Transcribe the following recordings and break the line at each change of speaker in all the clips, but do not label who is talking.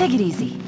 Take it easy.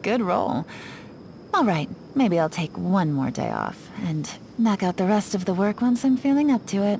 Good roll. All right, maybe I'll take one more day off, and knock out the rest of the work once I'm feeling up to it.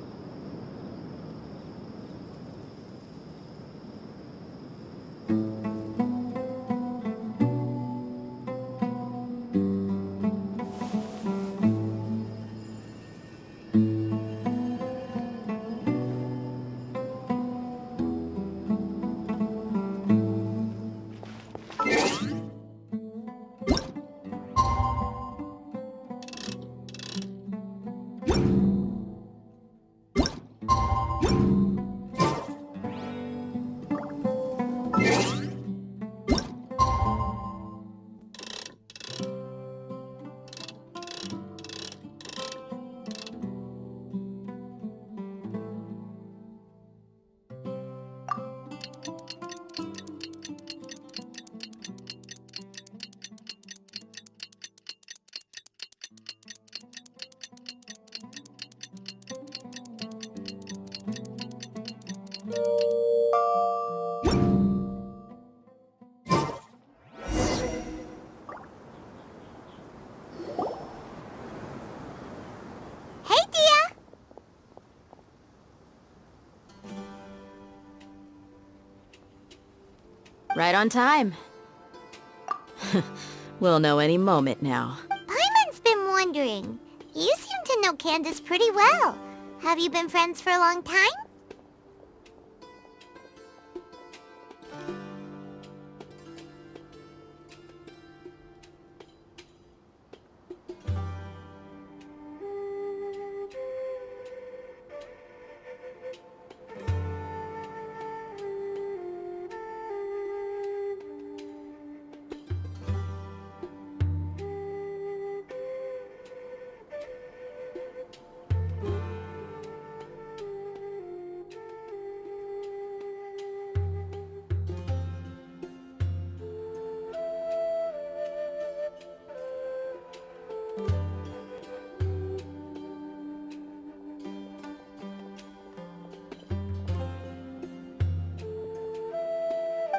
Right on time. We'll know any moment now.
Paimon's been wondering. You seem to know Candace pretty well. Have you been friends for a long time?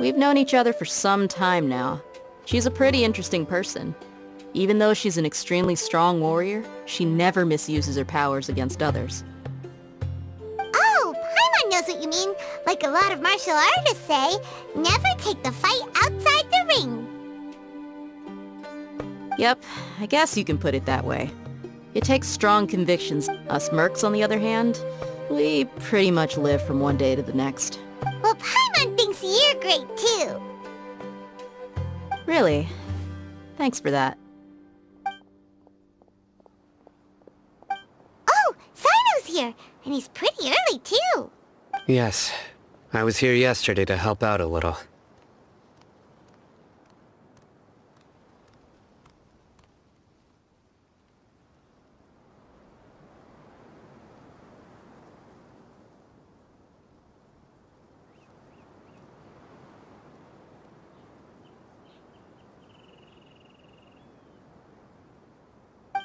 We've known each other for some time now. She's a pretty interesting person. Even though she's an extremely strong warrior, she never misuses her powers against others.
Oh, Paimon knows what you mean. Like a lot of martial artists say, never take the fight outside the ring.
Yep, I guess you can put it that way. It takes strong convictions. Us mercs, on the other hand, we pretty much live from one day to the next.
Well, Paimon thinks you're great too.
Really? Thanks for that.
Oh, Sino's here, and he's pretty early too.
Yes. I was here yesterday to help out a little.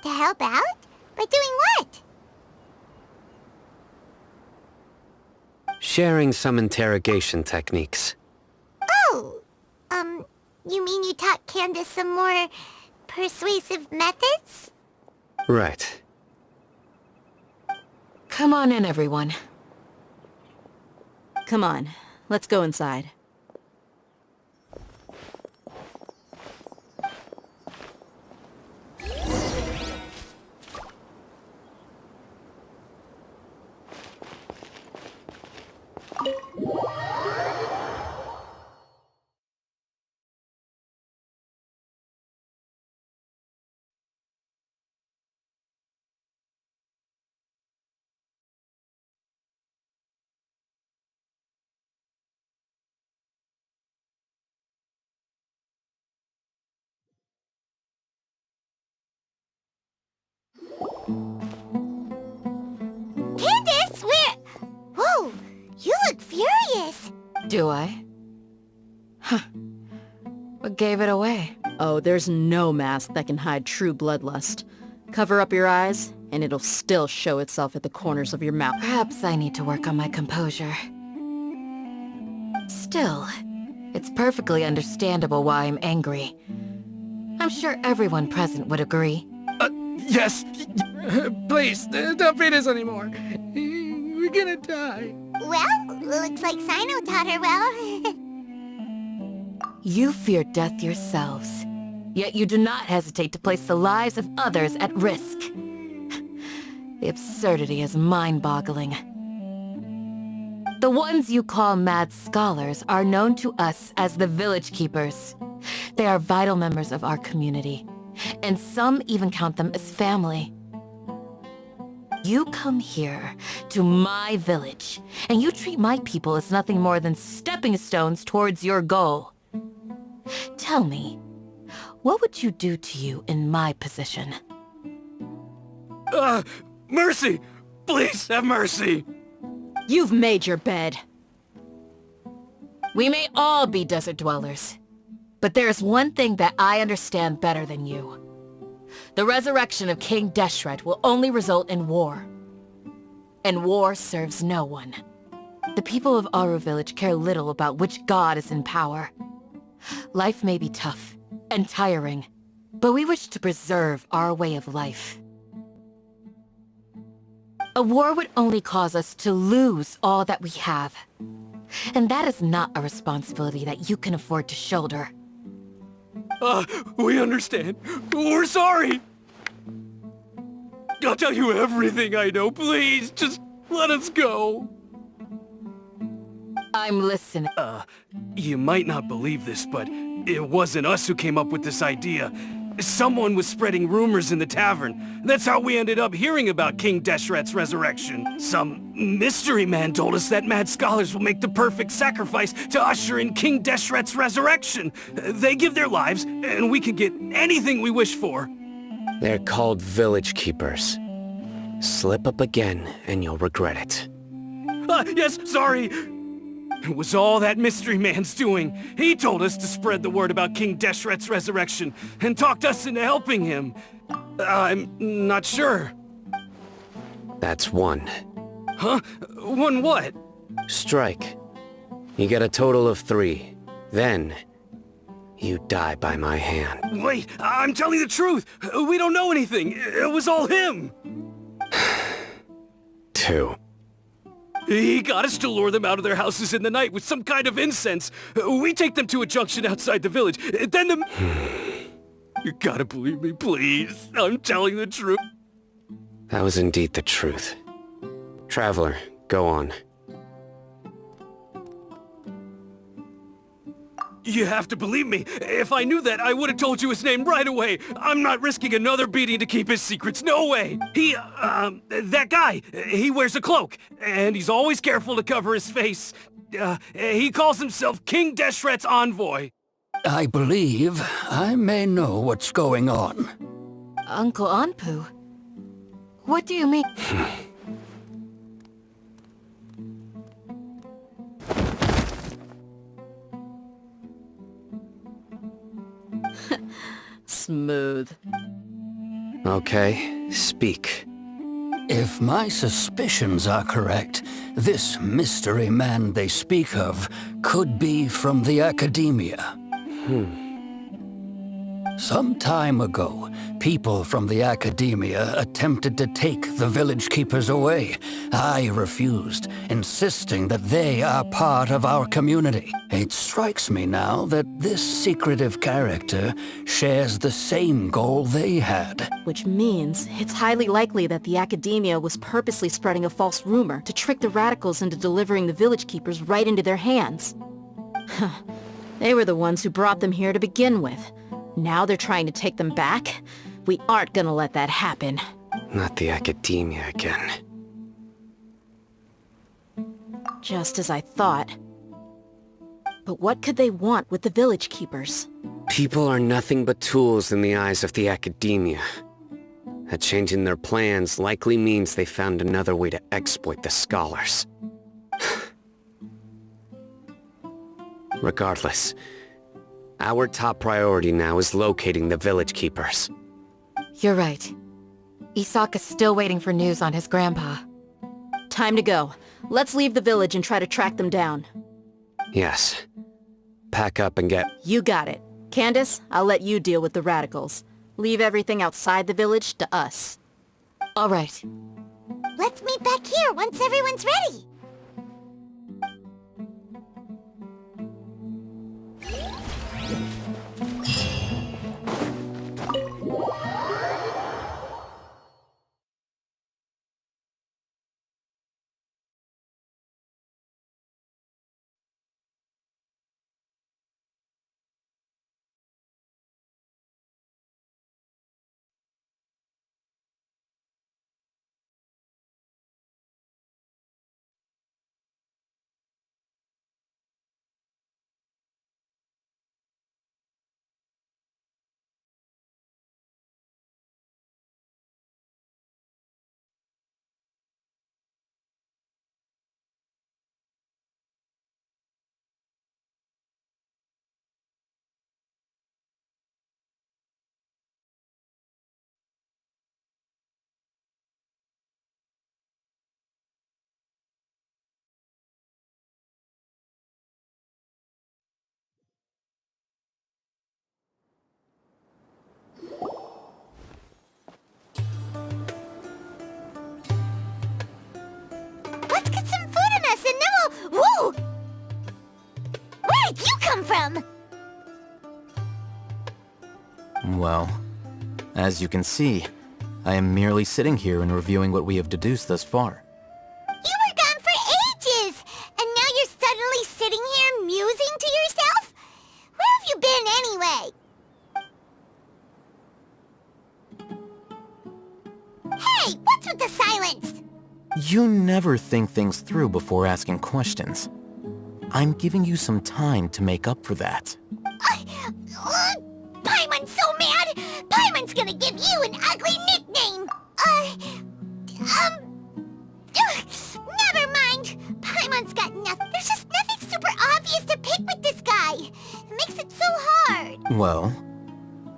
To help out? By doing what?
Sharing some interrogation techniques.
Oh, you mean you taught Candace some more persuasive methods?
Right.
Come on in, everyone. Come on, let's go inside.
Candace, where... Whoa, you look furious.
Do I? Huh. What gave it away? Oh, there's no mask that can hide true bloodlust. Cover up your eyes, and it'll still show itself at the corners of your mouth. Perhaps I need to work on my composure. Still, it's perfectly understandable why I'm angry. I'm sure everyone present would agree.
Yes! Please, don't beat us anymore. We're gonna die.
Well, looks like Sino taught her well.
You fear death yourselves, yet you do not hesitate to place the lives of others at risk. The absurdity is mind-boggling. The ones you call mad scholars are known to us as the Village Keepers. They are vital members of our community, and some even count them as family. You come here, to my village, and you treat my people as nothing more than stepping stones towards your goal. Tell me, what would you do to you in my position?
Mercy! Please, have mercy!
You've made your bed. We may all be desert dwellers, but there's one thing that I understand better than you. The resurrection of King Deshret will only result in war. And war serves no one. The people of Aru Village care little about which god is in power. Life may be tough and tiring, but we wish to preserve our way of life. A war would only cause us to lose all that we have. And that is not a responsibility that you can afford to shoulder.
We understand. We're sorry! I'll tell you everything I know, please! Just let us go!
I'm listening.
You might not believe this, but it wasn't us who came up with this idea. Someone was spreading rumors in the tavern. That's how we ended up hearing about King Deshret's resurrection. Some mystery man told us that mad scholars will make the perfect sacrifice to usher in King Deshret's resurrection. They give their lives, and we can get anything we wish for.
They're called Village Keepers. Slip up again, and you'll regret it.
Yes, sorry. It was all that mystery man's doing. He told us to spread the word about King Deshret's resurrection, and talked us into helping him. I'm not sure.
That's one.
Huh? One what?
Strike. You get a total of 3. Then, you die by my hand.
Wait, I'm telling the truth. We don't know anything. It was all him.
2.
He got us to lure them out of their houses in the night with some kind of incense. We take them to a junction outside the village. Then You gotta believe me, please. I'm telling the truth.
That was indeed the truth. Traveler, go on.
You have to believe me. If I knew that, I would have told you his name right away. I'm not risking another beating to keep his secrets. No way. That guy, he wears a cloak, and he's always careful to cover his face. He calls himself King Deshret's envoy.
I believe I may know what's going on.
Uncle Anpu? What do you mean? Smooth.
Okay, speak.
If my suspicions are correct, this mystery man they speak of could be from the academia. Some time ago, people from the academia attempted to take the village keepers away. I refused, insisting that they are part of our community. It strikes me now that this secretive character shares the same goal they had.
Which means it's highly likely that the academia was purposely spreading a false rumor to trick the radicals into delivering the village keepers right into their hands. They were the ones who brought them here to begin with. Now they're trying to take them back? We aren't gonna let that happen.
Not the academia again.
Just as I thought. But what could they want with the village keepers?
People are nothing but tools in the eyes of the academia. A change in their plans likely means they found another way to exploit the scholars. Regardless, our top priority now is locating the village keepers.
You're right. Isaka's still waiting for news on his grandpa. Time to go. Let's leave the village and try to track them down.
Yes. Pack up and get...
You got it. Candace, I'll let you deal with the radicals. Leave everything outside the village to us. All right.
Let's meet back here once everyone's ready. Let's get some food in us and then we'll... Whoa! Where did you come from?
Well, as you can see, I am merely sitting here and reviewing what we have deduced thus far.
You were gone for ages! And now you're suddenly sitting here musing to yourself? Where have you been anyway? Hey, what's with the silence?
You never think things through before asking questions. I'm giving you some time to make up for that.
Paimon's so mad! Paimon's gonna give you an ugly nickname! Never mind! Paimon's got nothing. There's just nothing super obvious to pick with this guy. It makes it so hard.
Well,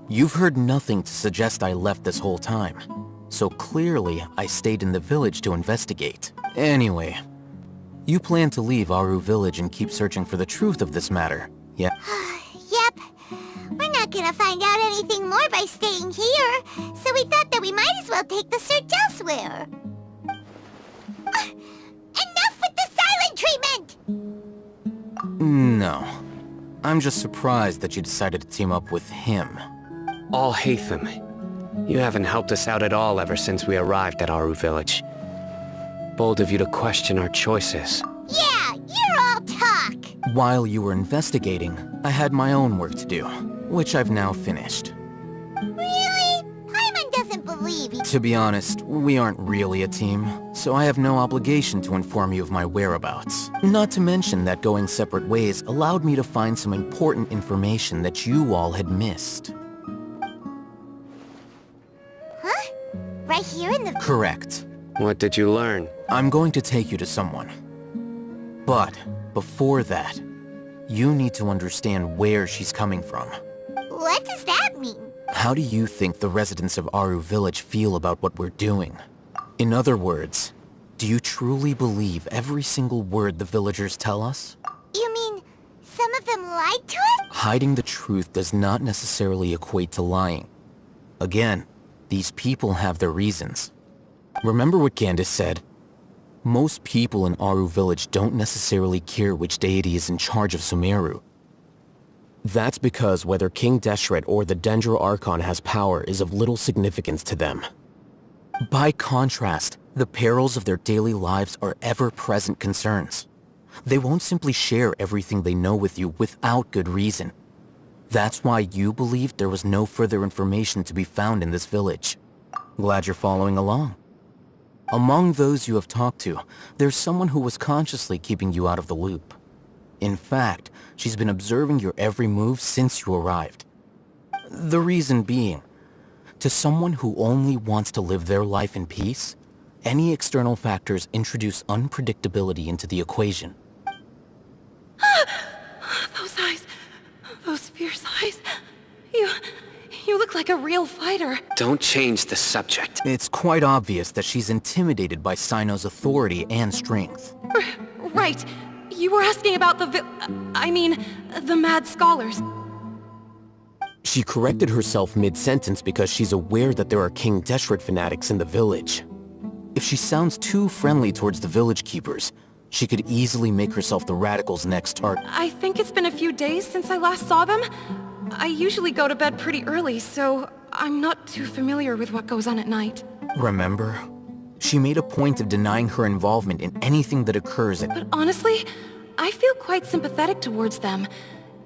you've heard nothing to suggest I left this whole time. So clearly, I stayed in the village to investigate. Anyway, you plan to leave Aru Village and keep searching for the truth of this matter, yeah?
Yep. We're not gonna find out anything more by staying here, so we thought that we might as well take the search elsewhere. Enough with the silent treatment!
No. I'm just surprised that you decided to team up with him.
All Hatham, you haven't helped us out at all ever since we arrived at Aru Village. Bold of you to question our choices.
Yeah, you're all talk!
While you were investigating, I had my own work to do, which I've now finished.
Really? Paimon doesn't believe you.
To be honest, we aren't really a team, so I have no obligation to inform you of my whereabouts. Not to mention that going separate ways allowed me to find some important information that you all had missed.
Huh? Right here in the...
Correct.
What did you learn?
I'm going to take you to someone. But, before that, you need to understand where she's coming from.
What does that mean?
How do you think the residents of Aru Village feel about what we're doing? In other words, do you truly believe every single word the villagers tell us?
You mean some of them lied to us?
Hiding the truth does not necessarily equate to lying. Again, these people have their reasons. Remember what Candace said? Most people in Aru Village don't necessarily care which deity is in charge of Sumeru. That's because whether King Deshret or the Dendro Archon has power is of little significance to them. By contrast, the perils of their daily lives are ever-present concerns. They won't simply share everything they know with you without good reason. That's why you believed there was no further information to be found in this village. Glad you're following along. Among those you have talked to, there's someone who was consciously keeping you out of the loop. In fact, she's been observing your every move since you arrived. The reason being, to someone who only wants to live their life in peace, any external factors introduce unpredictability into the equation.
Those eyes. Those fierce eyes. You look like a real fighter.
Don't change the subject.
It's quite obvious that she's intimidated by Sino's authority and strength.
Right. You were asking about the mad scholars.
She corrected herself mid-sentence because she's aware that there are King Deshret fanatics in the village. If she sounds too friendly towards the village keepers, she could easily make herself the radicals' next target.
I think it's been a few days since I last saw them. I usually go to bed pretty early, so I'm not too familiar with what goes on at night.
Remember? She made a point of denying her involvement in anything that occurs at—
But honestly, I feel quite sympathetic towards them.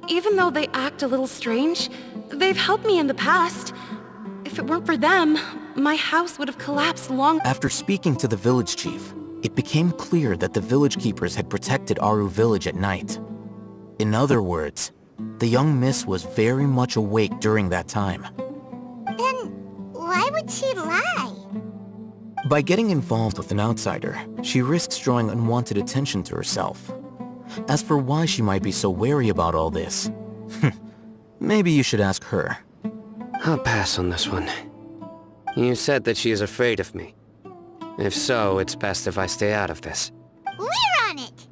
Even though they act a little strange, they've helped me in the past. If it weren't for them, my house would have collapsed long—
After speaking to the village chief, it became clear that the village keepers had protected Aru Village at night. In other words, the young miss was very much awake during that time.
Then why would she lie?
By getting involved with an outsider, she risks drawing unwanted attention to herself. As for why she might be so wary about all this, maybe you should ask her.
I'll pass on this one. You said that she is afraid of me. If so, it's best if I stay out of this.
We're on it!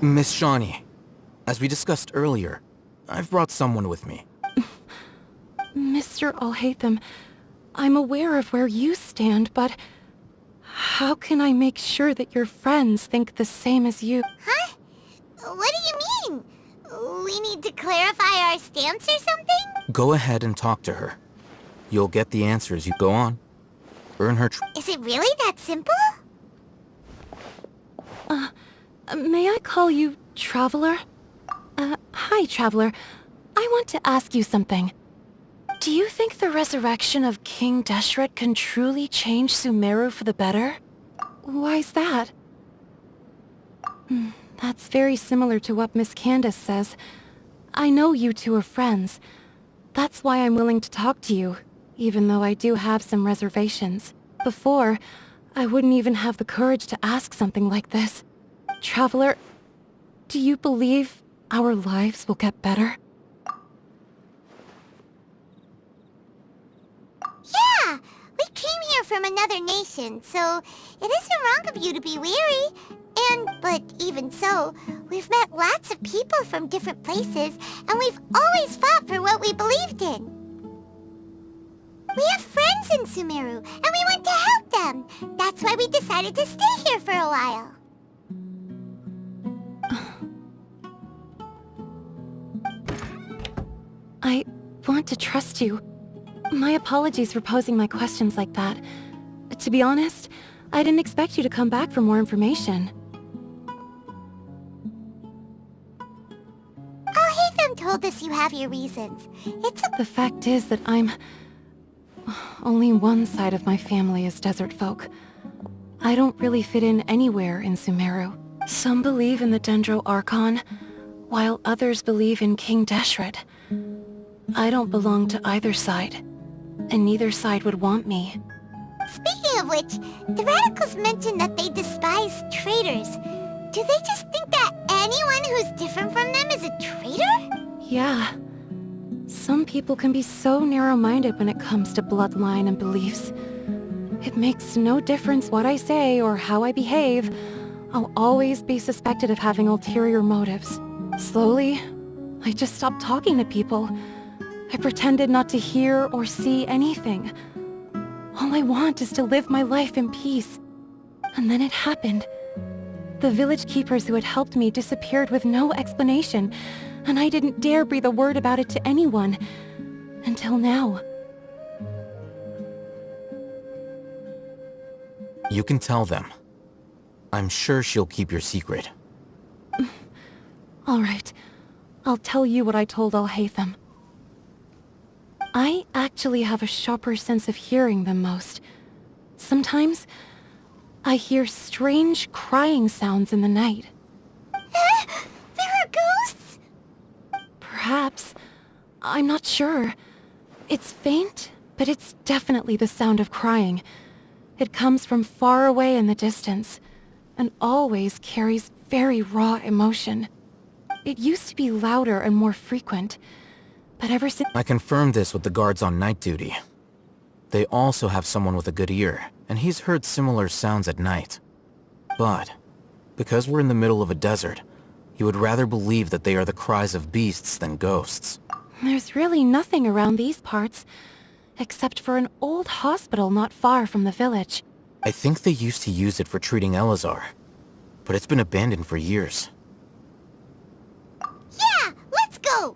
Miss Shawnee, as we discussed earlier, I've brought someone with me.
Mr. Alhaitham, I'm aware of where you stand, but how can I make sure that your friends think the same as you?
Huh? What do you mean? We need to clarify our stance or something?
Go ahead and talk to her. You'll get the answers. You go on. Earn her
Is it really that simple?
May I call you Traveler? Hi, Traveler. I want to ask you something. Do you think the resurrection of King Deshret can truly change Sumeru for the better? Why's that? That's very similar to what Miss Candace says. I know you two are friends. That's why I'm willing to talk to you, even though I do have some reservations. Before, I wouldn't even have the courage to ask something like this. Traveler, do you believe our lives will get better?
Yeah! We came here from another nation, so it isn't wrong of you to be weary. But even so, we've met lots of people from different places, and we've always fought for what we believed in. We have friends in Sumeru, and we want to help them. That's why we decided to stay here for a while.
I want to trust you. My apologies for posing my questions like that. To be honest, I didn't expect you to come back for more information.
told us you have your reasons. It's a...
The fact is that only one side of my family is desert folk. I don't really fit in anywhere in Sumeru. Some believe in the Dendro Archon, while others believe in King Deshret. I don't belong to either side, and neither side would want me.
Speaking of which, the Radicals mentioned that they despise traitors. Do they just think that anyone who's different from them is a traitor?
Yeah. Some people can be so narrow-minded when it comes to bloodline and beliefs. It makes no difference what I say or how I behave. I'll always be suspected of having ulterior motives. Slowly, I just stopped talking to people. I pretended not to hear or see anything. All I want is to live my life in peace. And then it happened. The village keepers who had helped me disappeared with no explanation, and I didn't dare breathe a word about it to anyone. Until now.
You can tell them. I'm sure she'll keep your secret.
All right. I'll tell you what I told Alhaitham. I actually have a sharper sense of hearing than most. Sometimes, I hear strange crying sounds in the night.
There are ghosts?
Perhaps. I'm not sure. It's faint, but it's definitely the sound of crying. It comes from far away in the distance, and always carries very raw emotion. It used to be louder and more frequent, but ever since—
I confirmed this with the guards on night duty. They also have someone with a good ear, and he's heard similar sounds at night. But, because we're in the middle of a desert, he would rather believe that they are the cries of beasts than ghosts.
There's really nothing around these parts, except for an old hospital not far from the village.
I think they used to use it for treating Elazar, but it's been abandoned for years.
Yeah, let's go!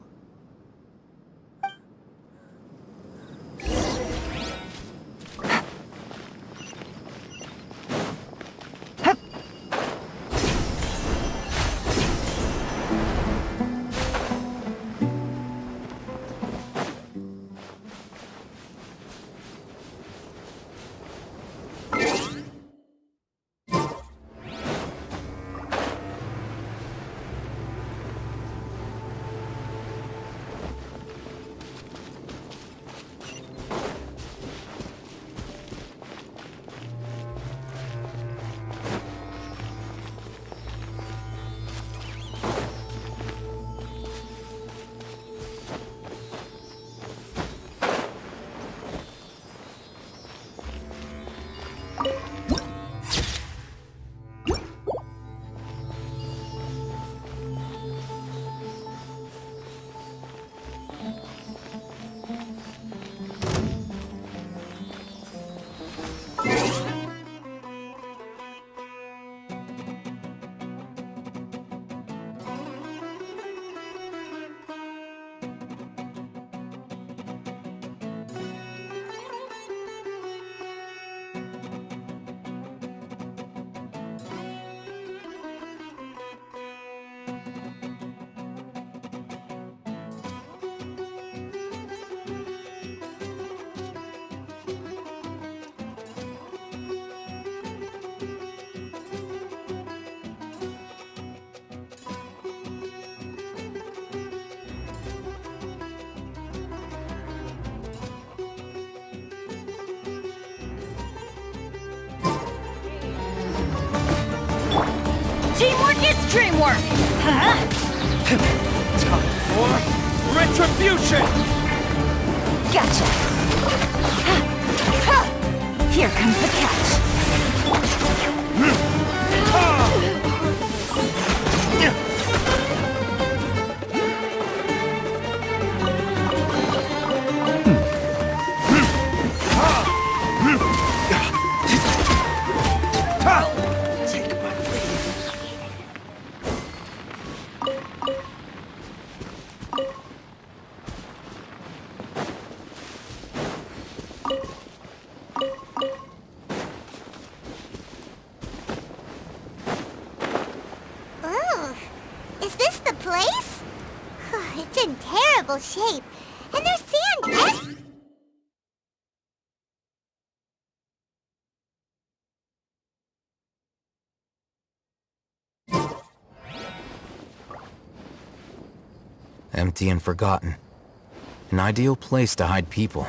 Teamwork is dreamwork!
Time for retribution!
Gotcha. Here comes the catch.
questionable shape. And there's sand
Empty and forgotten. An ideal place to hide people.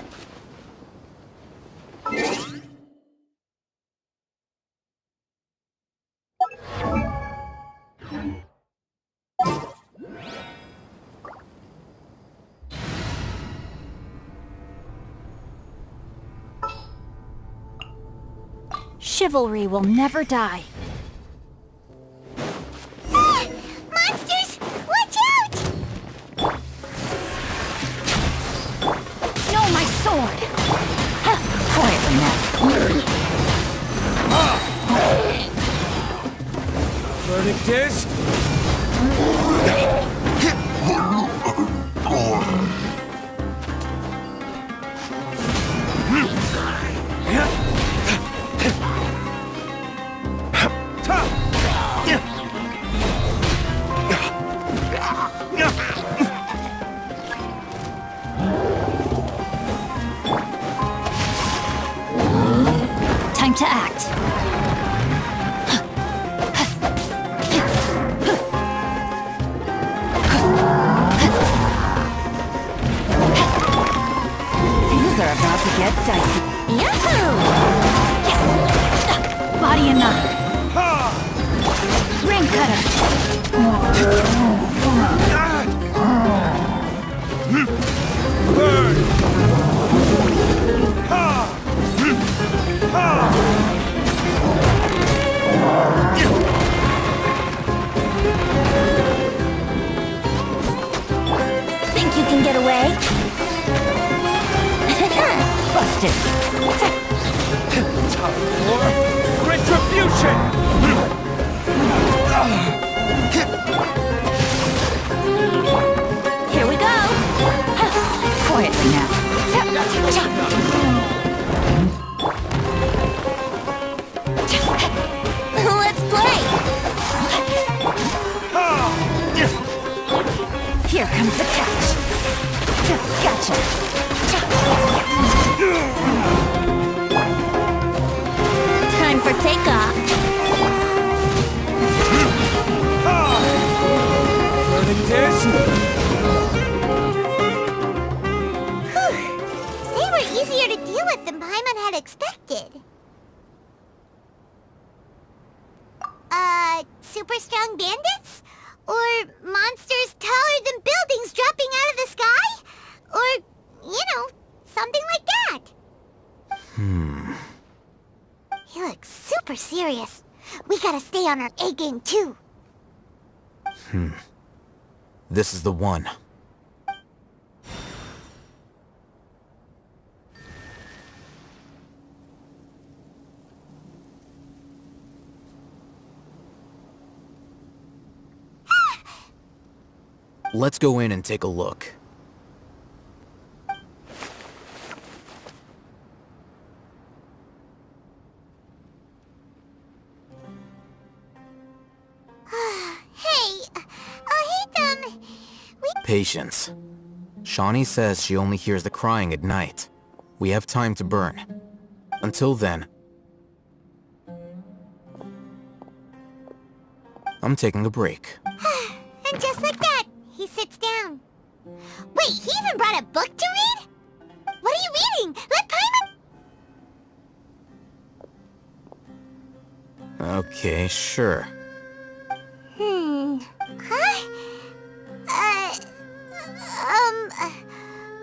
Chivalry will never die.
monsters! Watch out!
No, my sword! Quietly now.
Verdict is...
Time to act. Things are about to get dicey. Yahoo! Body and knife. Ring cutter.
Burn!
Think you can get away? Busted.
Time for retribution!
Here we go. Quietly now.
Let's play!
Here comes the catch. Gotcha.
Time for takeoff.
Verdict is...
They were easier to deal with than Paimon had expected. Super strong bandits? Or monsters taller than buildings dropping out of the sky? Or, something like that. He looks super serious. We gotta stay on our A game too.
This is the one. Let's go in and take a look. Patience. Shawnee says she only hears the crying at night. We have time to burn. Until then, I'm taking a break.
And just like that, he sits down. Wait, he even brought a book to read? What are you reading? Let Paimon...
Okay, sure.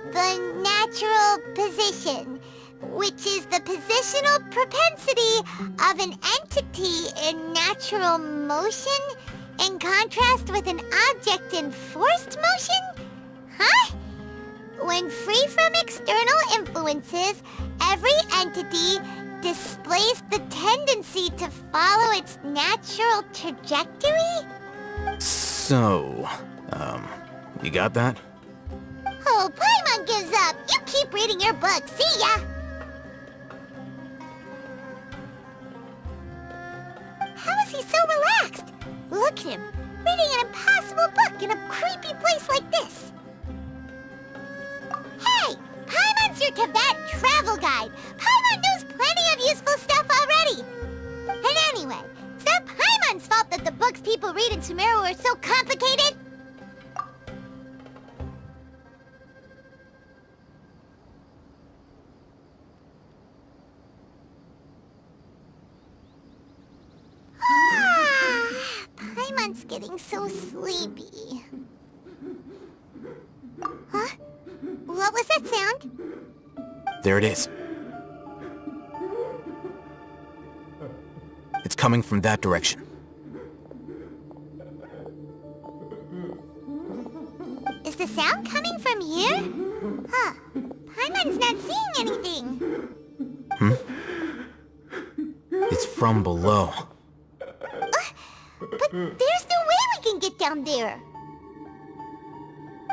The natural position, which is the positional propensity of an entity in natural motion in contrast with an object in forced motion? Huh? When free from external influences, every entity displays the tendency to follow its natural trajectory?
So, you got that?
Oh, Paimon gives up. You keep reading your book. See ya! How is he so relaxed? Look at him, reading an impossible book in a creepy place like this. That's your Kavat travel guide. Paimon knows plenty of useful stuff already. And anyway, it's not Paimon's fault that the books people read in Sumeru are so complicated. Paimon's getting so sleepy. Huh? What was that sound?
There it is. It's coming from that direction.
Is the sound coming from here? Huh. Paimon's not seeing anything.
It's from below.
But there's no way we can get down there.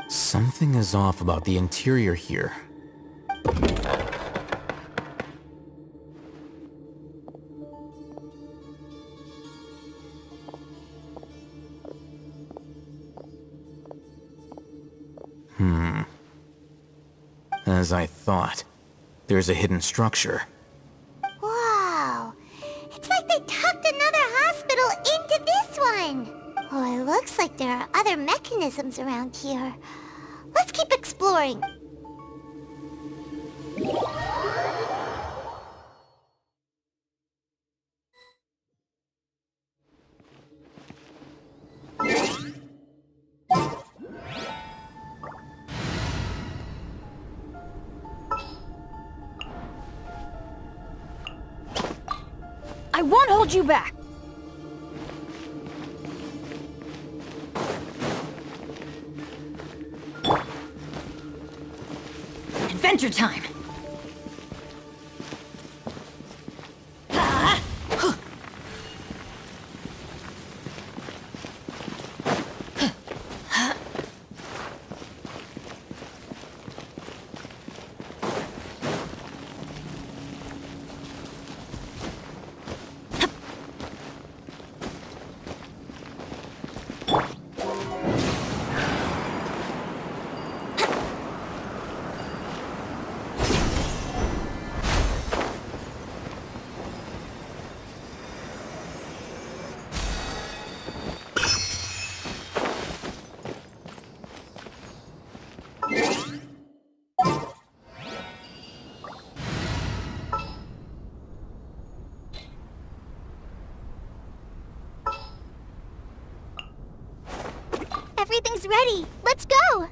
Something is off about the interior here. As I thought, there's a hidden structure.
Wow. It's like they tucked another hospital into this one. Oh, it looks like there are other mechanisms around here. Let's keep exploring.
I won't hold you back. Adventure time.
Everything's ready. Let's go!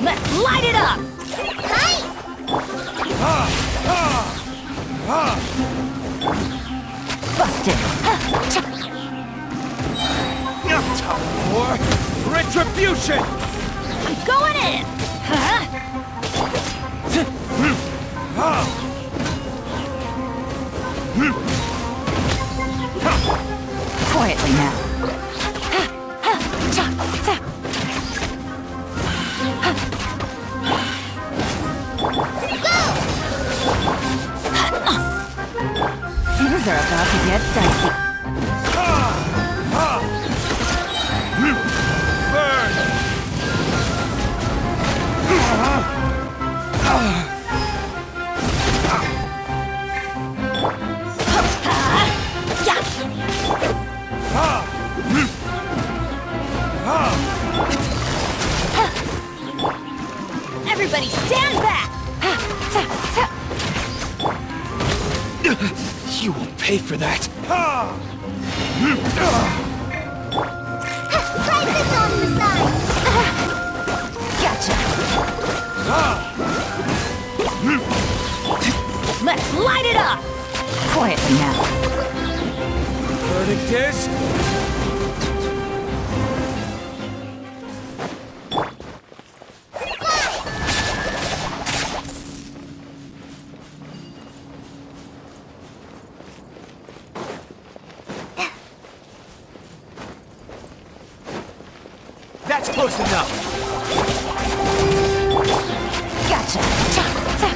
Let's light it up! Busted!
Time for retribution!
I'm going in! Quietly now. Things are about to get dicey. Everybody stand back!
You will pay for that.
Try this on the side!
Gotcha! Let's light it up! quietly now.
Verdict is...
That's close enough.
Gotcha. Cha, cha.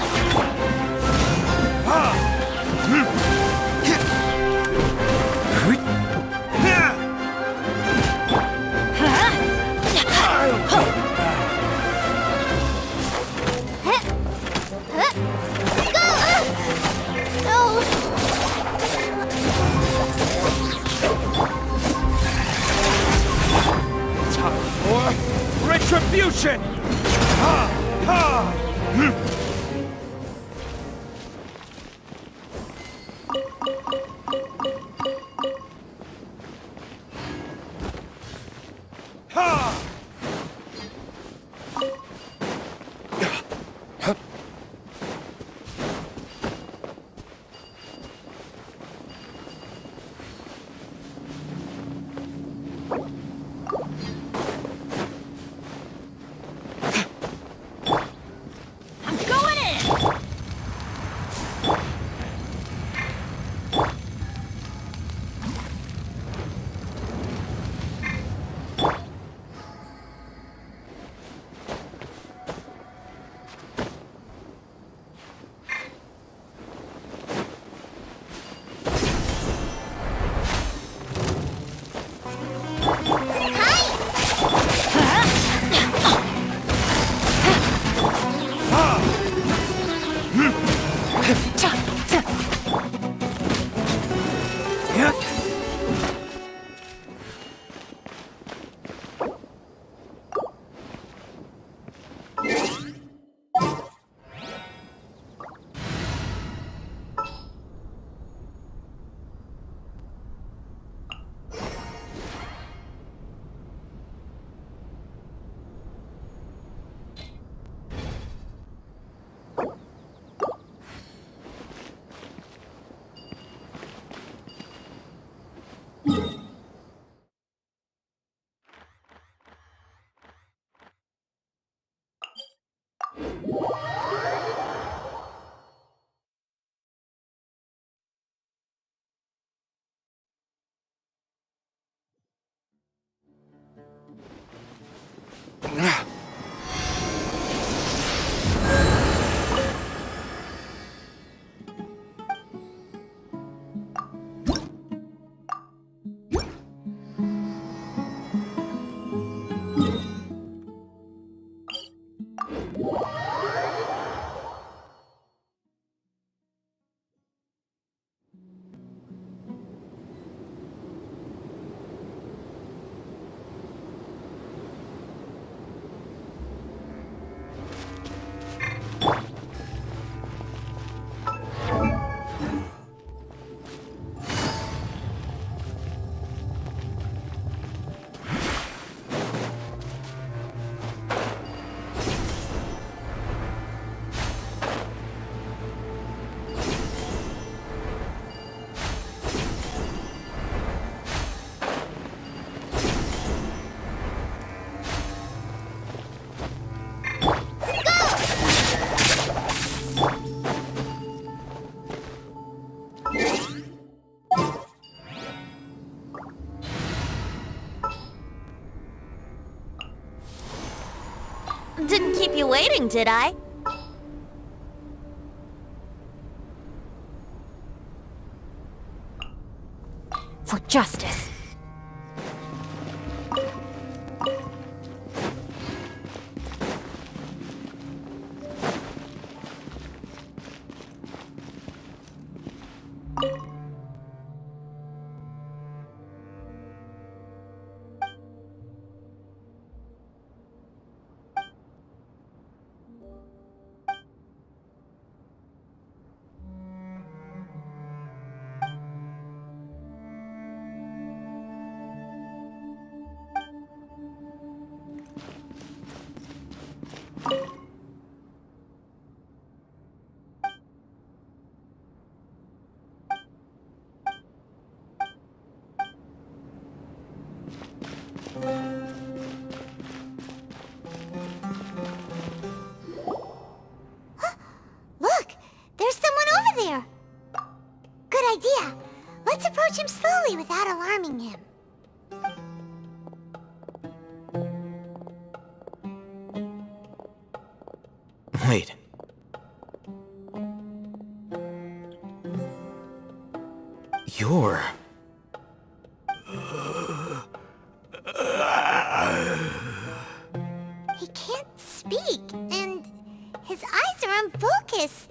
Time for retribution! Ha! Ha! Ha!
Didn't keep you waiting, did I?
For justice.
approach him slowly without alarming him.
Wait. You're...
He can't speak, and his eyes are unfocused.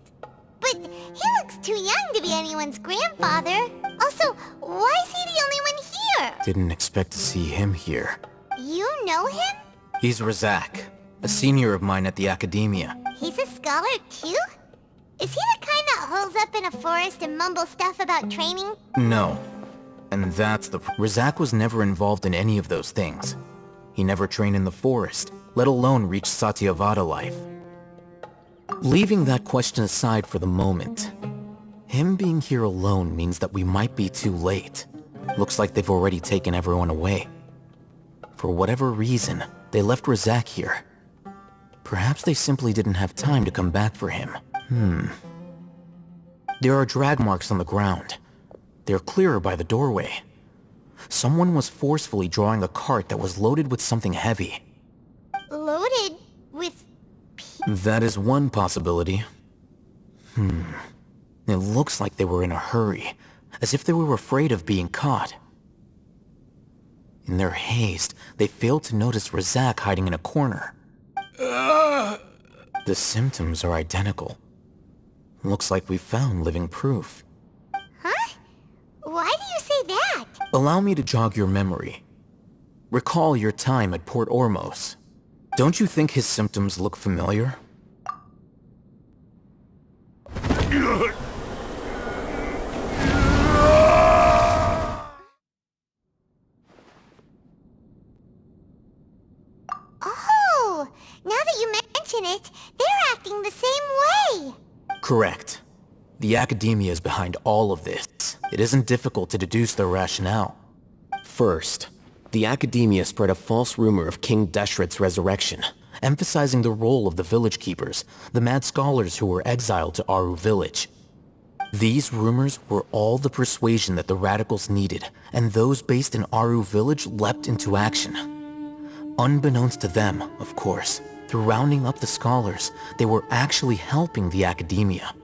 But he looks too young to be anyone's grandfather. Also, why is he the only one here?
Didn't expect to see him here.
You know him?
He's Razak, a senior of mine at the Academia.
He's a scholar too? Is he the kind that holes up in a forest and mumbles stuff about training?
No. And that's the... Razak was never involved in any of those things. He never trained in the forest, let alone reach Satyavada life. Leaving that question aside for the moment, him being here alone means that we might be too late. Looks like they've already taken everyone away. For whatever reason, they left Razak here. Perhaps they simply didn't have time to come back for him. There are drag marks on the ground. They're clearer by the doorway. Someone was forcefully drawing a cart that was loaded with something heavy.
Loaded with...
That is one possibility. It looks like they were in a hurry, as if they were afraid of being caught. In their haste, they failed to notice Razak hiding in a corner. The symptoms are identical. Looks like we found living proof.
Huh? Why do you say that?
Allow me to jog your memory. Recall your time at Port Ormos. Don't you think his symptoms look familiar?
Oh, now that you mention it, they're acting the same way.
Correct. The Academia is behind all of this. It isn't difficult to deduce their rationale.
First, the Academia spread a false rumor of King Deshret's resurrection,
emphasizing the role of the village keepers, the mad scholars who were exiled to Aru village. These rumors were all the persuasion that the radicals needed, and those based in Aru village leapt into action. Unbeknownst to them, of course, through rounding up the scholars, they were actually helping the Academia.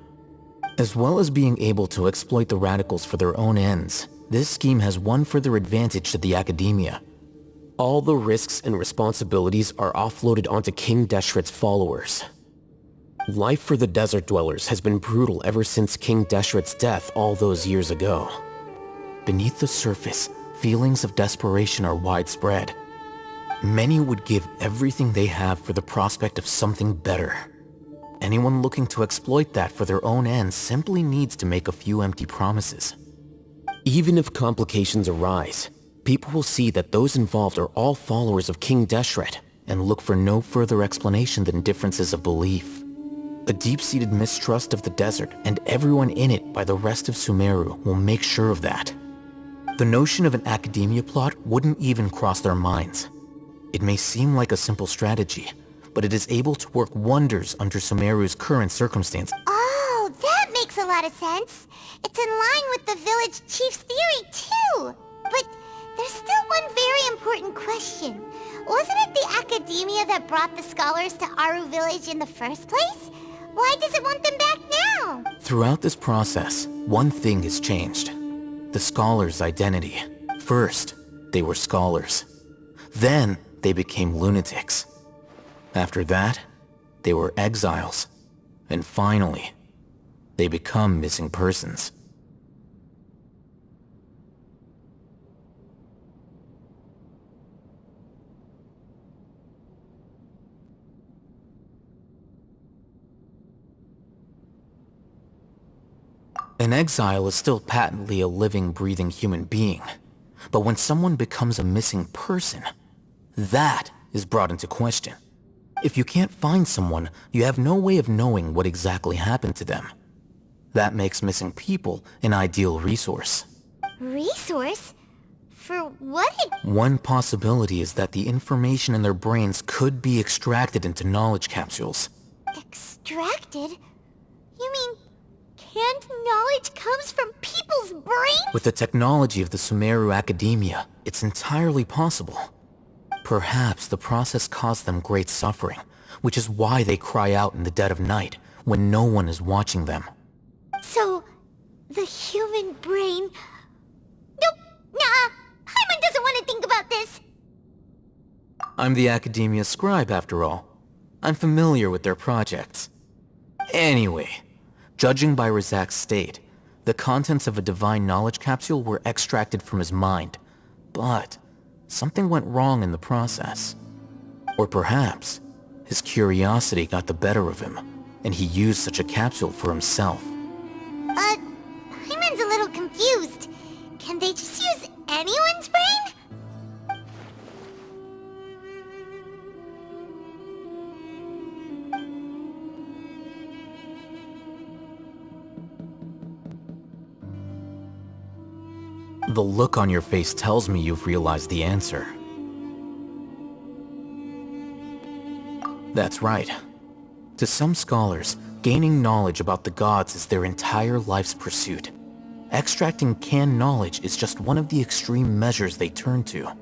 As well as being able to exploit the radicals for their own ends, this scheme has one further advantage to the Academia.
all the risks and responsibilities are offloaded onto King Deshret's followers. Life for the desert dwellers has been brutal ever since King Deshret's death all those years ago.
Beneath the surface, feelings of desperation are widespread. Many would give everything they have for the prospect of something better. Anyone looking to exploit that for their own ends simply needs to make a few empty promises.
Even if complications arise, people will see that those involved are all followers of King Deshret
and look for no further explanation than differences of belief. A deep-seated mistrust of the desert and everyone in it by the rest of Sumeru will make sure of that. The notion of an academia plot wouldn't even cross their minds. It may seem like a simple strategy, but it is able to work wonders under Sumeru's current circumstances.
Oh, that makes a lot of sense. It's in line with the village chief's theory, too. But there's still one very important question. Wasn't it the academia that brought the scholars to Aru village in the first place? Why does it want them back now?
Throughout this process, one thing has changed. The scholars' identity. First, they were scholars. Then, they became lunatics. After that, they were exiles. And finally, they become missing persons. An exile is still patently a living, breathing human being. But when someone becomes a missing person, that is brought into question. If you can't find someone, you have no way of knowing what exactly happened to them. That makes missing people an ideal resource.
Resource? For what?
One possibility is that the information in their brains could be extracted into knowledge capsules.
Extracted? You mean And knowledge comes from people's brains?
With the technology of the Sumeru Academia, it's entirely possible. Perhaps the process caused them great suffering, which is why they cry out in the dead of night, when no one is watching them.
So, the human brain... Nope, nah, Paimon doesn't want to think about this.
I'm the Academia scribe, after all. I'm familiar with their projects. Anyway, judging by Razak's state, the contents of a divine knowledge capsule were extracted from his mind, but something went wrong in the process. Or perhaps, his curiosity got the better of him, and he used such a capsule for himself.
Paimon's a little confused. Can they just use anyone's brain?
The look on your face tells me you've realized the answer. That's right. To some scholars, gaining knowledge about the gods is their entire life's pursuit. Extracting canned knowledge is just one of the extreme measures they turn to.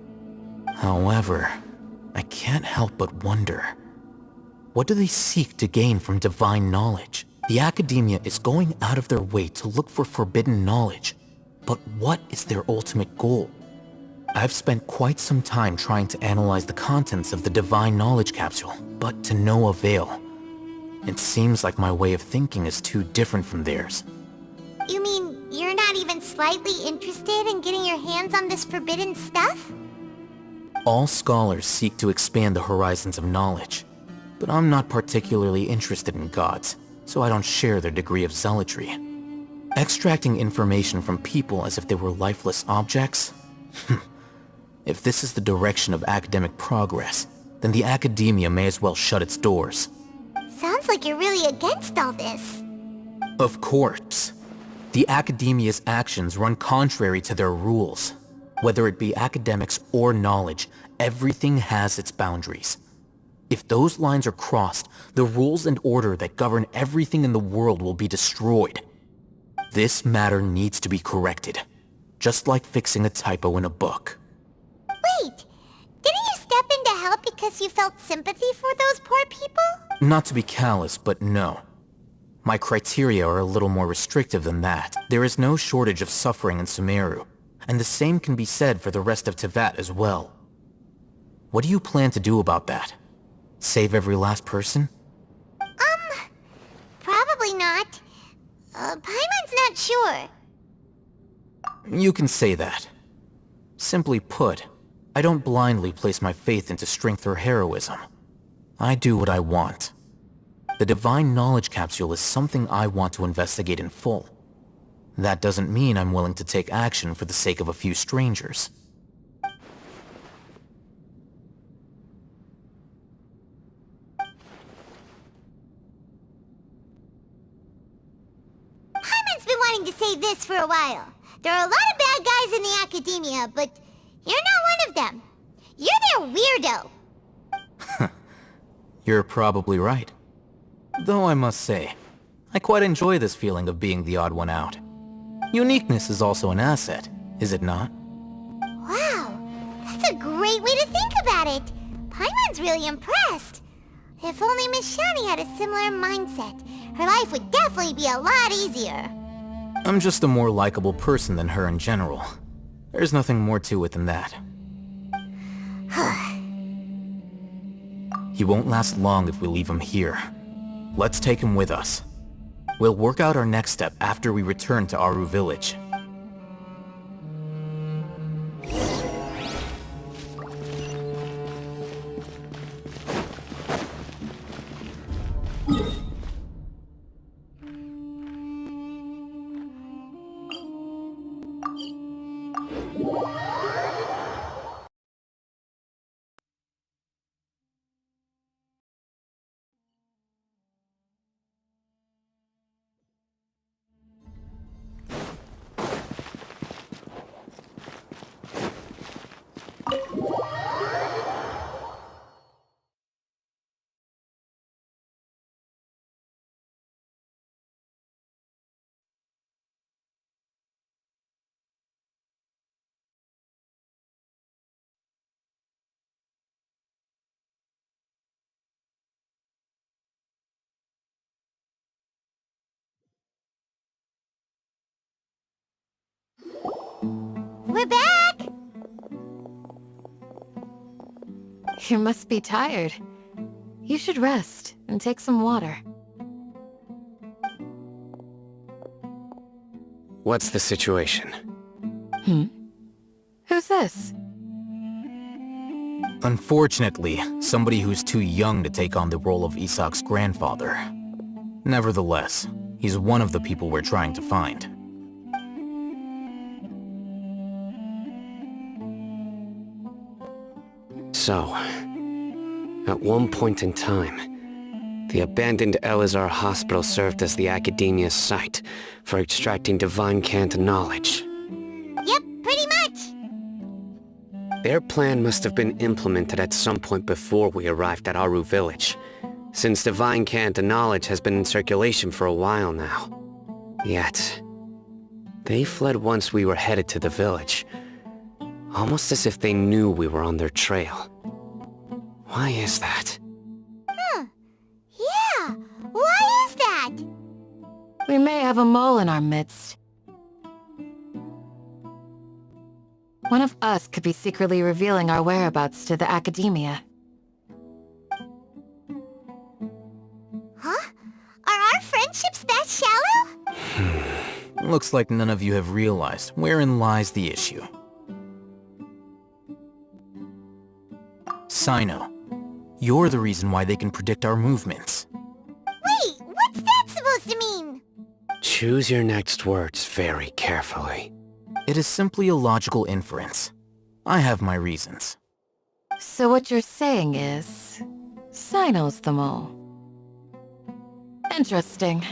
However, I can't help but wonder, what do they seek to gain from divine knowledge? The Academia is going out of their way to look for forbidden knowledge, but what is their ultimate goal? I've spent quite some time trying to analyze the contents of the divine knowledge capsule, but to no avail. It seems like my way of thinking is too different from theirs.
You mean you're not even slightly interested in getting your hands on this forbidden stuff?
All scholars seek to expand the horizons of knowledge, but I'm not particularly interested in gods, so I don't share their degree of zealotry. Extracting information from people as if they were lifeless objects? If this is the direction of academic progress, then the Academia may as well shut its doors.
Sounds like you're really against all this.
Of course. The Academia's actions run contrary to their rules. Whether it be academics or knowledge, everything has its boundaries. If those lines are crossed, the rules and order that govern everything in the world will be destroyed. This matter needs to be corrected, just like fixing a typo in a book.
Wait, didn't you step in to help because you felt sympathy for those poor people?
Not to be callous, but no. My criteria are a little more restrictive than that. There is no shortage of suffering in Sumeru, and the same can be said for the rest of Teyvat as well. What do you plan to do about that? Save every last person?
Probably not. Paimon's not sure.
You can say that. Simply put, I don't blindly place my faith into strength or heroism. I do what I want. The divine knowledge capsule is something I want to investigate in full. That doesn't mean I'm willing to take action for the sake of a few strangers.
Paimon's been wanting to say this for a while. There are a lot of bad guys in the Academia, but you're not one of them. You're their weirdo.
You're probably right. Though I must say, I quite enjoy this feeling of being the odd one out. Uniqueness is also an asset, is it not?
Wow, that's a great way to think about it. Paimon's really impressed. If only Miss Shani had a similar mindset, her life would definitely be a lot easier.
I'm just a more likable person than her in general. There's nothing more to it than that. He won't last long if we leave him here. Let's take him with us. We'll work out our next step after we return to Aru Village.
We're back!
You must be tired. You should rest and take some water.
What's the situation?
Who's this?
Unfortunately, somebody who's too young to take on the role of Isak's grandfather. Nevertheless, he's one of the people we're trying to find.
So, at one point in time, the abandoned Elazar Hospital served as the Academia's site for extracting divine cant knowledge.
Yep, pretty much.
Their plan must have been implemented at some point before we arrived at Aru Village, since divine cant knowledge has been in circulation for a while now. Yet, they fled once we were headed to the village, almost as if they knew we were on their trail. Why is that?
Yeah, why is that?
We may have a mole in our midst. One of us could be secretly revealing our whereabouts to the Academia.
Huh? Are our friendships that shallow?
Looks like none of you have realized wherein lies the issue. Sino, you're the reason why they can predict our movements.
Wait, what's that supposed to mean?
Choose your next words very carefully.
It is simply a logical inference. I have my reasons.
So what you're saying is... Sino's the mole. Interesting.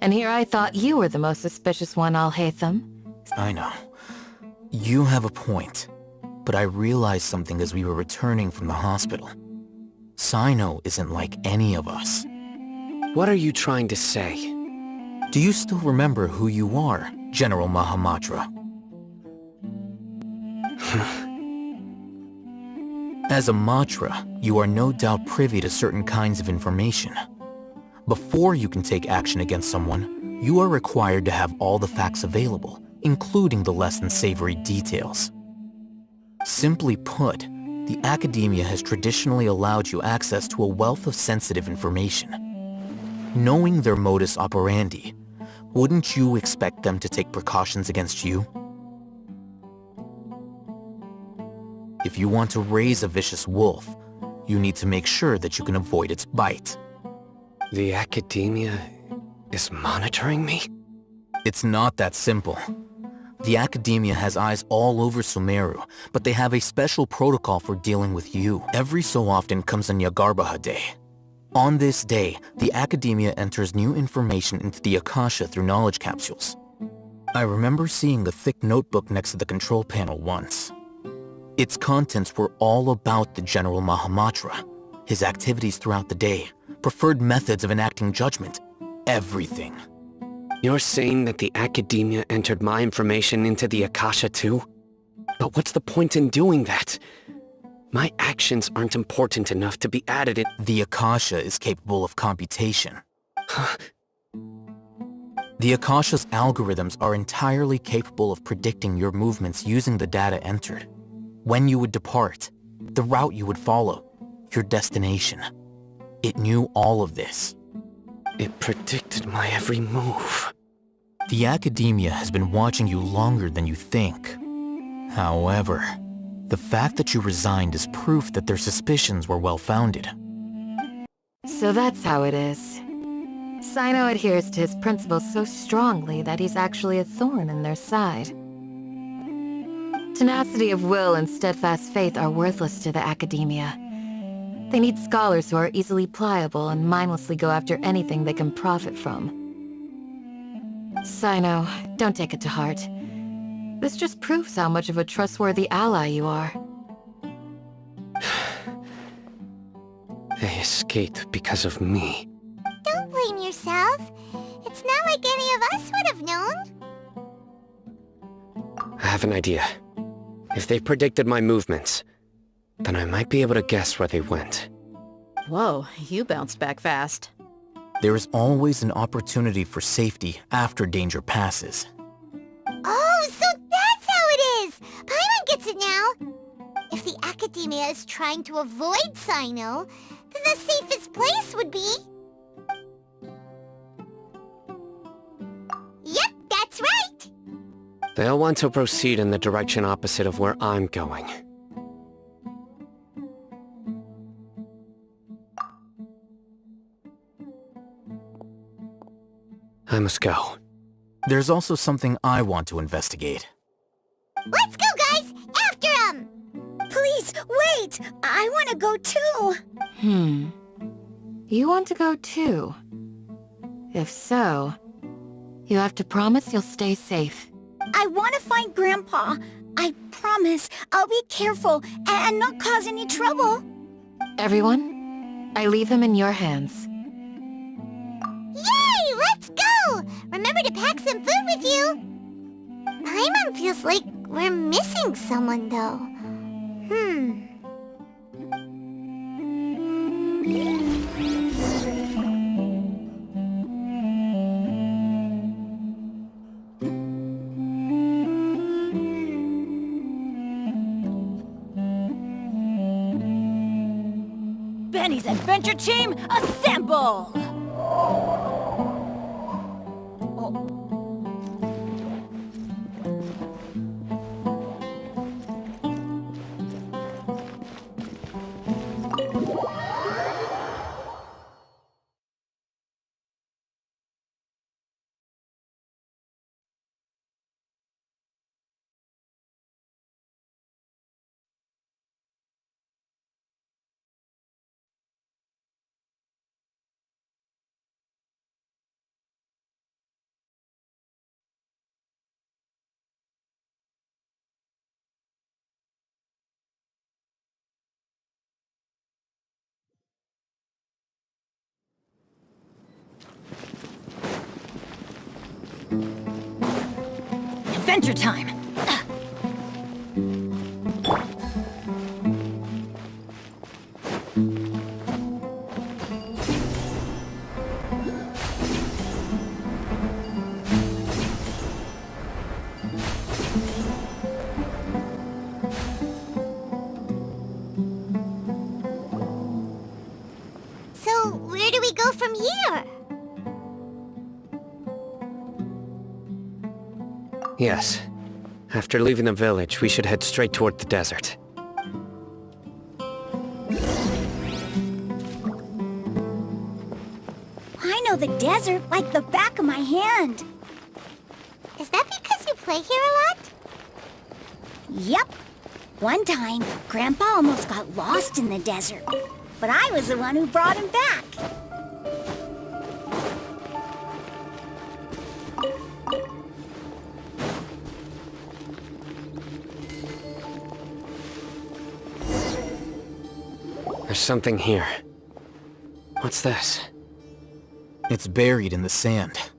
And here I thought you were the most suspicious one, Al-Haytham.
I know. You have a point. But I realized something as we were returning from the hospital. Sino isn't like any of us.
What are you trying to say?
Do you still remember who you are, General Mahamatra? As a Matra, you are no doubt privy to certain kinds of information. Before you can take action against someone, you are required to have all the facts available, including the less than savory details. Simply put, the Academia has traditionally allowed you access to a wealth of sensitive information. Knowing their modus operandi, wouldn't you expect them to take precautions against you? If you want to raise a vicious wolf, you need to make sure that you can avoid its bite.
The Academia is monitoring me?
It's not that simple. The Academia has eyes all over Sumeru, but they have a special protocol for dealing with you. Every so often comes a Nyagarbaha Day. On this day, the Academia enters new information into the Akasha through knowledge capsules. I remember seeing a thick notebook next to the control panel once. Its contents were all about the General Mahamatra, his activities throughout the day, preferred methods of enacting judgment, everything.
You're saying that the Academia entered my information into the Akasha too? But what's the point in doing that? My actions aren't important enough to be added in—
The Akasha is capable of computation. The Akasha's algorithms are entirely capable of predicting your movements using the data entered. When you would depart, the route you would follow, your destination. It knew all of this.
It predicted my every move.
The Academia has been watching you longer than you think. However, the fact that you resigned is proof that their suspicions were well-founded.
So that's how it is. Sino adheres to his principles so strongly that he's actually a thorn in their side. Tenacity of will and steadfast faith are worthless to the Academia. They need scholars who are easily pliable and mindlessly go after anything they can profit from. Sino, don't take it to heart. This just proves how much of a trustworthy ally you are.
They escaped because of me.
Don't blame yourself. It's not like any of us would have known.
I have an idea. If they predicted my movements, then I might be able to guess where they went.
Whoa, you bounced back fast.
There is always an opportunity for safety after danger passes.
Oh, so that's how it is! academia is trying to avoid Sino, then the safest place would be... Yep, that's right!
They'll want to proceed in the direction opposite of where I'm going. I must go.
There's also something I want to investigate.
Let's go, guys! After him!
Please, wait! I want to go too!
You want to go too? If so, you have to promise you'll stay safe.
I want to find Grandpa. I promise I'll be careful and not cause any trouble.
Everyone, I leave him in your hands.
Yay! Let's go! Remember to pack some food with you! Paimon feels like we're missing someone, though.
Benny's Adventure Team, assemble! Adventure time!
So, where do we go from here?
Yes. After leaving the village, we should head straight toward the desert.
I know the desert like the back of my hand.
Is that because you play here a lot?
Yep. One time, Grandpa almost got lost in the desert, but I was the one who brought him back.
There's something here. What's this?
It's buried in the sand.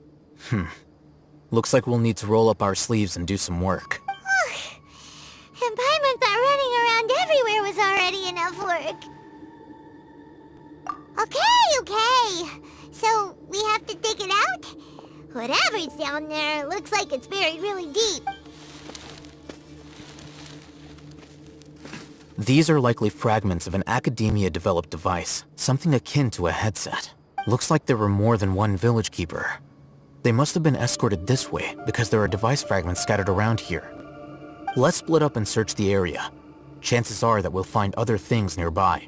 Looks like we'll need to roll up our sleeves and do some work.
And Paimon thought running around everywhere was already enough work. Okay. So, we have to dig it out? Whatever's down there looks like it's buried really deep.
These are likely fragments of an academia-developed device, something akin to a headset. Looks like there were more than one village keeper. They must have been escorted this way because there are device fragments scattered around here. Let's split up and search the area. Chances are that we'll find other things nearby.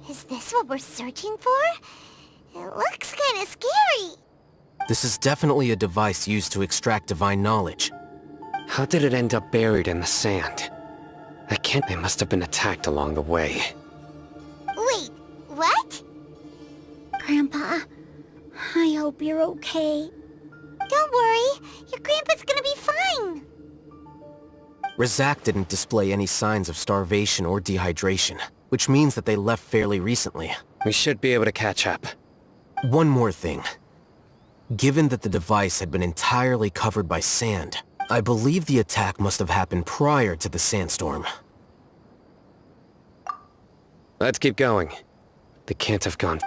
Is this what we're searching for? It looks kinda scary.
This is definitely a device used to extract divine knowledge.
How did it end up buried in the sand? They must have been attacked along the way.
Wait, what?
Grandpa, I hope you're okay.
Don't worry, your grandpa's gonna be fine.
Razak didn't display any signs of starvation or dehydration, which means that they left fairly recently.
We should be able to catch up.
One more thing. Given that the device had been entirely covered by sand, I believe the attack must have happened prior to the sandstorm.
Let's keep going. They can't have gone.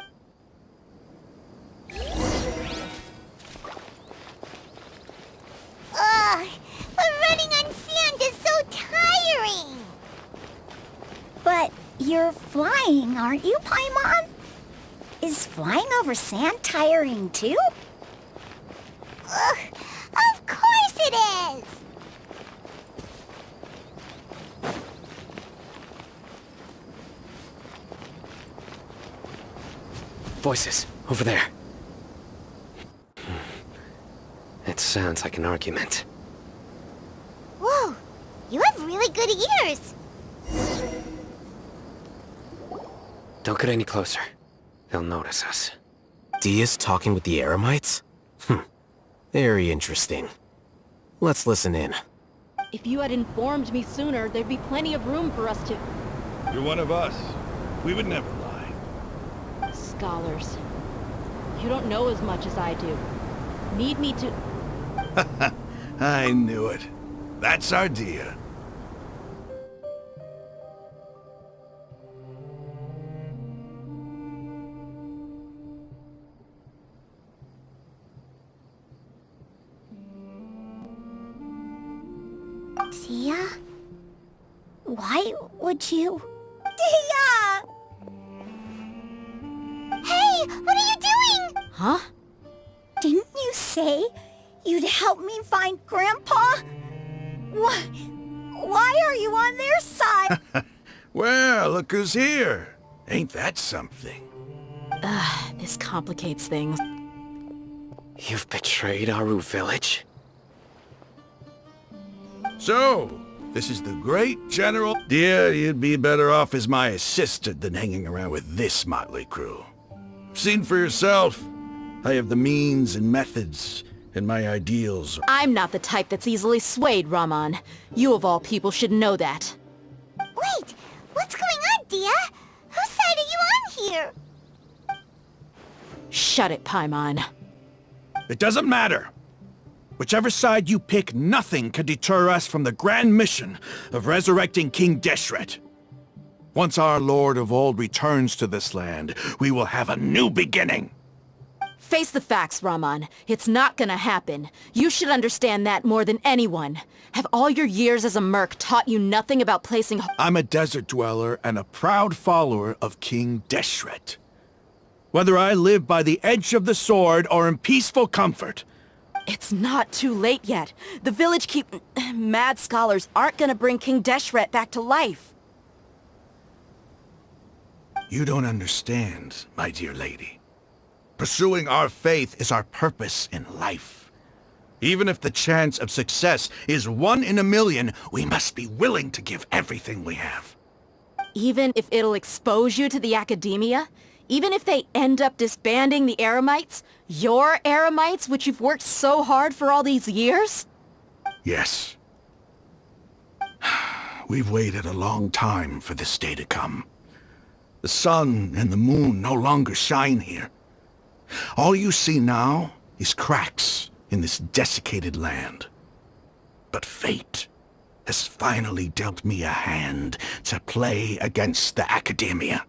You're flying, aren't you, Paimon? Is flying over sand tiring too?
Ugh, of course it is!
Voices, over there. It sounds like an argument.
Whoa, you have really good ears.
Don't get any closer. They'll notice us.
Dia's talking with the Eremites? Very interesting. Let's listen in.
If you had informed me sooner, there'd be plenty of room for us to...
You're one of us. We would never lie.
Scholars. You don't know as much as I do. Need me to...
I knew it. That's our Dia.
Dia? Why would you... Dia!
Hey, what are you doing?
Huh?
Didn't you say you'd help me find Grandpa? Why are you on their side?
Well, look who's here. Ain't that something?
This complicates things.
You've betrayed Aru village?
So, this is the great General... Dia, you'd be better off as my assistant than hanging around with this motley crew. Seen for yourself. I have the means and methods, and my ideals.
I'm not the type that's easily swayed, Raman. You of all people should know that.
Wait, what's going on, Dia? Whose side are you on here?
Shut it, Paimon.
It doesn't matter. Whichever side you pick, nothing can deter us from the grand mission of resurrecting King Deshret. Once our Lord of Old returns to this land, we will have a new beginning.
Face the facts, Raman. It's not gonna happen. You should understand that more than anyone. Have all your years as a merc taught you nothing about placing...
I'm a desert dweller and a proud follower of King Deshret. Whether I live by the edge of the sword or in peaceful comfort,
It's not too late yet. The village mad scholars aren't gonna bring King Deshret back to life.
you don't understand, my dear lady. Pursuing our faith is our purpose in life. Even if the chance of success is 1 in a million, we must be willing to give everything we have.
Even if it'll expose you to the academia? Even if they end up disbanding the Eremites? Your Eremites, which you've worked so hard for all these years?
Yes. We've waited a long time for this day to come. The sun and the moon no longer shine here. All you see now is cracks in this desiccated land. But fate has finally dealt me a hand to play against the academia.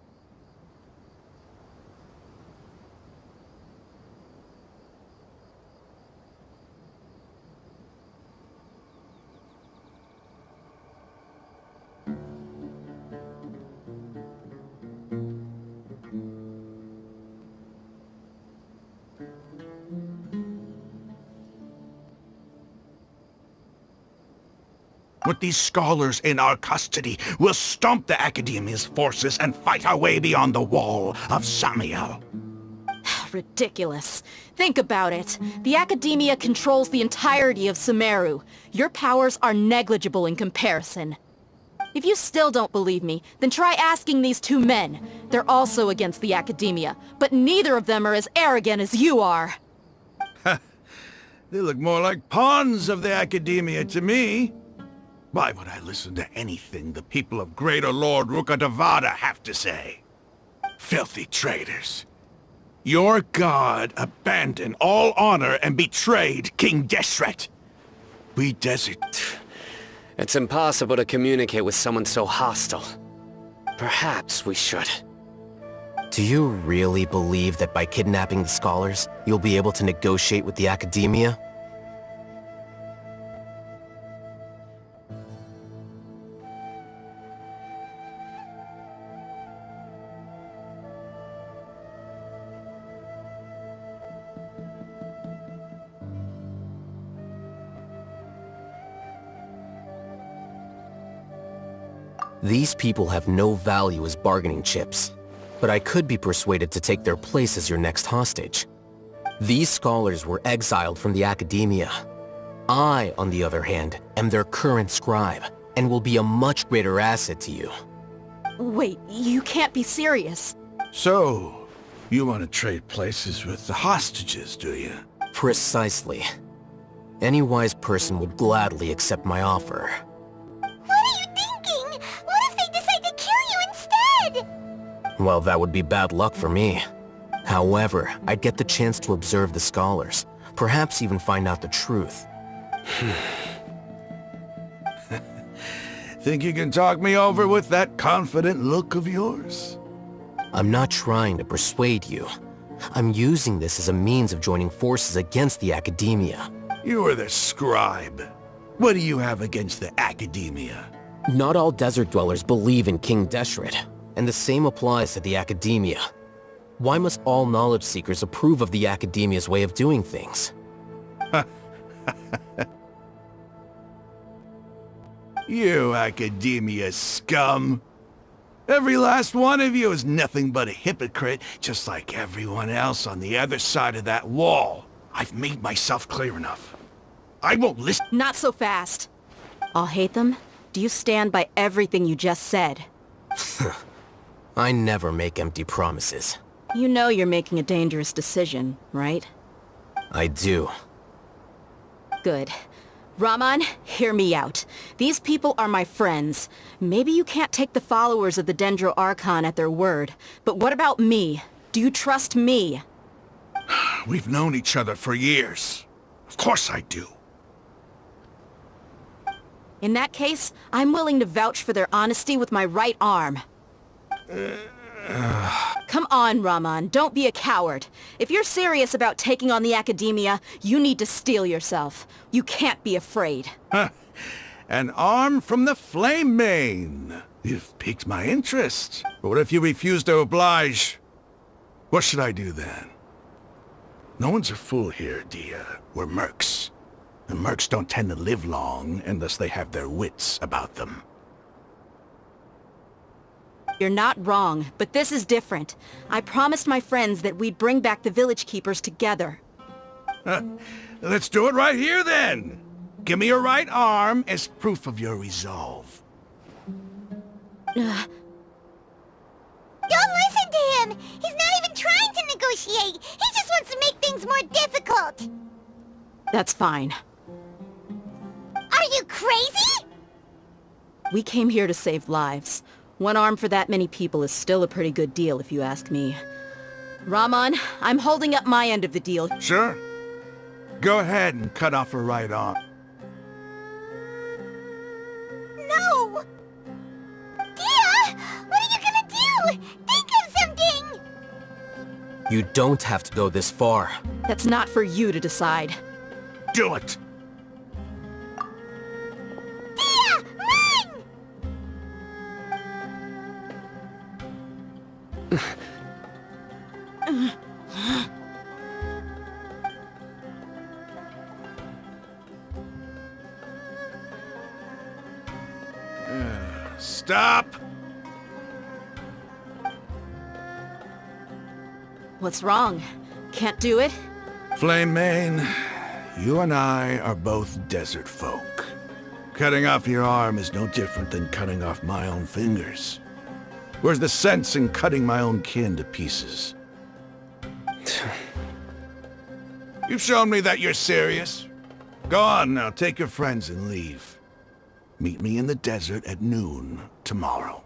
With these scholars in our custody, we'll stomp the Academia's forces and fight our way beyond the wall of Samiel.
Ridiculous. Think about it. The Academia controls the entirety of Sumeru. Your powers are negligible in comparison. If you still don't believe me, then try asking these 2 men. They're also against the Academia, but neither of them are as arrogant as you are.
They look more like pawns of the Academia to me. Why would I listen to anything the people of Greater Lord Rukkhadevada have to say? Filthy traitors. Your god abandoned all honor and betrayed King Deshret. We desert...
It's impossible to communicate with someone so hostile. Perhaps we should.
Do you really believe that by kidnapping the scholars, you'll be able to negotiate with the Academia? These people have no value as bargaining chips, but I could be persuaded to take their place as your next hostage. These scholars were exiled from the academia. I, on the other hand, am their current scribe, and will be a much greater asset to you.
Wait, you can't be serious.
So, you want to trade places with the hostages, do you?
Precisely. Any wise person would gladly accept my offer.
What are you thinking? What if they decide to kill you instead?
Well, that would be bad luck for me. However, I'd get the chance to observe the scholars, perhaps even find out the truth.
Think you can talk me over with that confident look of yours?
I'm not trying to persuade you. I'm using this as a means of joining forces against the academia.
You are the scribe. What do you have against the academia?
Not all desert dwellers believe in King Deshret, and the same applies to the academia. Why must all knowledge seekers approve of the academia's way of doing things?
You academia scum! Every last one of you is nothing but a hypocrite, just like everyone else on the other side of that wall. I've made myself clear enough. I won't listen.
Not so fast. I'll hate them. Do you stand by everything you just said?
I never make empty promises.
You know you're making a dangerous decision, right?
I do.
Good. Rahman, hear me out. These people are my friends. Maybe you can't take the followers of the Dendro Archon at their word, but what about me? Do you trust me?
We've known each other for years. Of course I do.
In that case, I'm willing to vouch for their honesty with my right arm. Come on, Rahman, don't be a coward. If you're serious about taking on the academia, you need to steel yourself. You can't be afraid.
An arm from the Flame Mane. You've piqued my interest. But what if you refuse to oblige? What should I do then? No one's a fool here, Dia. We're mercs. And mercs don't tend to live long unless they have their wits about them.
You're not wrong, but this is different. I promised my friends that we'd bring back the village keepers together.
Let's do it right here then. Give me your right arm as proof of your resolve.
Don't listen to him! He's not even trying to negotiate! He just wants to make things more difficult!
That's fine.
Are you crazy?
We came here to save lives. One arm for that many people is still a pretty good deal, if you ask me. Rahman, I'm holding up my end of the deal.
Sure. Go ahead and cut off her right arm.
No! Dia! What are you gonna do? Think of something!
You don't have to go this far.
That's not for you to decide.
Do it!
Dia! Run!
Stop!
What's wrong? Can't do it?
Flame Mane, you and I are both desert folk. Cutting off your arm is no different than cutting off my own fingers. Where's the sense in cutting my own kin to pieces? You've shown me that you're serious. Go on now, take your friends and leave. Meet me in the desert at noon tomorrow.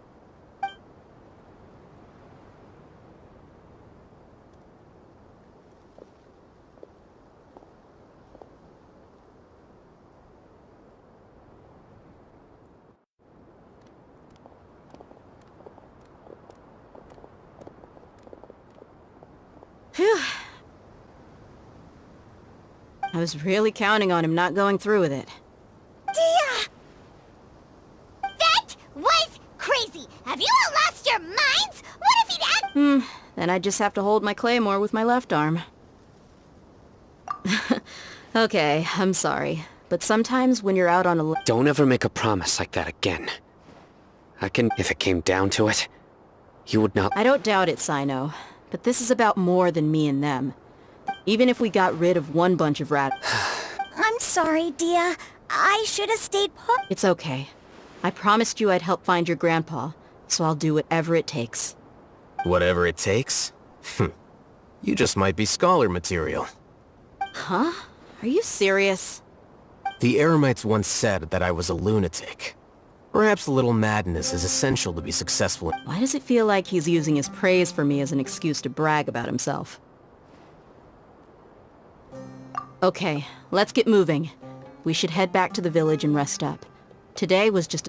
Phew. I was really counting on him not going through with it.
Dia! That was crazy! Have you all lost your minds? What if he'd act—
Then I'd just have to hold my claymore with my left arm. Okay, I'm sorry. But sometimes when you're out on a...
Don't ever make a promise like that again. If it came down to it, you would not...
I don't doubt it, Sino. But this is about more than me and them. Even if we got rid of one bunch of rat...
I'm sorry, Dia. I should have stayed put.
It's okay. I promised you I'd help find your grandpa, so I'll do whatever it takes.
Whatever it takes? You just might be scholar material.
Huh? Are you serious?
The Eremites once said that I was a lunatic. Perhaps a little madness is essential to be successful.
Why does it feel like he's using his praise for me as an excuse to brag about himself? Okay, let's get moving. We should head back to the village and rest up. Today was just...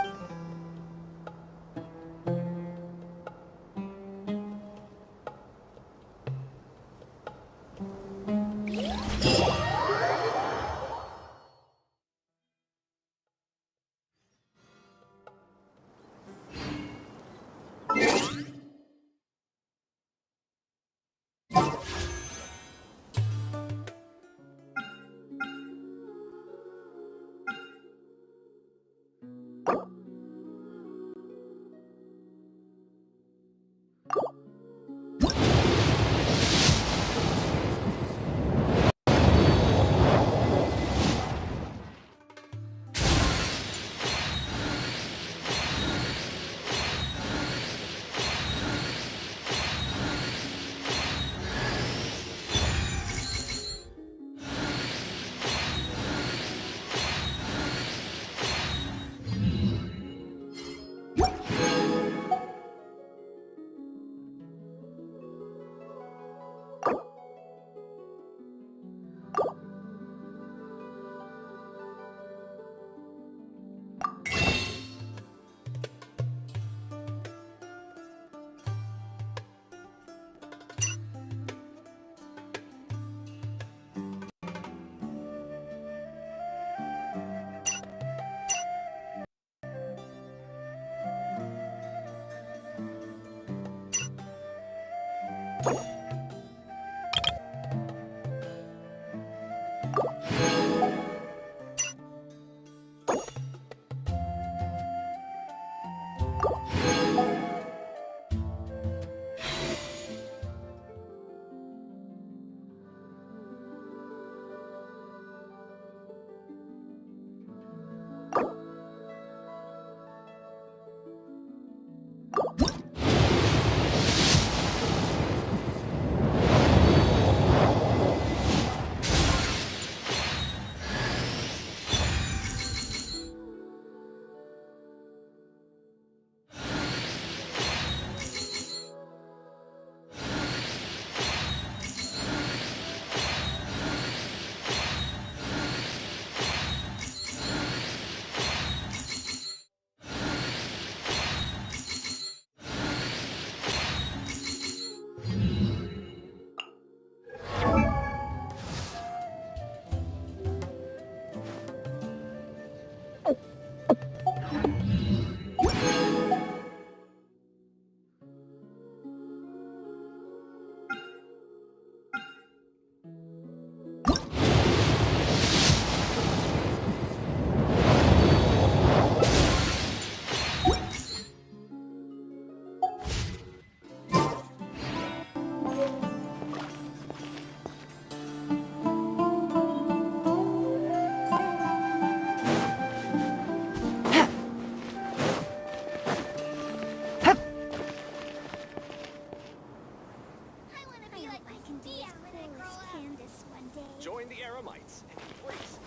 Join the Eremites and embrace...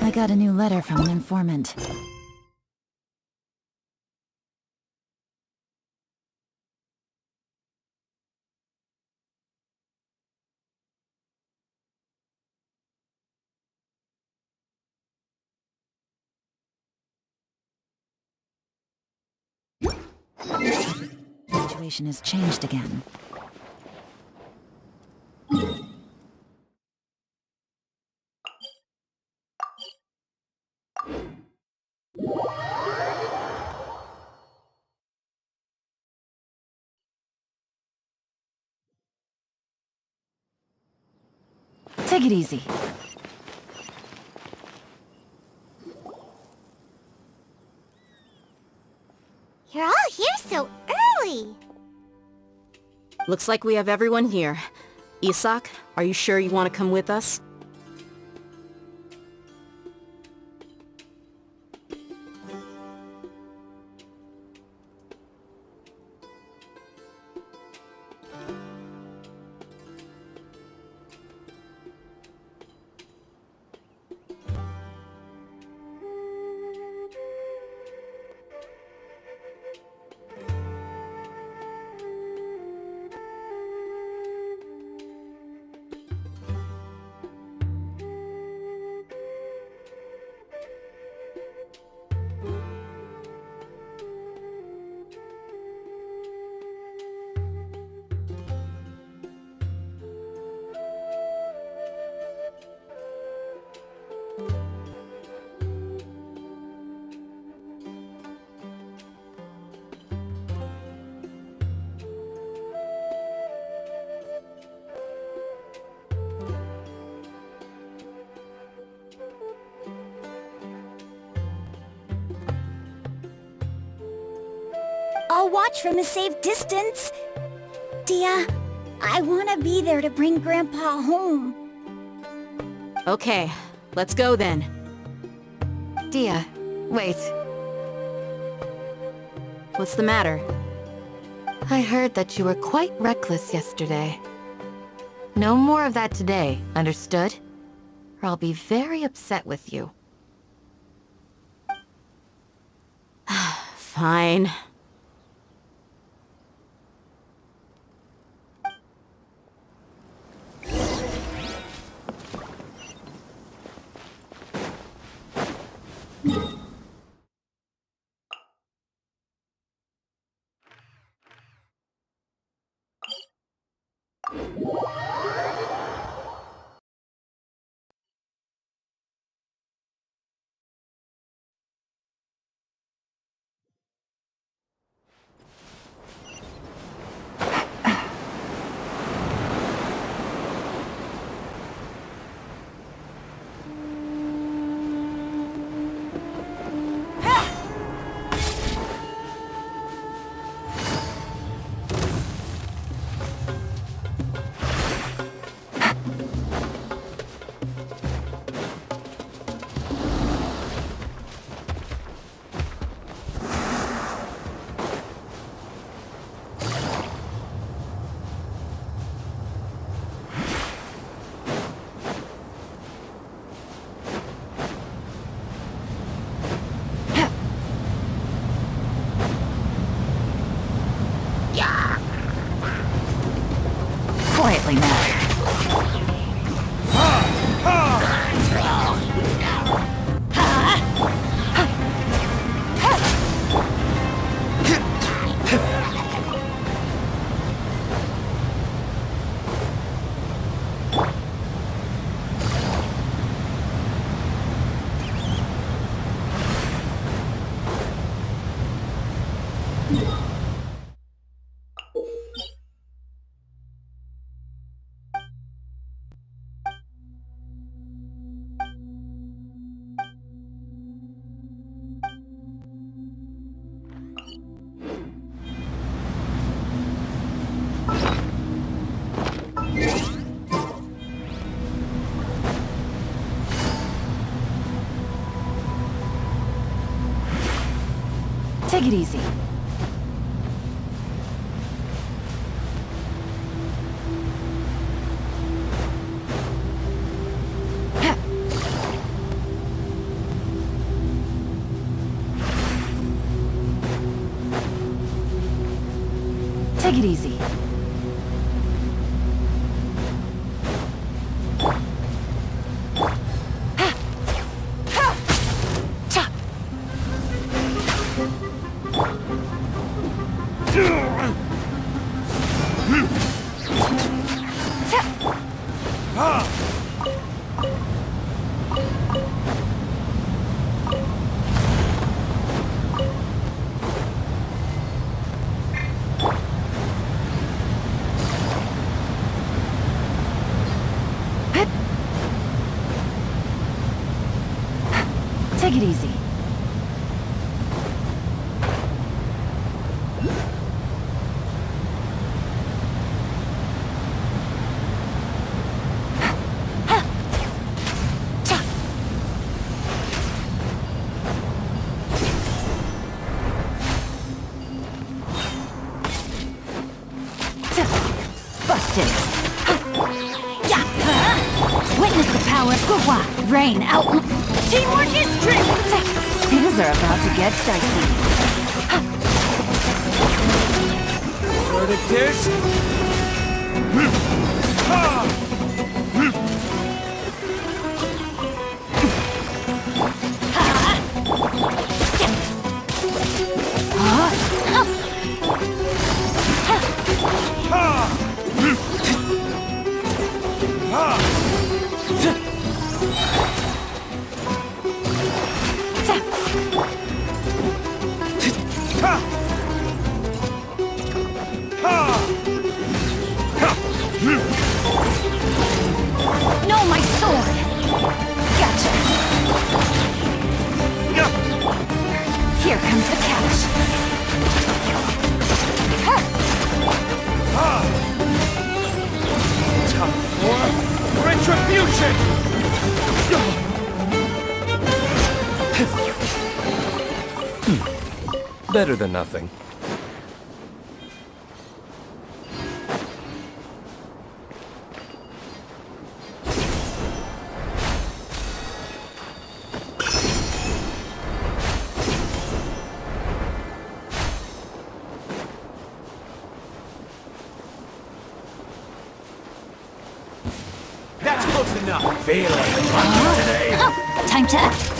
I got a new letter from an informant. The situation has changed again. Take it easy.
You're all here so early.
Looks like we have everyone here. Isak, are you sure you want to come with us?
I'll watch from a safe distance. Dia, I want to be there to bring Grandpa home.
Okay, let's go then.
Dia, wait.
What's the matter?
I heard that you were quite reckless yesterday. No more of that today, understood? Or I'll be very upset with you.
Fine.
Quietly now. Take it easy. Take it easy. Rain out. Teamwork is strength. Things are about to get dicey.
Verdict is...
No, my sword! Gotcha! Here comes the catch.
Time for retribution!
Better than nothing.
That's close enough.
Feeling today.
Time to act.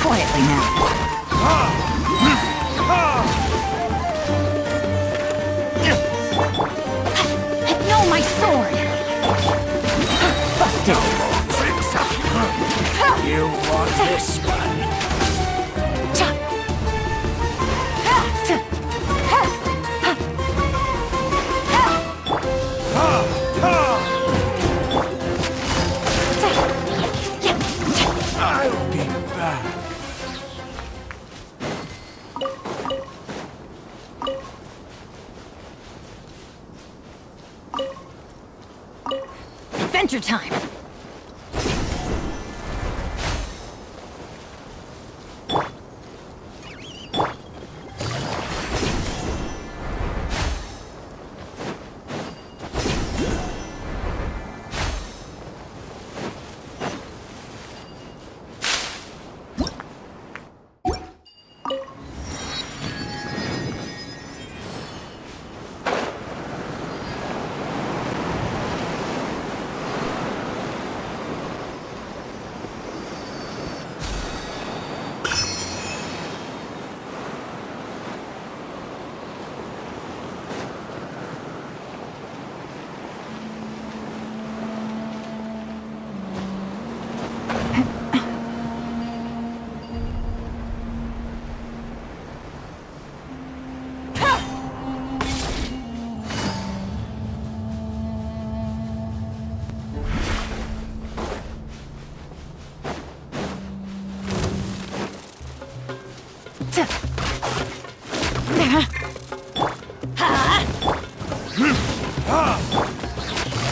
Quietly now. No, my sword! Busted!
You want this one?
I'll be back.
Adventure time!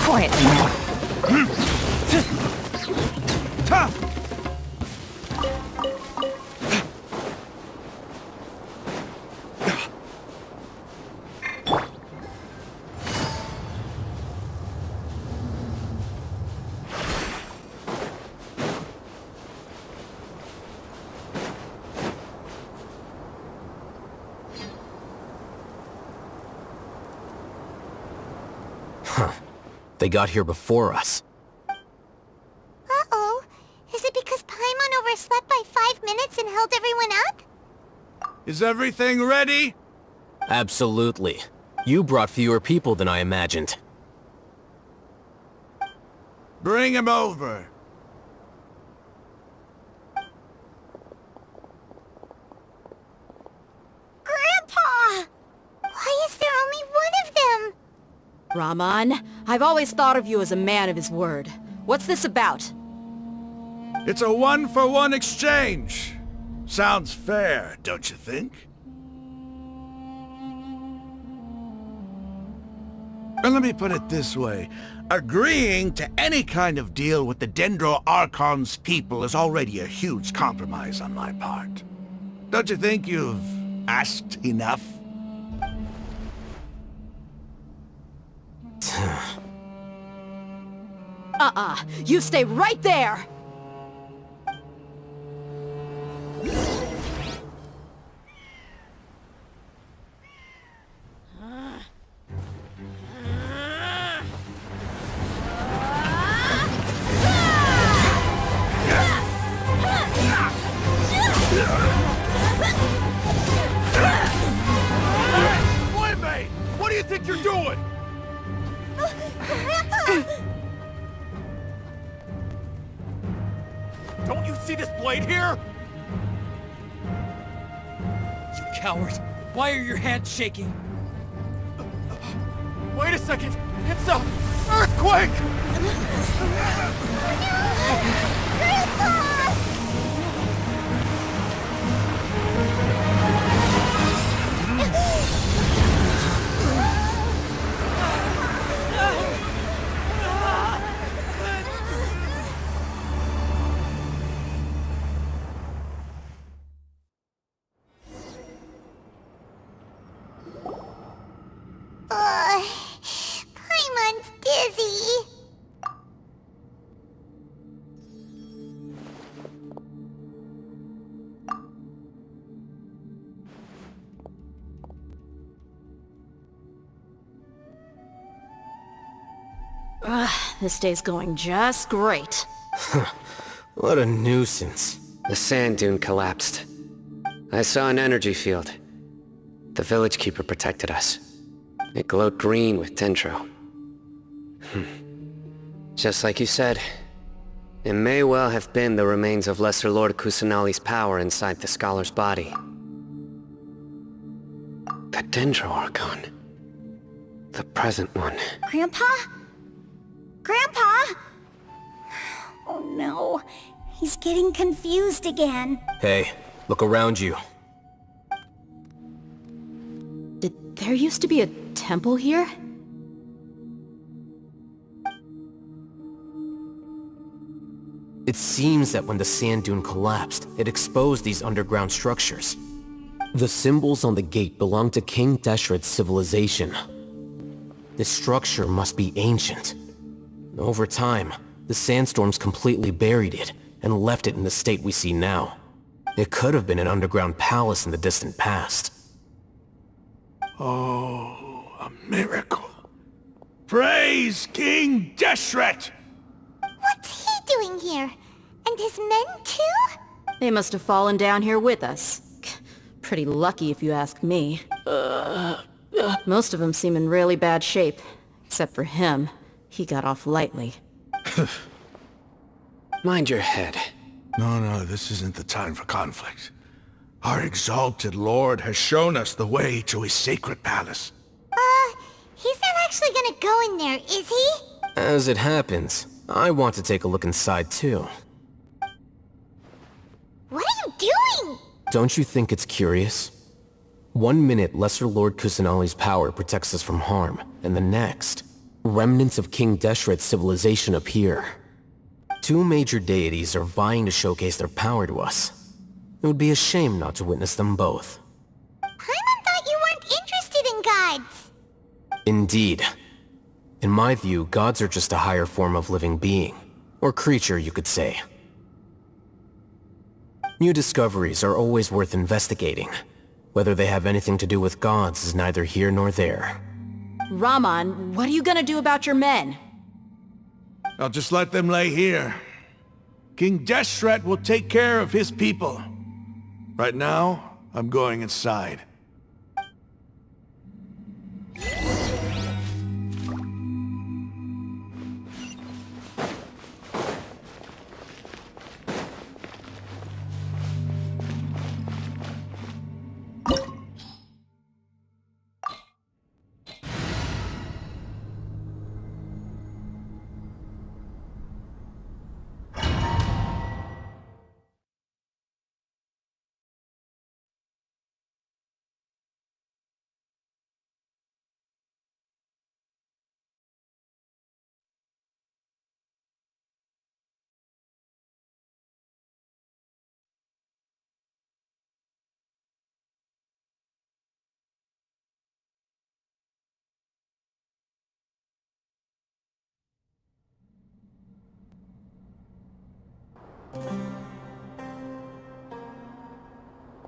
Quietly now.
They got here before us.
Uh-oh. Is it because Paimon overslept by 5 minutes and held everyone up?
Is everything ready?
Absolutely. You brought fewer people than I imagined.
Bring him over.
Grandpa! Why is there only one of them?
Rahman, I've always thought of you as a man of his word. What's this about?
It's a one-for-one exchange. Sounds fair, don't you think? And let me put it this way. Agreeing to any kind of deal with the Dendro Archon's people is already a huge compromise on my part. Don't you think you've asked enough?
You stay right there!
Playmate! What do you think you're doing? Don't you see this blade here?
You coward! Why are your hands shaking?
Wait a second! It's a earthquake!
Paimon's dizzy.
This day's going just great.
What a nuisance.
The sand dune collapsed. I saw an energy field. The village keeper protected us. It glowed green with dendro. Just like you said, it may well have been the remains of Lesser Lord Kusanali's power inside the scholar's body. The dendro archon. The present one.
Grandpa? Grandpa? Oh no, he's getting confused again.
Hey, look around you.
Did there used to be a temple here?
It seems that when the sand dune collapsed, it exposed these underground structures. The symbols on the gate belong to King Deshret's civilization. This structure must be ancient. Over time, the sandstorms completely buried it and left it in the state we see now. It could have been an underground palace in the distant past.
Oh, a miracle. Praise King Deshret!
What's he doing here? And his men too?
They must have fallen down here with us. Pretty lucky if you ask me. Most of them seem in really bad shape. Except for him. He got off lightly.
Mind your head.
No, this isn't the time for conflict. Our exalted lord has shown us the way to his sacred palace.
He's not actually gonna go in there, is he?
As it happens, I want to take a look inside too.
What are you doing?
Don't you think it's curious? One minute, Lesser Lord Kusanali's power protects us from harm, and the next, remnants of King Deshret's civilization appear. Two major deities are vying to showcase their power to us. It would be a shame not to witness them both.
Paimon thought you weren't interested in gods.
Indeed. In my view, gods are just a higher form of living being. Or creature, you could say. New discoveries are always worth investigating. Whether they have anything to do with gods is neither here nor there.
Raman, what are you gonna do about your men?
I'll just let them lay here. King Deshret will take care of his people. Right now, I'm going inside.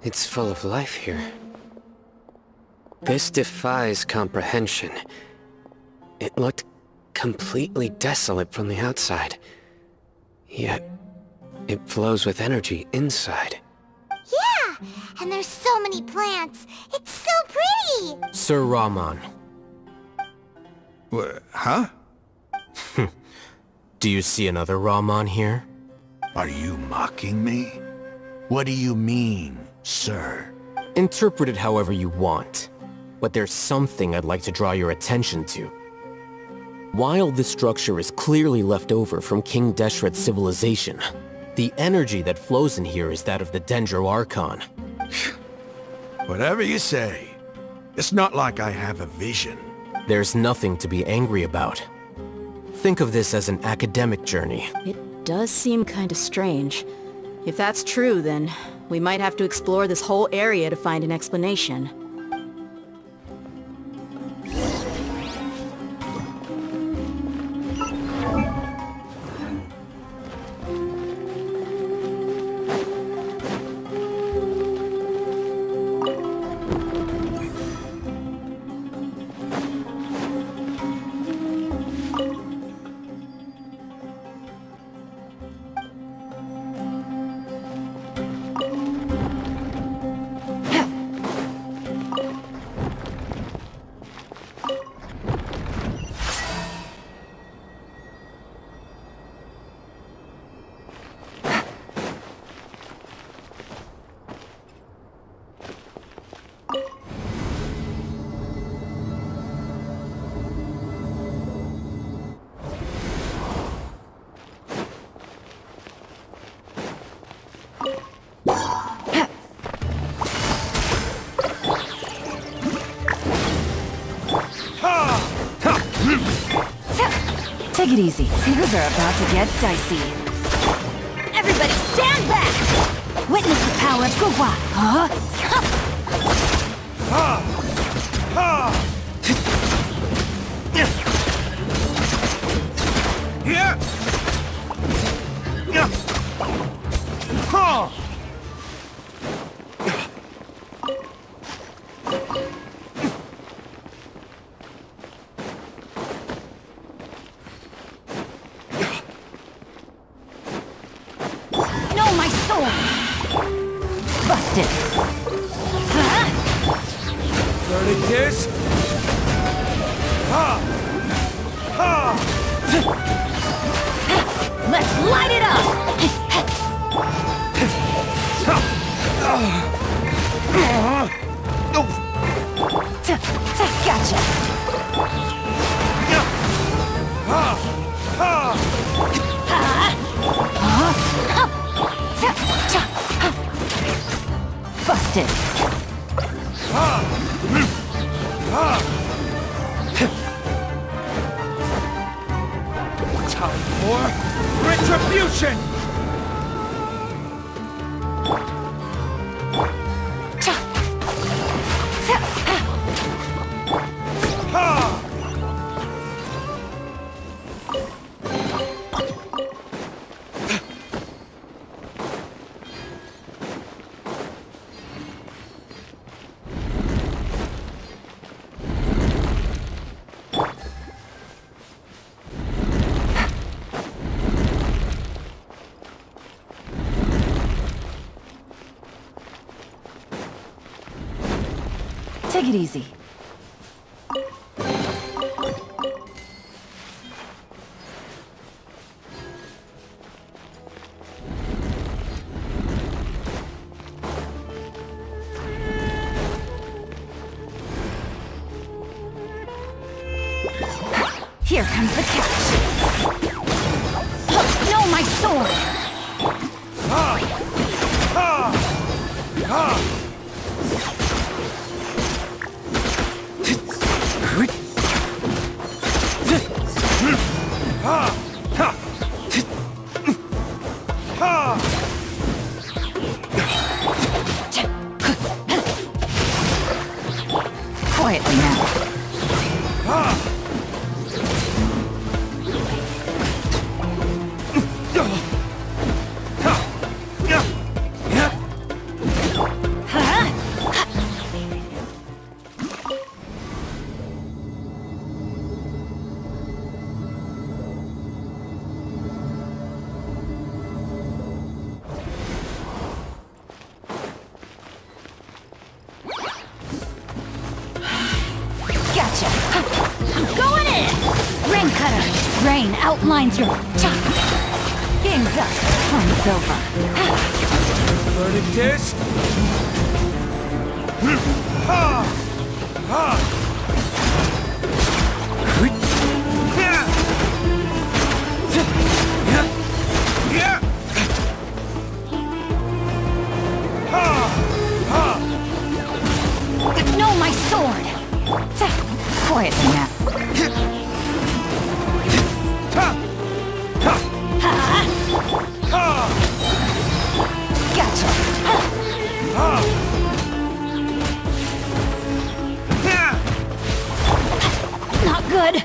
It's full of life here. This defies comprehension. It looked completely desolate from the outside. Yet, it flows with energy inside.
Yeah, and there's so many plants. It's so pretty!
Sir Rahman.
Huh?
Do you see another Rahman here?
Are you mocking me? What do you mean, sir?
Interpret it however you want, but there's something I'd like to draw your attention to. While this structure is clearly left over from King Deshret's civilization, the energy that flows in here is that of the Dendro Archon.
Whatever you say. It's not like I have a vision.
There's nothing to be angry about. Think of this as an academic journey.
It does seem kinda strange. If that's true, then we might have to explore this whole area to find an explanation.
Take it easy. Things are about to get dicey.
Everybody stand back!
Witness the power of Gugwa. Huh?
No, my sword!
Busted.
Verdict
Let's light it up! Gotcha! Busted!
Time for retribution!
Take it easy. Here comes the catch. No, my sword! Quietly now. Rain outlines your... Game's up. Fun's over.
Burning this?
No, my sword! Quietly now. Gotcha! Not good!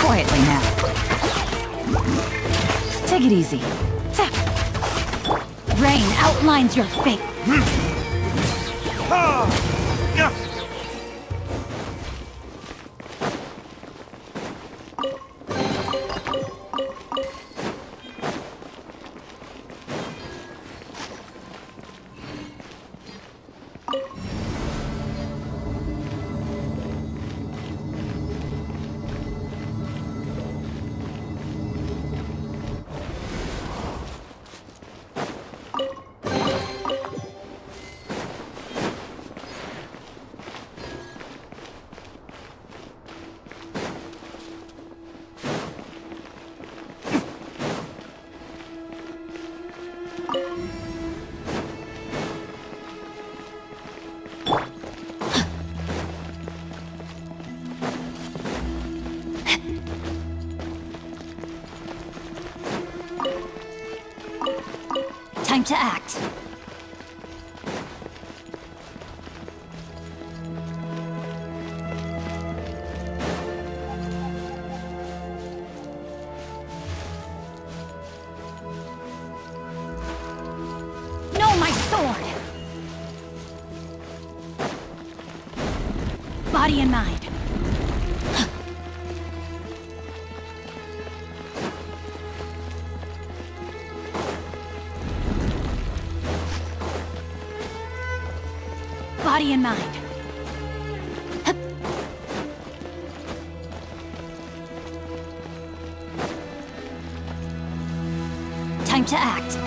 Quietly now. Take it easy. Rain outlines your fate. Time to act. No, my sword! Body and mind. Body and mind. Time to act.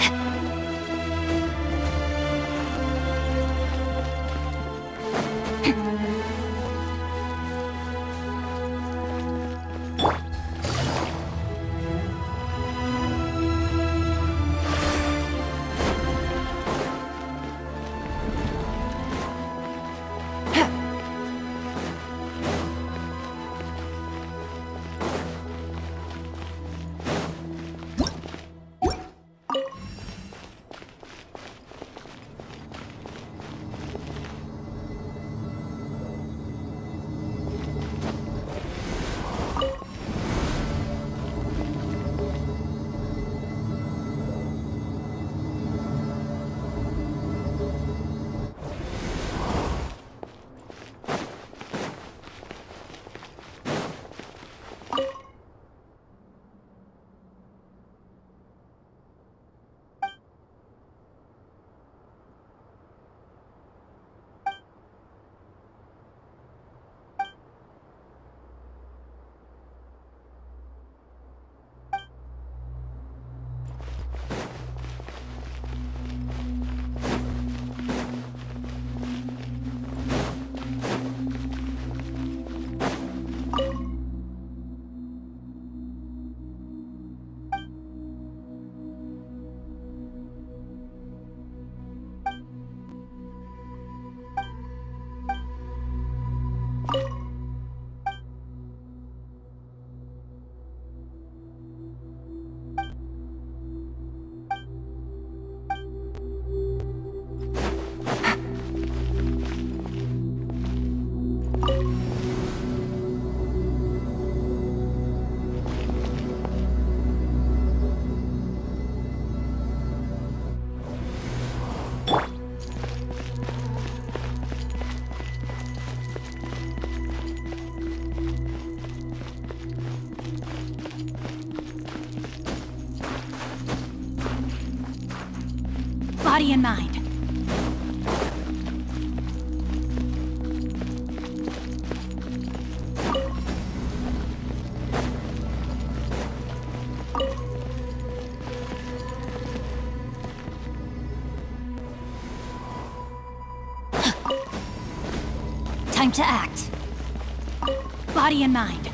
Body and mind.
to act. Body and mind.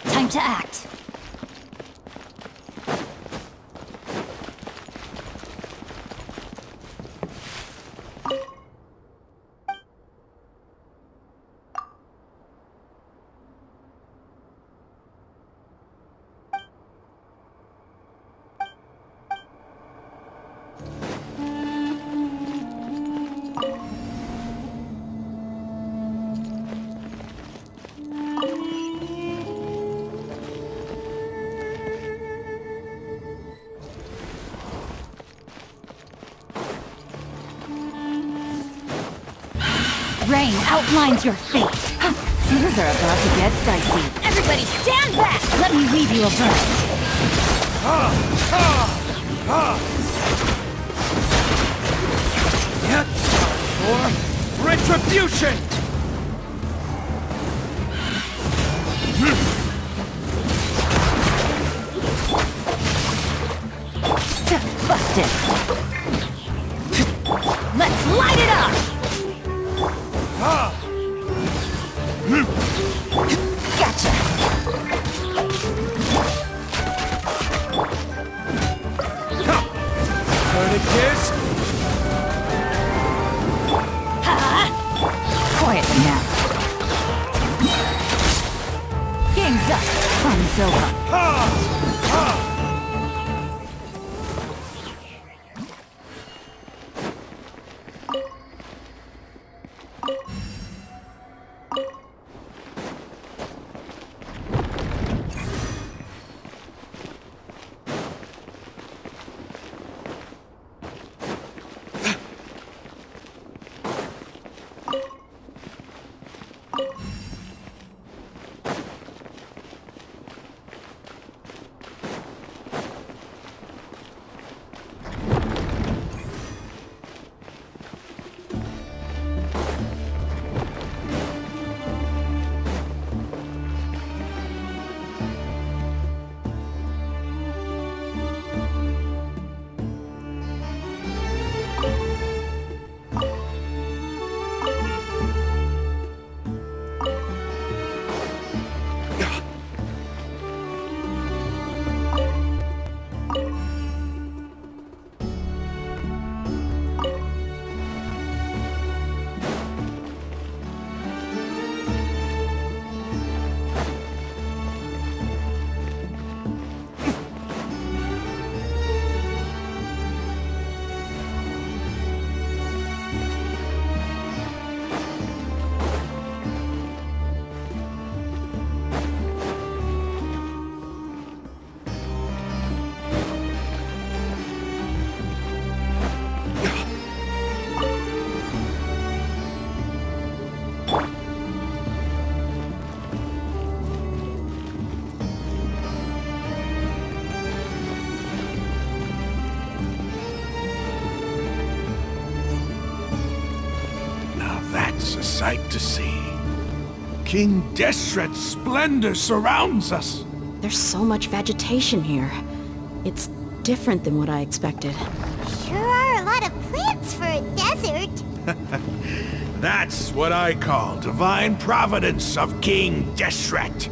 Time to act. Rain outlines your fate.
Things are about to get dicey.
Everybody stand back! Let me weave you a verse.
Yet for retribution!
Busted.
Let's light it up!
Gotcha.
Tourniquets?
Quiet now. Game's up. Fun's over.
That's a sight to see. King Deshret's splendor surrounds us.
There's so much vegetation here. It's different than what I expected.
Sure are a lot of plants for a desert.
That's what I call divine providence of King Deshret.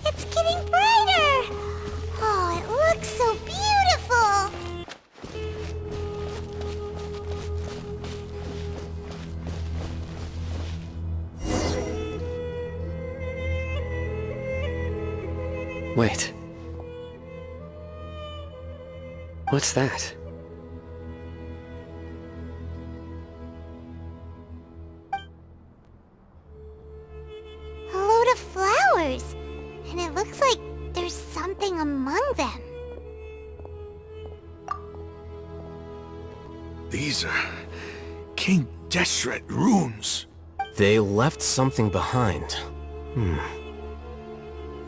It's getting brighter! Oh, it looks so beautiful!
Wait. What's that?
and it looks like there's something among them.
These are King Deshret runes.
They left something behind.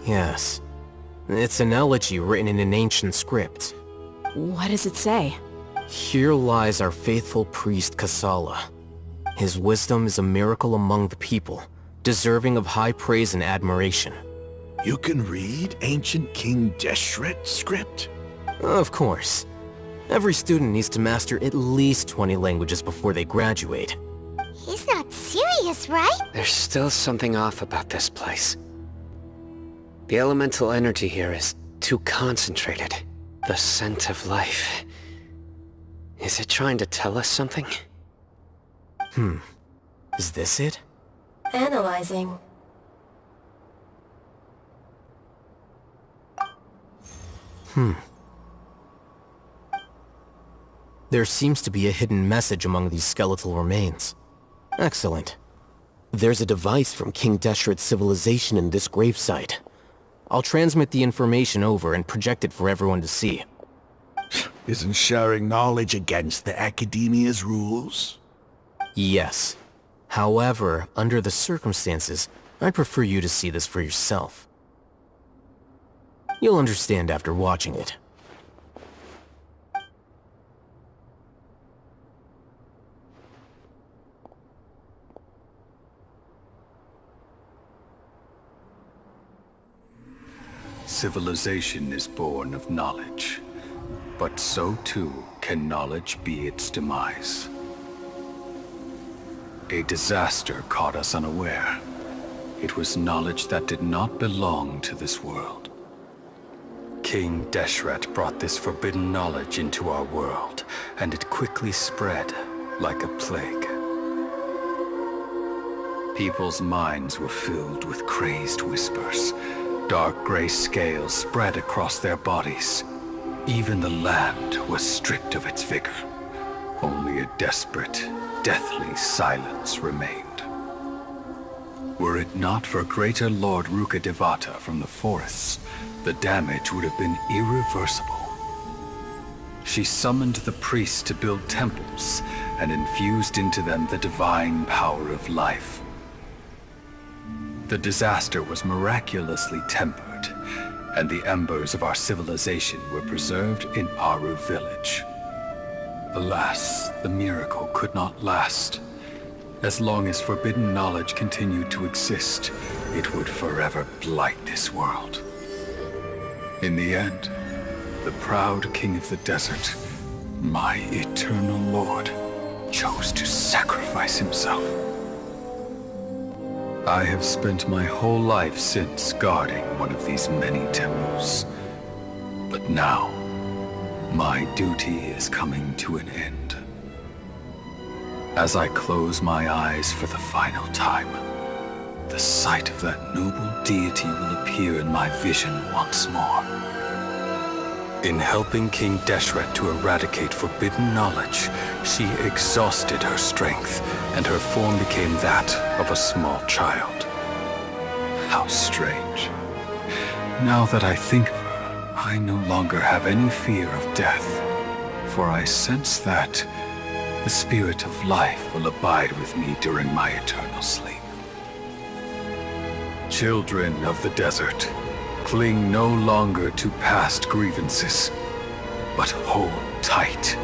Yes. It's an elegy written in an ancient script.
What does it say?
Here lies our faithful priest Kasala. His wisdom is a miracle among the people, deserving of high praise and admiration.
You can read ancient King Deshret script?
Of course. Every student needs to master at least 20 languages before they graduate.
He's not serious, right?
There's still something off about this place. The elemental energy here is too concentrated. The scent of life. Is it trying to tell us something?
Is this it?
Analyzing.
There seems to be a hidden message among these skeletal remains. Excellent. There's a device from King Deshret's civilization in this gravesite. I'll transmit the information over and project it for everyone to see.
Isn't sharing knowledge against the Academia's rules?
Yes. However, under the circumstances, I'd prefer you to see this for yourself. You'll understand after watching it.
Civilization is born of knowledge, but so too can knowledge be its demise. A disaster caught us unaware. It was knowledge that did not belong to this world. King Deshret brought this forbidden knowledge into our world, and it quickly spread like a plague. People's minds were filled with crazed whispers. Dark gray scales spread across their bodies. Even the land was stripped of its vigor. Only a desperate, deathly silence remained. Were it not for greater Lord Rukkhadevata from the forests, the damage would have been irreversible. She summoned the priests to build temples and infused into them the divine power of life. The disaster was miraculously tempered, and the embers of our civilization were preserved in Aru village. Alas, the miracle could not last. As long as forbidden knowledge continued to exist, it would forever blight this world. In the end, the proud king of the desert, my eternal lord, chose to sacrifice himself. I have spent my whole life since guarding one of these many temples. But now, my duty is coming to an end. As I close my eyes for the final time, the sight of that noble deity will appear in my vision once more. In helping King Deshret to eradicate forbidden knowledge, she exhausted her strength, and her form became that of a small child. How strange. Now that I think of her, I no longer have any fear of death, for I sense that the spirit of life will abide with me during my eternal sleep. Children of the desert, cling no longer to past grievances, but hold tight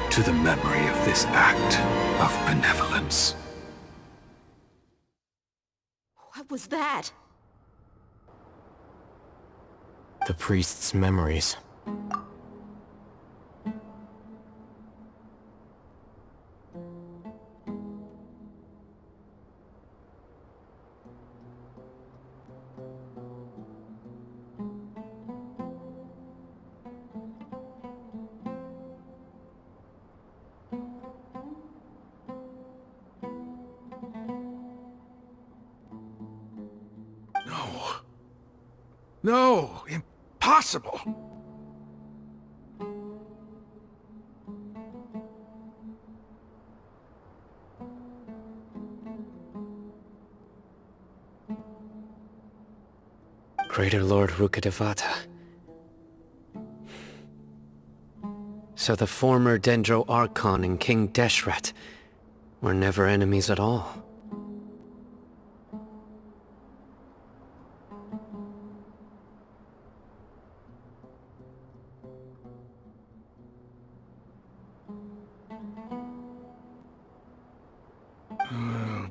to the memory of this act of benevolence.
What was that?
The priest's memories.
No, impossible.
Greater Lord Rukkhadevata. So the former Dendro Archon and King Deshret were never enemies at all.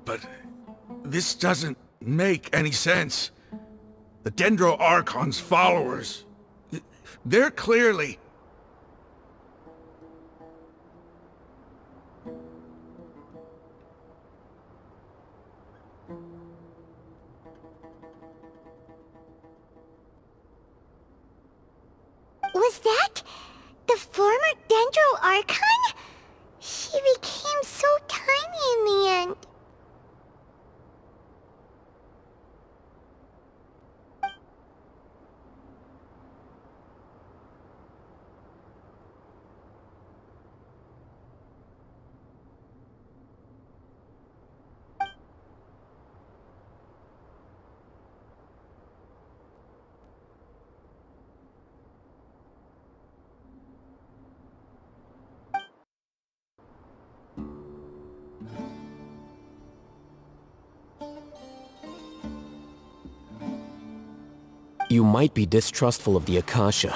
But this doesn't make any sense. The Dendro Archon's followers, they're clearly...
Was that the former Dendro Archon? She became so tiny in the end.
You might be distrustful of the Akasha,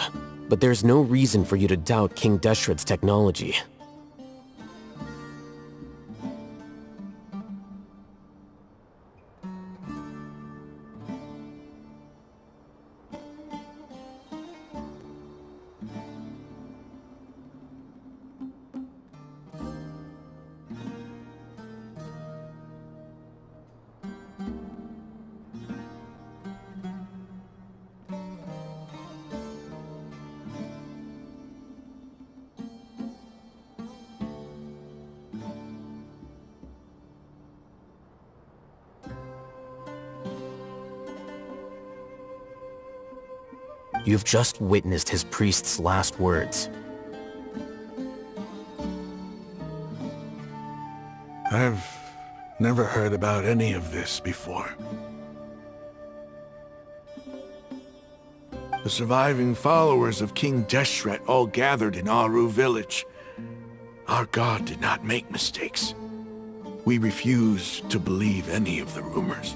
but there's no reason for you to doubt King Deshret's technology. You've just witnessed his priest's last words.
I've never heard about any of this before. The surviving followers of King Deshret all gathered in Aru village. Our god did not make mistakes. We refuse to believe any of the rumors.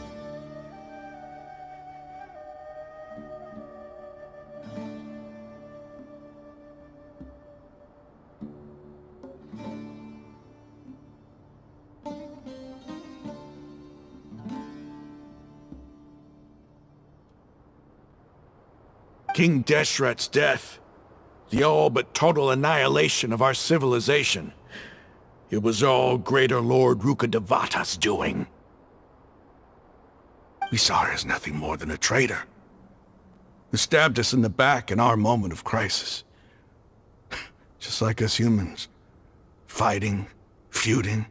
King Deshret's death, the all but total annihilation of our civilization. It was all Greater Lord Rukkhadevata's doing. We saw her as nothing more than a traitor, who stabbed us in the back in our moment of crisis. Just like us humans, fighting, feuding,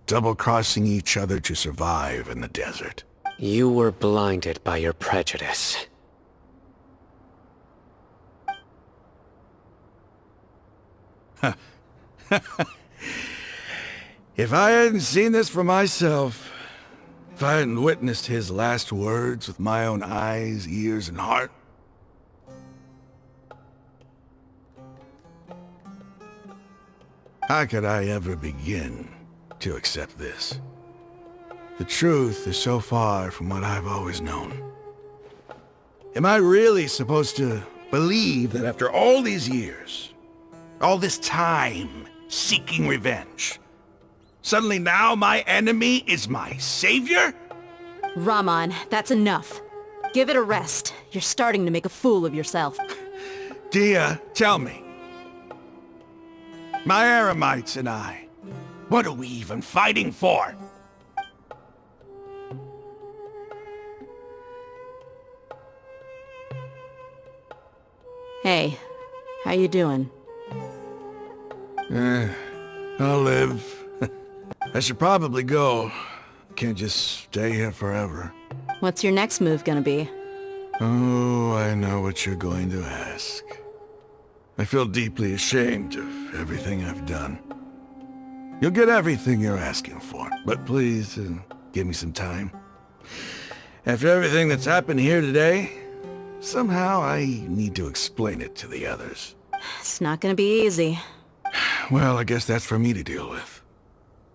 double-crossing each other to survive in the desert.
You were blinded by your prejudice.
If I hadn't seen this for myself, if I hadn't witnessed his last words with my own eyes, ears, and heart, how could I ever begin to accept this? The truth is so far from what I've always known. Am I really supposed to believe that after all these years, all this time seeking revenge, suddenly now my enemy is my savior?
Raman, that's enough. Give it a rest. You're starting to make a fool of yourself.
Dia, tell me. My Eremites and I, what are we even fighting for?
Hey, how you doing?
I'll live. I should probably go. Can't just stay here forever.
What's your next move gonna be?
Oh, I know what you're going to ask. I feel deeply ashamed of everything I've done. You'll get everything you're asking for, but please, give me some time. After everything that's happened here today, somehow I need to explain it to the others.
It's not gonna be easy.
Well, I guess that's for me to deal with.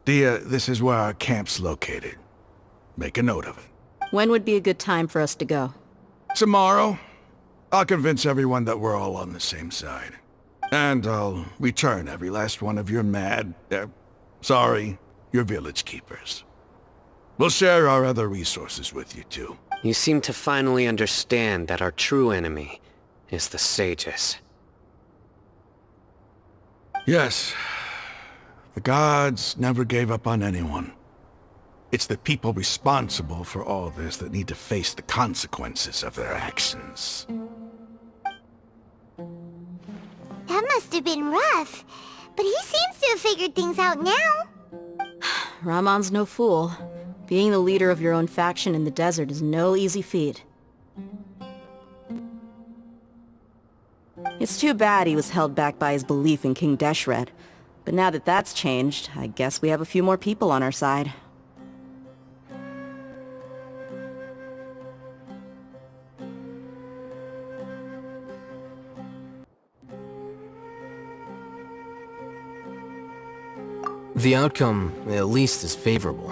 Dia, this is where our camp's located. Make a note of it.
When would be a good time for us to go?
Tomorrow, I'll convince everyone that we're all on the same side. And I'll return every last one of your your village keepers. We'll share our other resources with you too.
You seem to finally understand that our true enemy is the sages.
Yes. The gods never gave up on anyone. It's the people responsible for all this that need to face the consequences of their actions.
That must have been rough. But he seems to have figured things out now.
Ramon's no fool. Being the leader of your own faction in the desert is no easy feat. It's too bad he was held back by his belief in King Deshret. But now that that's changed, I guess we have a few more people on our side.
The outcome, at least, is favorable.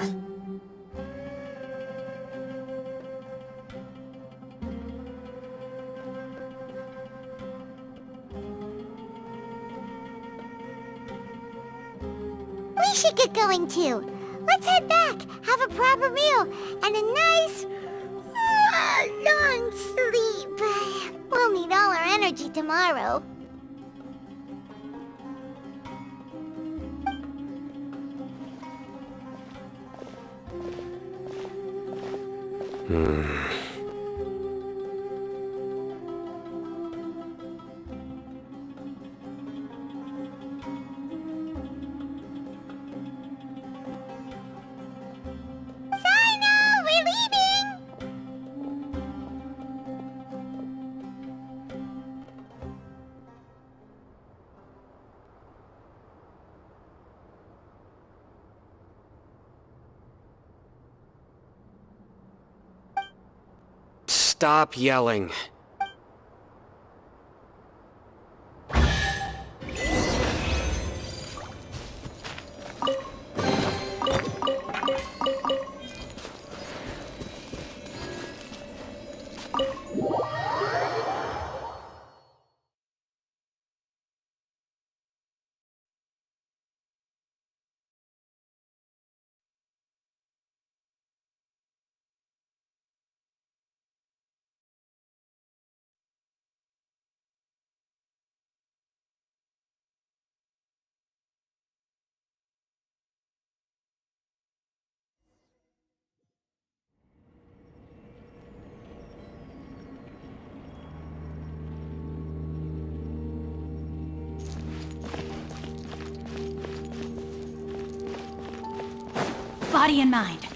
We should get going too. Let's head back, have a proper meal, and a nice, long sleep. We'll need all our energy tomorrow. We're leaving!
Stop yelling.
Body and mind.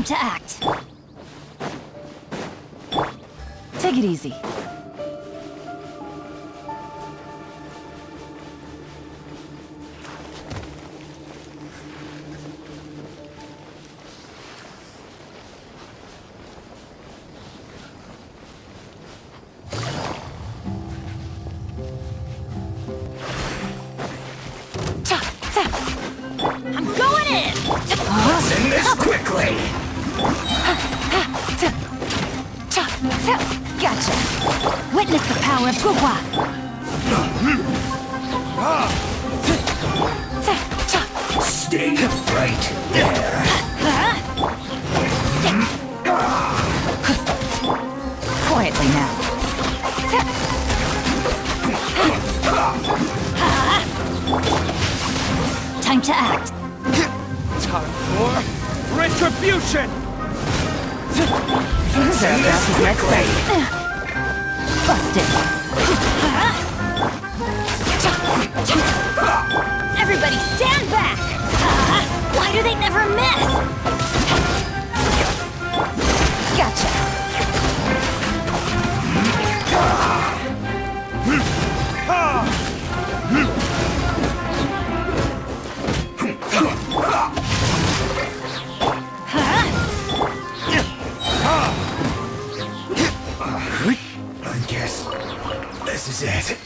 Time to act. Take it easy.
I'm going in!
Let's end this quickly!
Gotcha. Witness the power of Gugwa.
Stay right there.
Quietly now. Time to act.
Time for retribution!
Things are about to get crazy. Busted.
Everybody stand back! Why do they never miss?
Gotcha.
I guess this is it.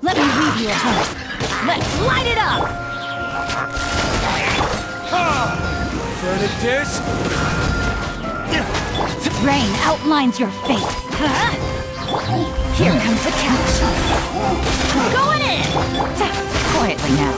Let me leave you a host.
Let's light it up!
Verdict
Rain outlines your fate. Here comes the catch.
Going in!
Quietly now.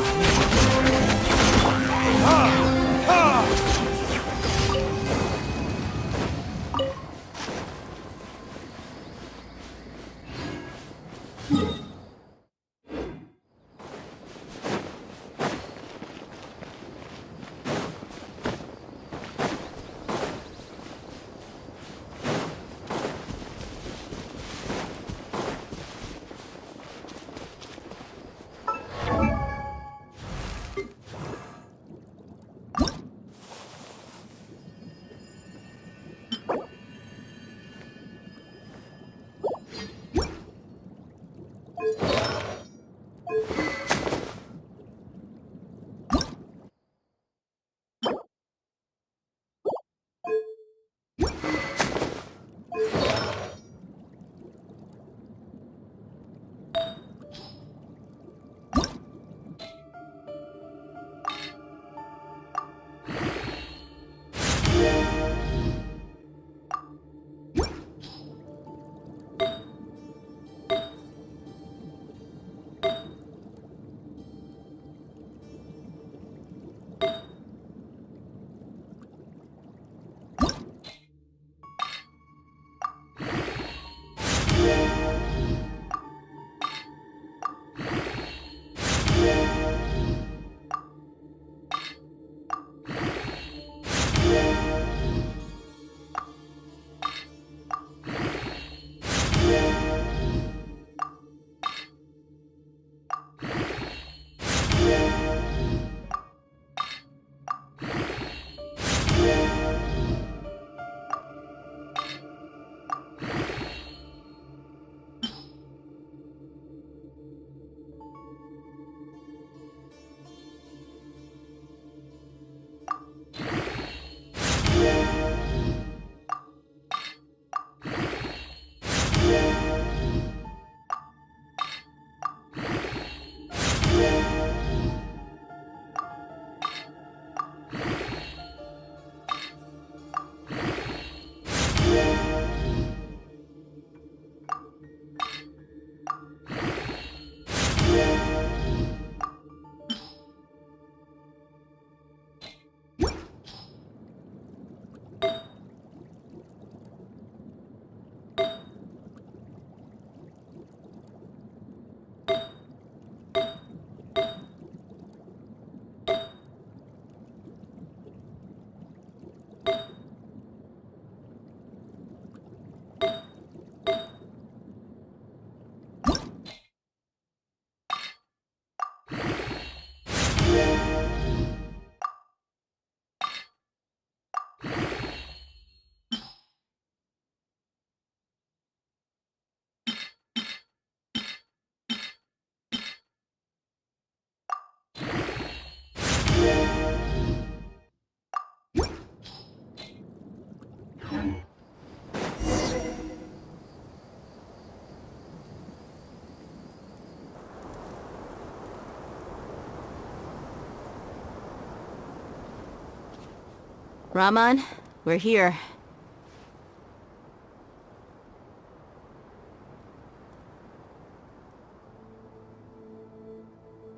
Raman, we're here.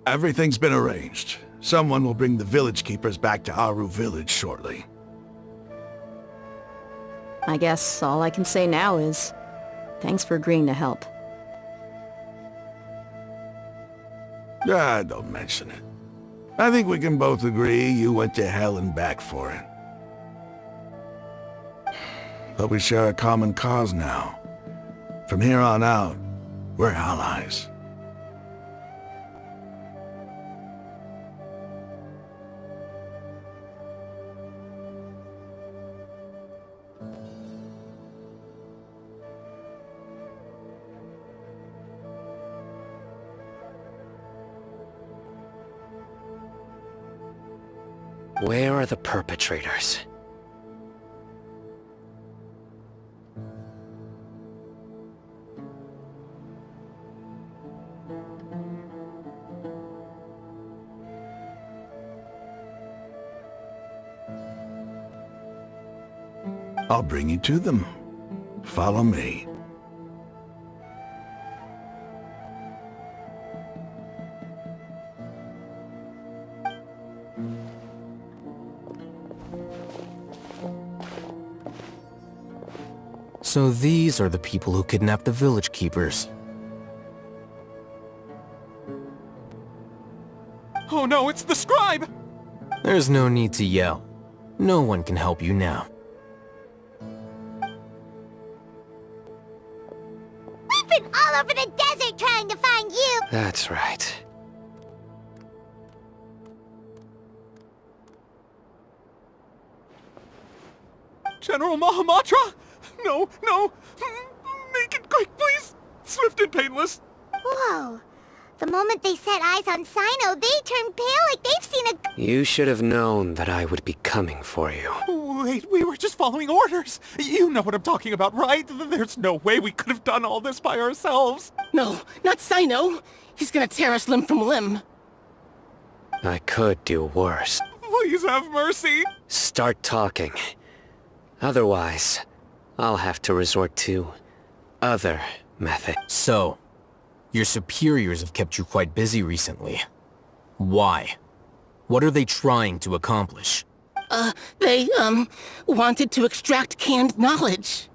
Everything's been arranged. Someone will bring the village keepers back to Aru village shortly.
I guess all I can say now is, thanks for agreeing to help.
Don't mention it. I think we can both agree you went to hell and back for it. But we share a common cause now. From here on out, we're allies.
Where are the perpetrators?
I'll bring you to them. Follow me.
So these are the people who kidnapped the village keepers.
Oh no, it's the scribe!
There's no need to yell. No one can help you now.
We've been all over the desert trying to find you!
That's right.
General Mahamatra? No, no! Make it quick, please! Swift and painless!
Whoa. The moment they set eyes on Sino, they turned pale like they've seen a...
You should have known that I would be coming for you.
Wait, we were just following orders. You know what I'm talking about, right? There's no way we could have done all this by ourselves.
No, not Sino. He's gonna tear us limb from limb.
I could do worse.
Please have mercy.
Start talking. Otherwise, I'll have to resort to other methods.
So, your superiors have kept you quite busy recently. Why? What are they trying to accomplish?
They wanted to extract canned knowledge.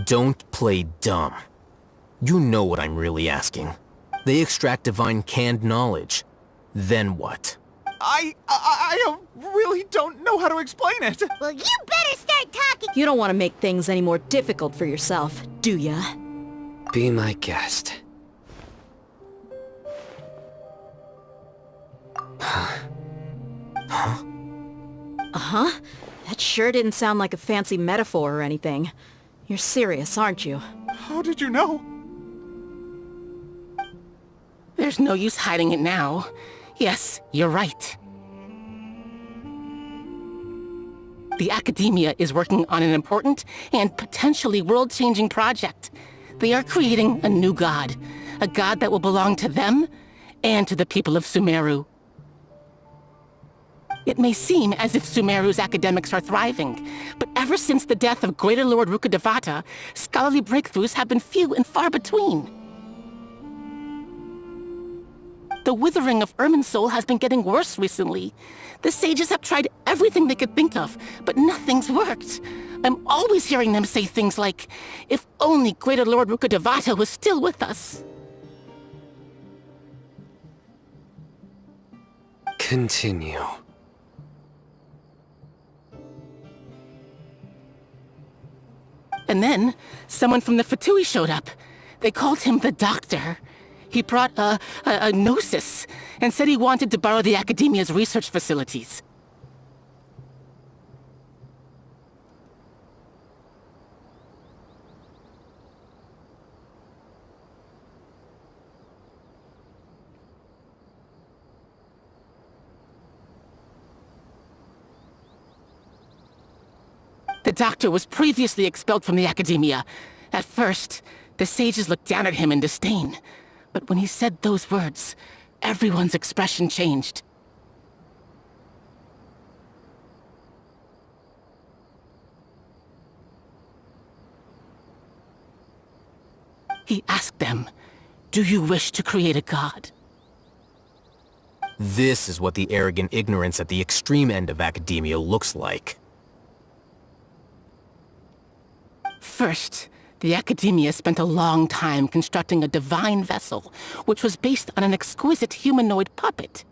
Don't play dumb. You know what I'm really asking. They extract divine canned knowledge. Then what?
I really don't know how to explain it.
Well, you better start talking!
You don't want to make things any more difficult for yourself, do ya?
Be my guest.
Uh-huh? That sure didn't sound like a fancy metaphor or anything. You're serious, aren't you?
How did you know?
There's no use hiding it now. Yes, you're right. The Academia is working on an important and potentially world-changing project. They are creating a new god. A god that will belong to them and to the people of Sumeru. It may seem as if Sumeru's academics are thriving, but ever since the death of Greater Lord Rukkhadevata, scholarly breakthroughs have been few and far between. The withering of Irminsul has been getting worse recently. The sages have tried everything they could think of, but nothing's worked. I'm always hearing them say things like, if only Greater Lord Rukkhadevata was still with us.
Continue.
And then, someone from the Fatui showed up. They called him the Doctor. He brought a gnosis, and said he wanted to borrow the Academia's research facilities. The Doctor was previously expelled from the Academia. At first, the sages looked down at him in disdain. But when he said those words, everyone's expression changed. He asked them, "Do you wish to create a god?"
This is what the arrogant ignorance at the extreme end of academia looks like.
First, the Academia spent a long time constructing a divine vessel, which was based on an exquisite humanoid puppet.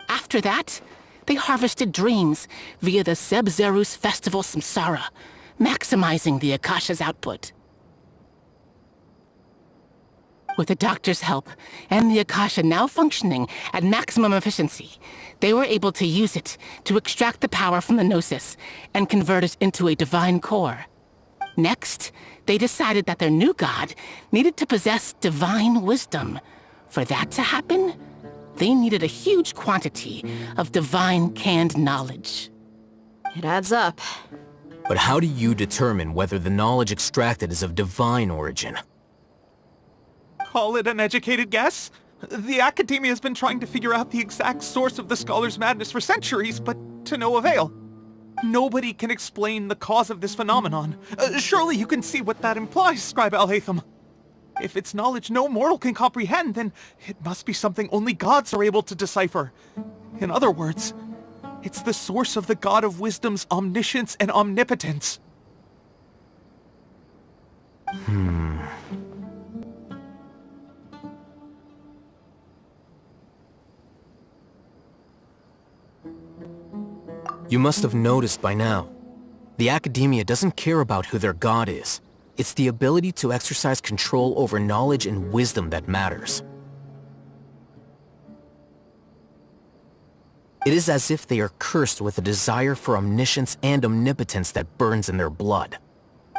After that, they harvested dreams via the Seb-Zerus Festival Samsara, maximizing the Akasha's output. With the doctor's help, and the Akasha now functioning at maximum efficiency, they were able to use it to extract the power from the Gnosis and convert it into a divine core. Next, they decided that their new god needed to possess divine wisdom. For that to happen, they needed a huge quantity of divine canned knowledge.
It adds up.
But how do you determine whether the knowledge extracted is of divine origin?
Call it an educated guess? The Academia has been trying to figure out the exact source of the scholar's madness for centuries, but to no avail. Nobody can explain the cause of this phenomenon. Surely you can see what that implies, Scribe Al-Haytham. If it's knowledge no mortal can comprehend, then it must be something only gods are able to decipher. In other words, it's the source of the God of Wisdom's omniscience and omnipotence.
You must have noticed by now. The Academia doesn't care about who their god is. It's the ability to exercise control over knowledge and wisdom that matters. It is as if they are cursed with a desire for omniscience and omnipotence that burns in their blood.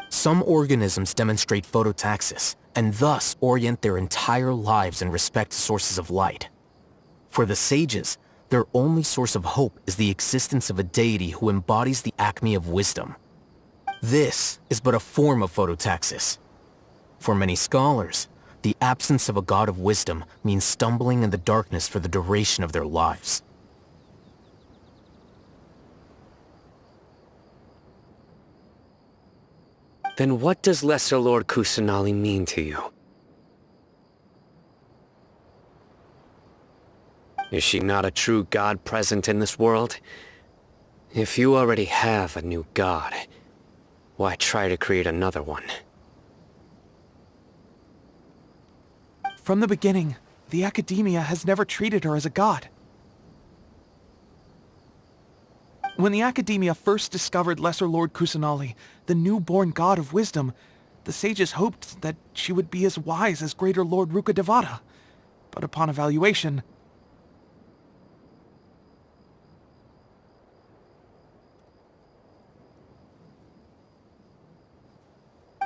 Some organisms demonstrate phototaxis, and thus orient their entire lives in respect to sources of light. For the sages, their only source of hope is the existence of a deity who embodies the acme of wisdom. This is but a form of phototaxis. For many scholars, the absence of a god of wisdom means stumbling in the darkness for the duration of their lives.
Then what does Lesser Lord Kusanali mean to you? Is she not a true god present in this world? If you already have a new god, why try to create another one?
From the beginning, the Academia has never treated her as a god. When the Academia first discovered Lesser Lord Kusanali, the newborn god of wisdom, the sages hoped that she would be as wise as Greater Lord Rukkhadevata. But upon evaluation,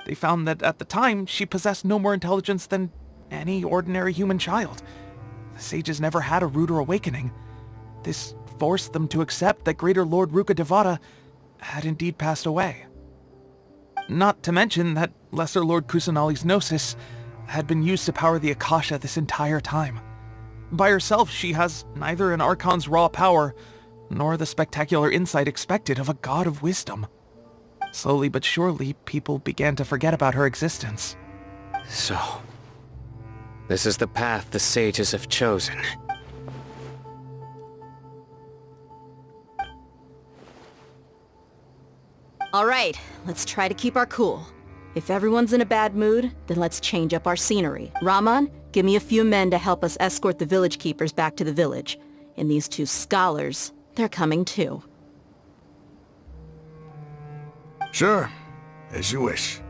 they found that at the time, she possessed no more intelligence than any ordinary human child. The sages never had a ruder awakening. This forced them to accept that Greater Lord Rukkhadevata had indeed passed away. Not to mention that Lesser Lord Kusanali's Gnosis had been used to power the Akasha this entire time. By herself, she has neither an Archon's raw power, nor the spectacular insight expected of a god of wisdom. Slowly but surely, people began to forget about her existence.
So, this is the path the sages have chosen.
All right, let's try to keep our cool. If everyone's in a bad mood, then let's change up our scenery. Rahman, give me a few men to help us escort the village keepers back to the village. And these two scholars, they're coming too.
Sure, as you wish.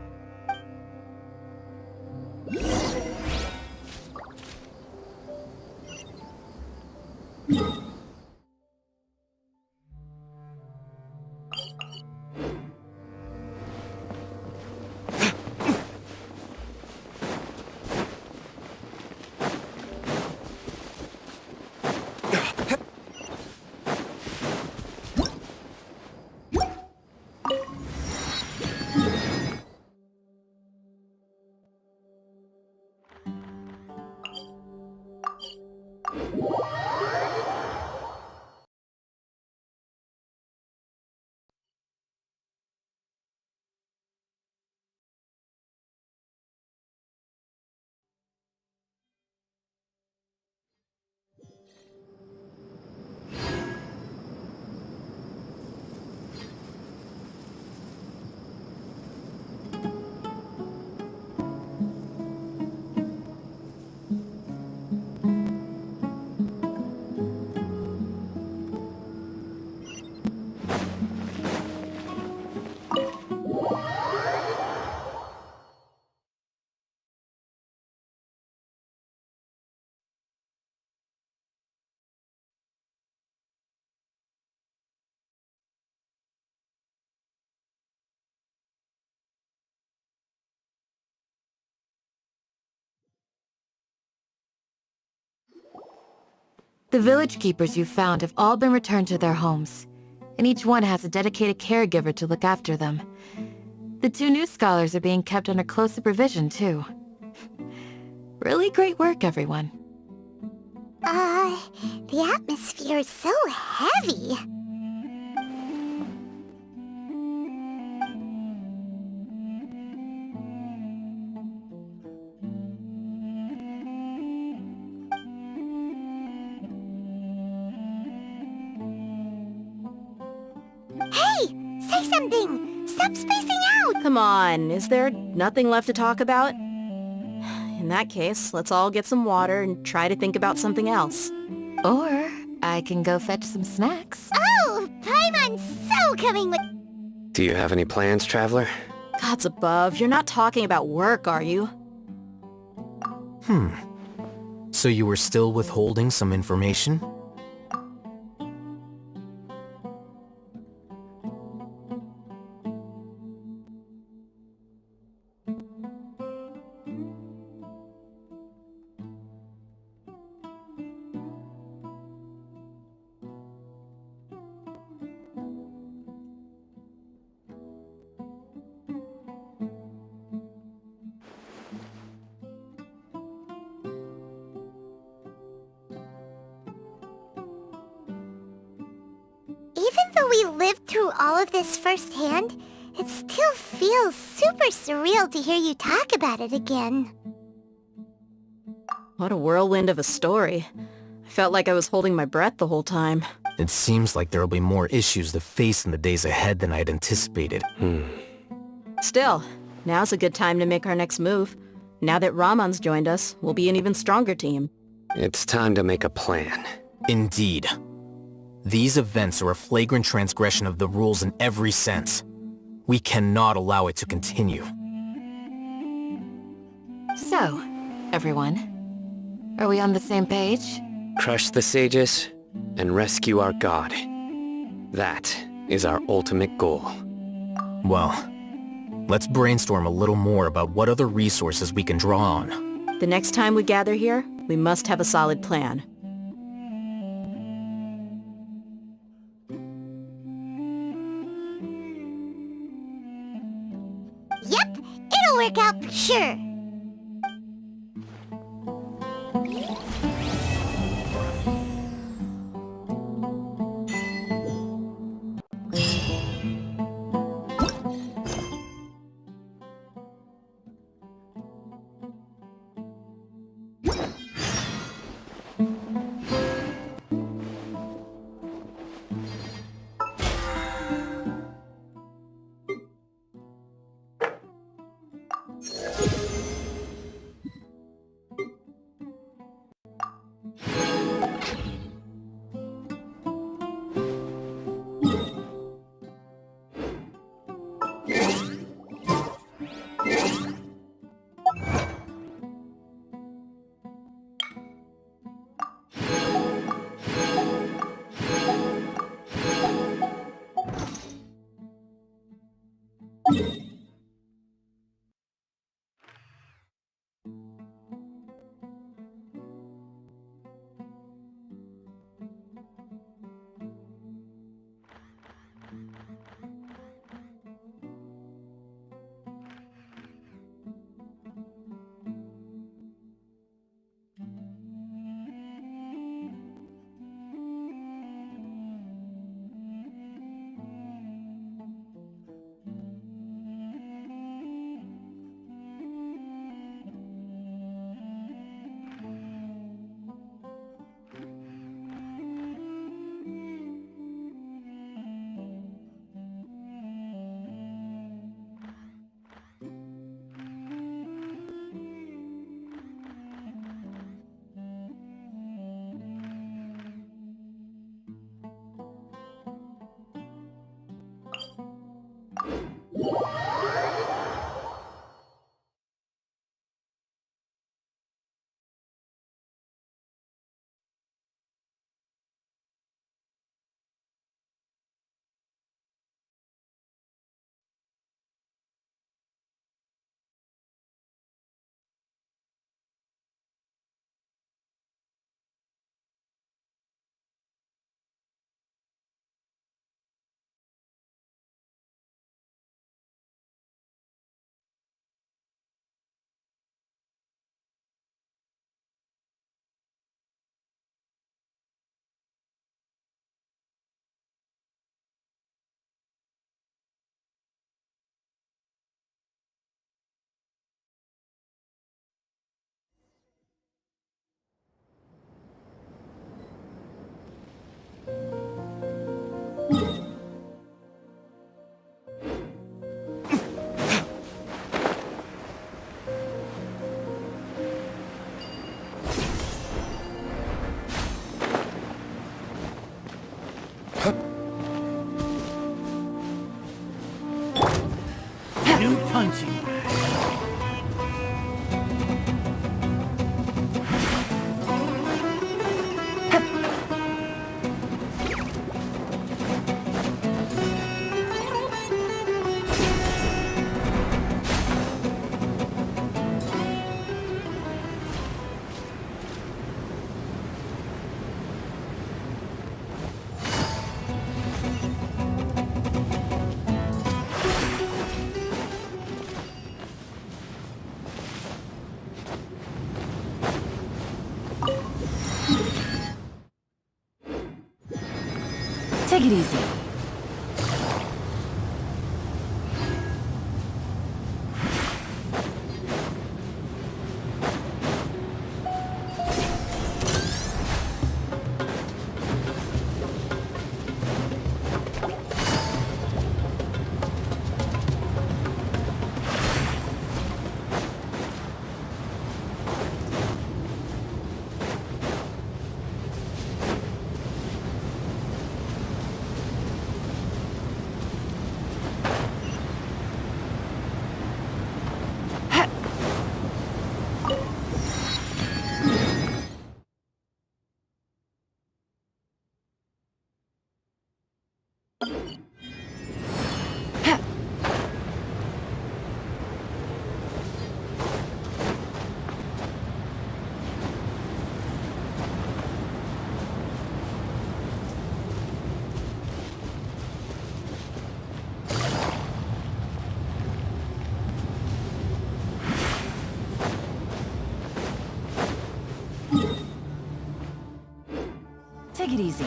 The village keepers you found have all been returned to their homes, and each one has a dedicated caregiver to look after them. The 2 new scholars are being kept under close supervision, too. Really great work, everyone.
The atmosphere is so heavy. Hey! Say something! Stop spacing out!
Come on, is there nothing left to talk about? In that case, let's all get some water and try to think about something else.
Or I can go fetch some snacks.
Oh! Paimon's so coming with...
Do you have any plans, Traveler?
Gods above, you're not talking about work, are you?
So you were still withholding some information?
Even though we lived through all of this firsthand, it still feels super surreal to hear you talk about it again.
What a whirlwind of a story. I felt like I was holding my breath the whole time.
It seems like there'll be more issues to face in the days ahead than I'd anticipated.
Still, now's a good time to make our next move. Now that Ramon's joined us, we'll be an even stronger team.
It's time to make a plan.
Indeed. These events are a flagrant transgression of the rules in every sense. We cannot allow it to continue.
So, everyone, are we on the same page?
Crush the sages and rescue our god. That is our ultimate goal.
Well, let's brainstorm a little more about what other resources we can draw on.
The next time we gather here, we must have a solid plan.
Yep, it'll work out for sure.
Take it easy. Take it easy.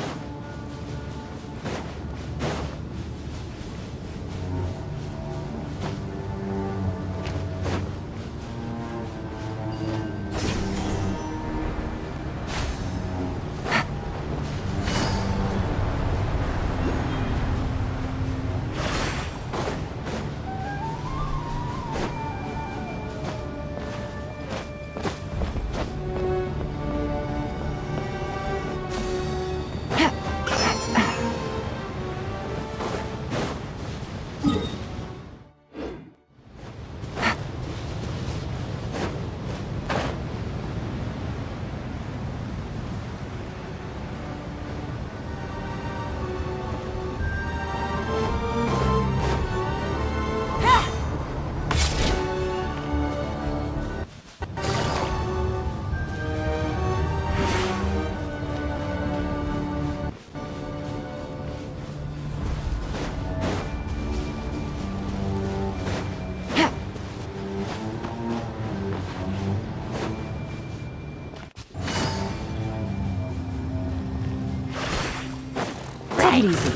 Take it easy.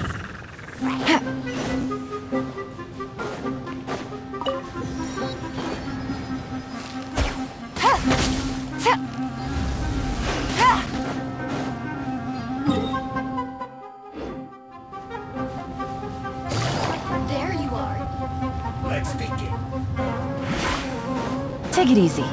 There you are.
Let's begin.
Take it easy.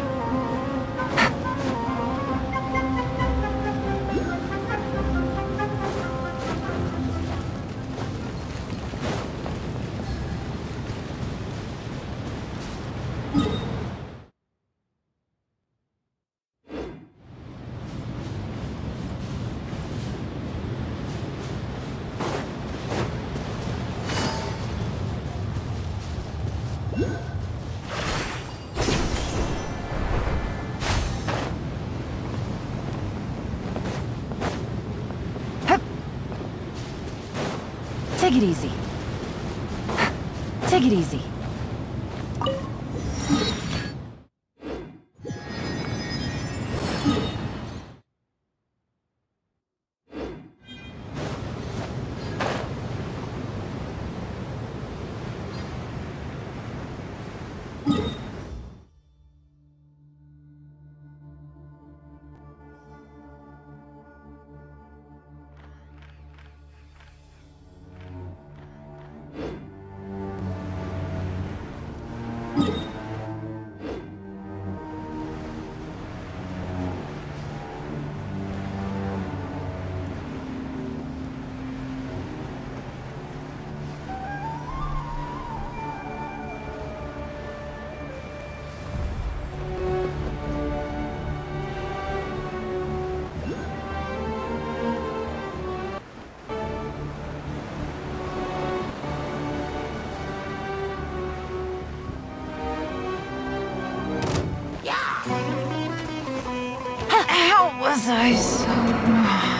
Take it easy. Take it easy. How was I so wrong?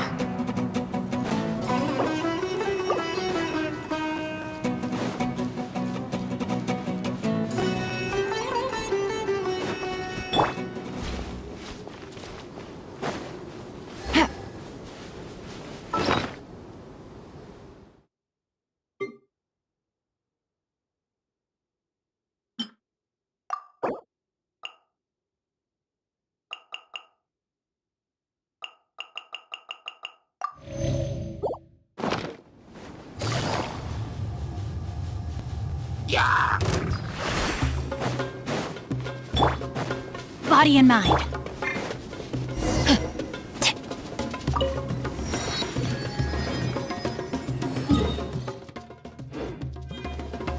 Body and mind.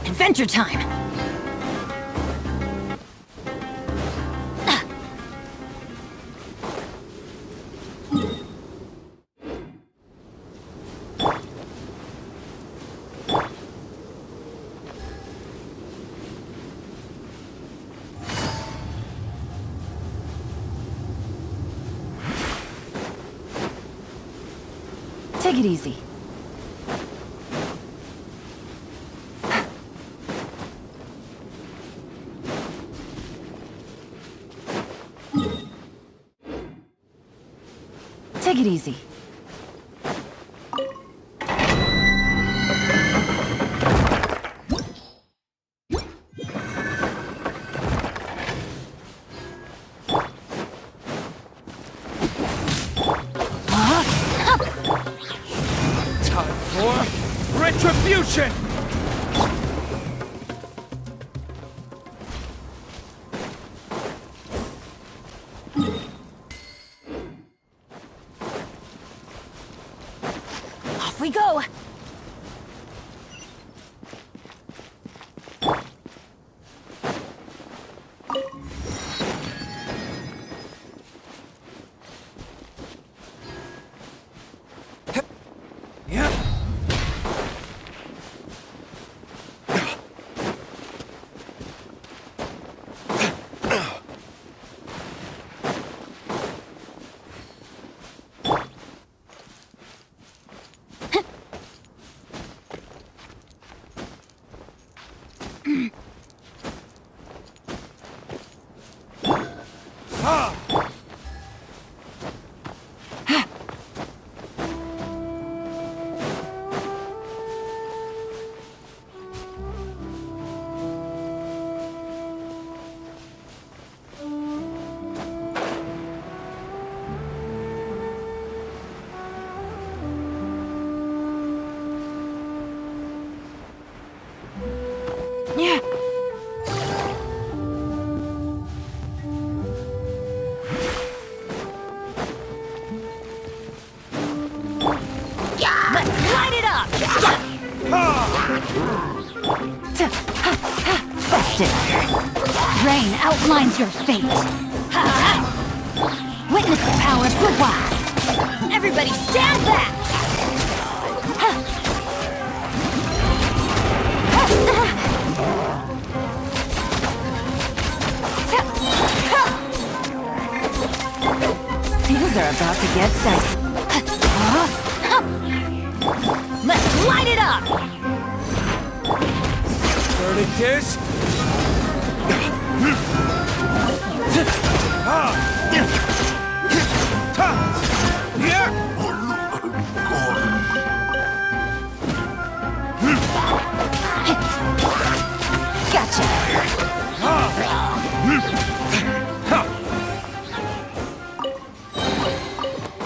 Adventure time! Take it easy. Take it easy.
Time for retribution!
Off we go! Yeah. Let's light it up! Busted! Rain outlines your fate! Witness the power of the wild! Everybody stand back! These are about to get dicey. Let's light it up!
Verdict is...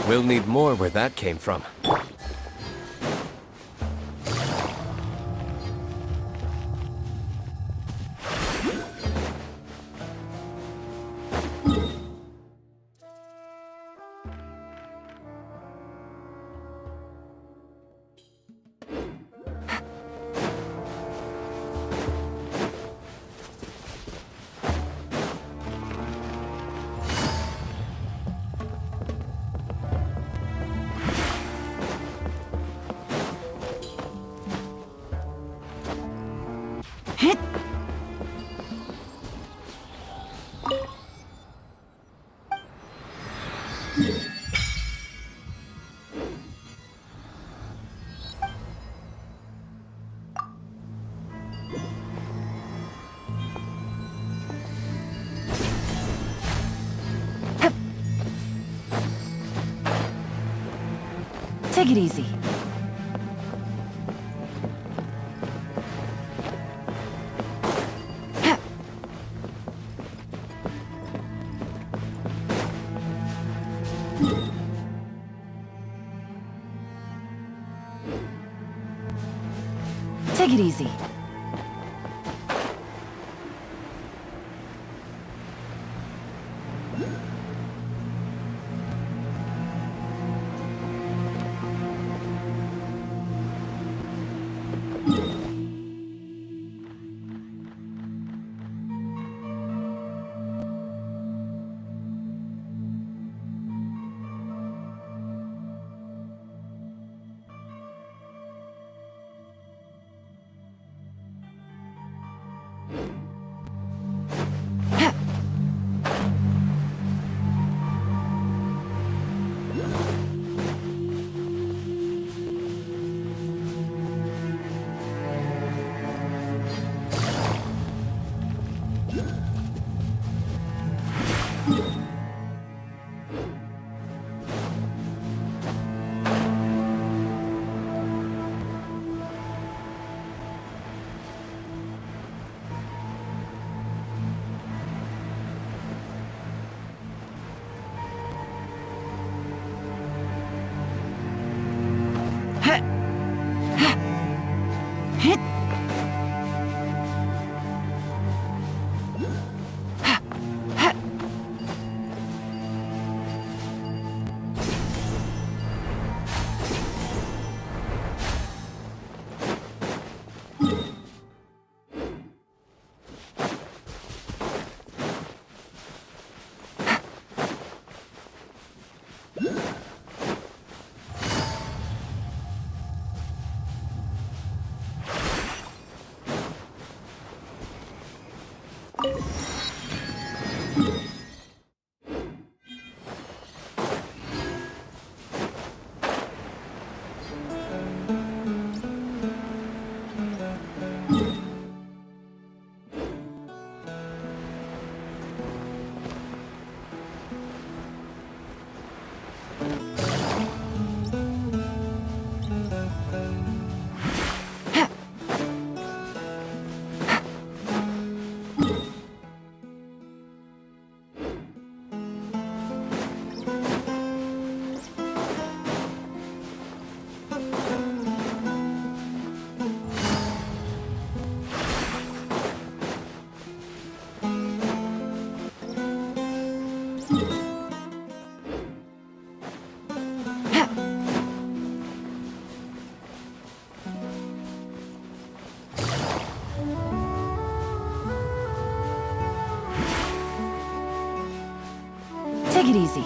We'll need more where that came from.
Take it easy. Take it easy. it easy.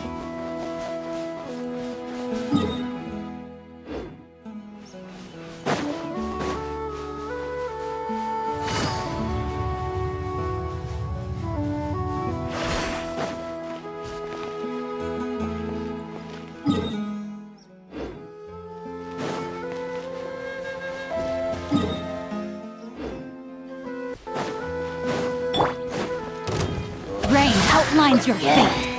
Rain outlines your fate.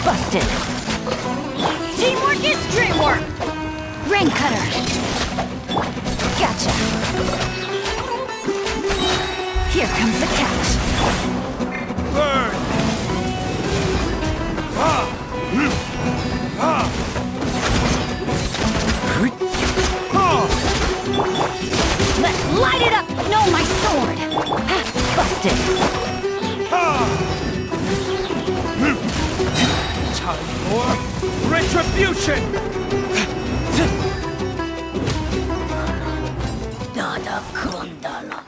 Busted. Teamwork is dreamwork. Rain cutter. Gotcha. Here comes the catch.
Burn!
Let's light it up! No, my sword! Busted!
Time for retribution!
Dada Kundala.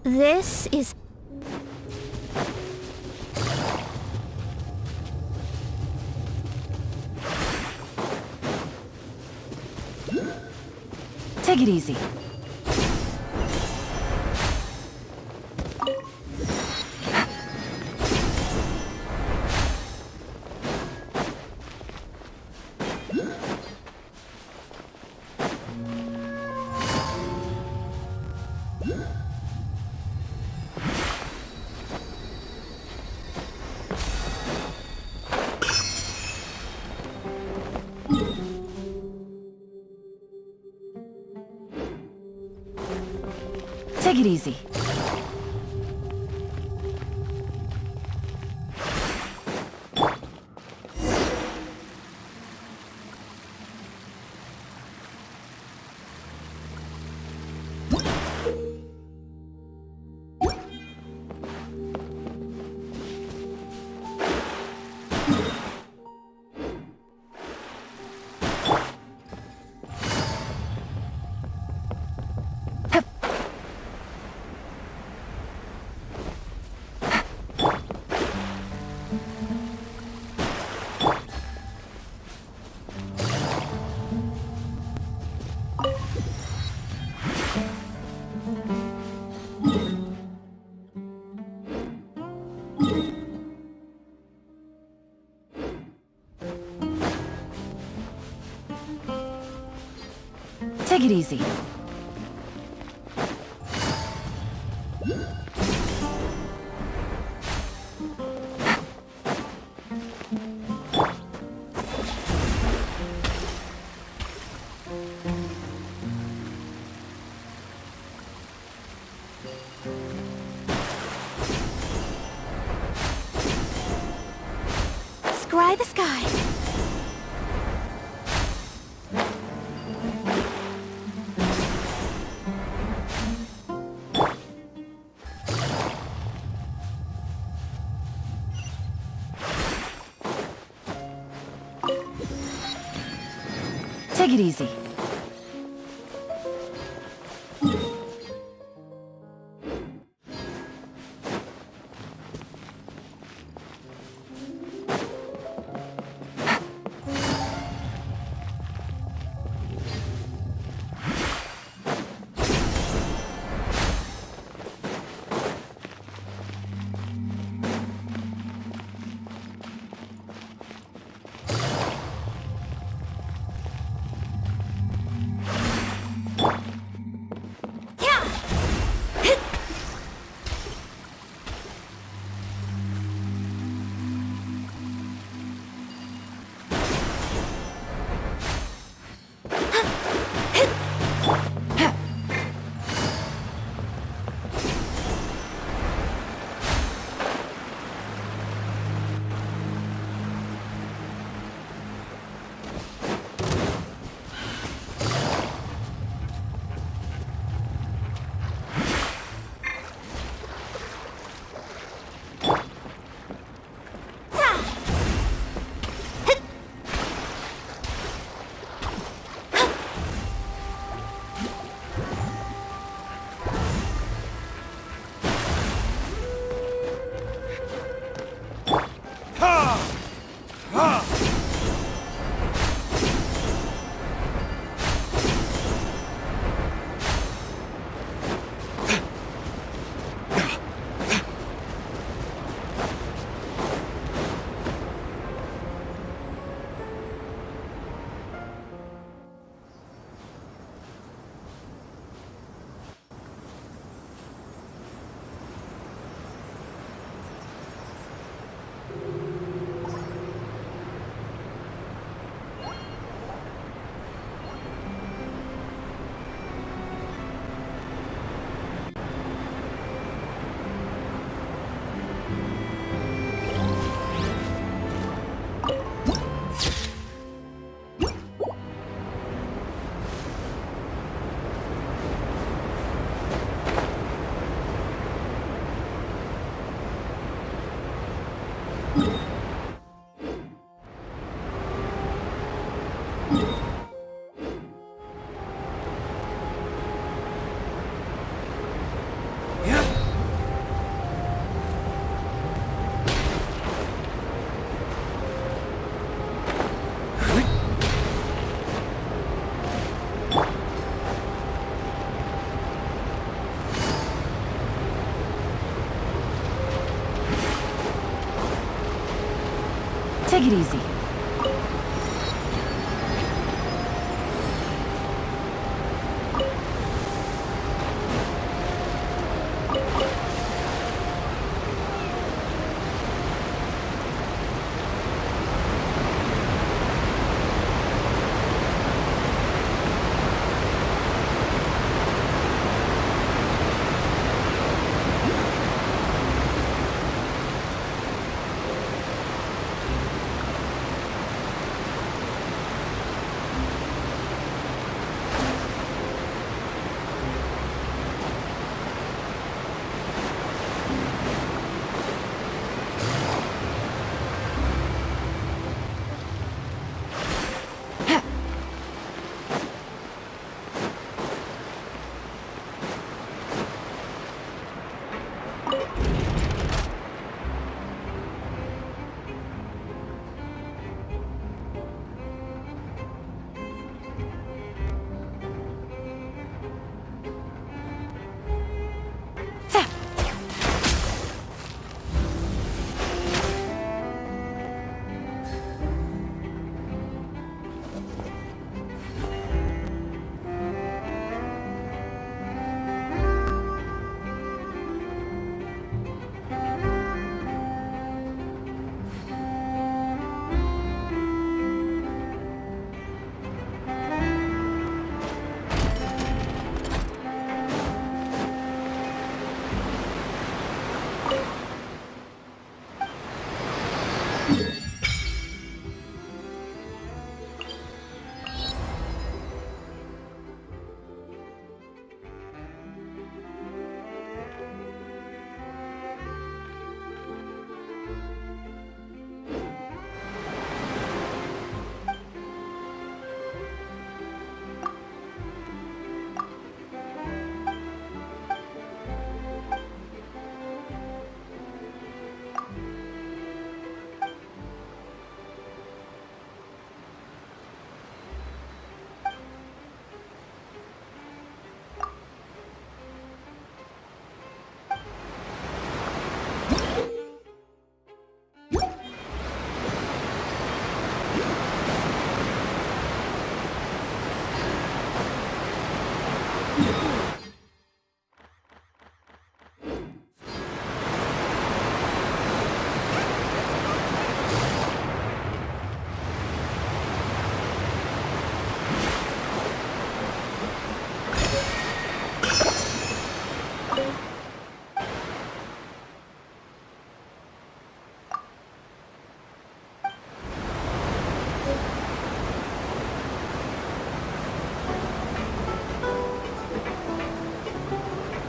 This is...
Take it easy. Take it easy. Take it easy.
Scry the sky.
Take it easy. Take it easy.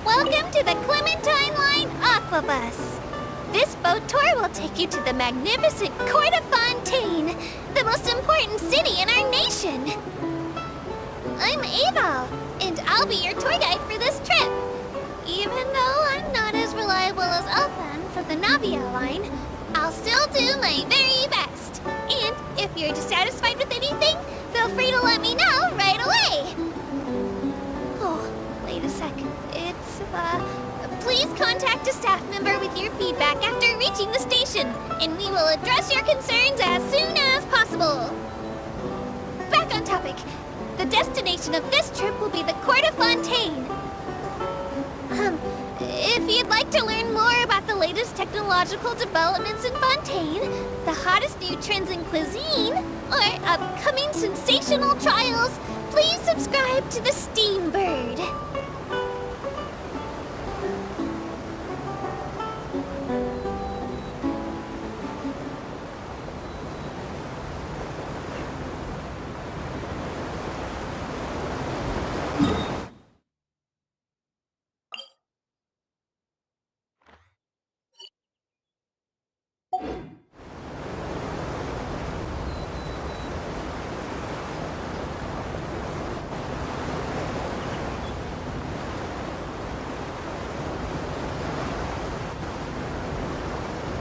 Welcome to the Clementine Line Aquabus. This boat tour will take you to the magnificent Court of Fontaine, the most important city in our nation. I'm Ava, and I'll be your tour guide for this trip. Even though I'm not as reliable as Elfan for the Navia line, I'll still do my very best. And if you're dissatisfied with anything, feel free to let me know right away. Oh, wait a sec. Please contact a staff member with your feedback after reaching the station, and we will address your concerns as soon as possible. Back on topic. The destination of this trip will be the Court of Fontaine. If you'd like to learn more about the latest technological developments in Fontaine, the hottest new trends in cuisine, or upcoming sensational trials, please subscribe to the Steambird.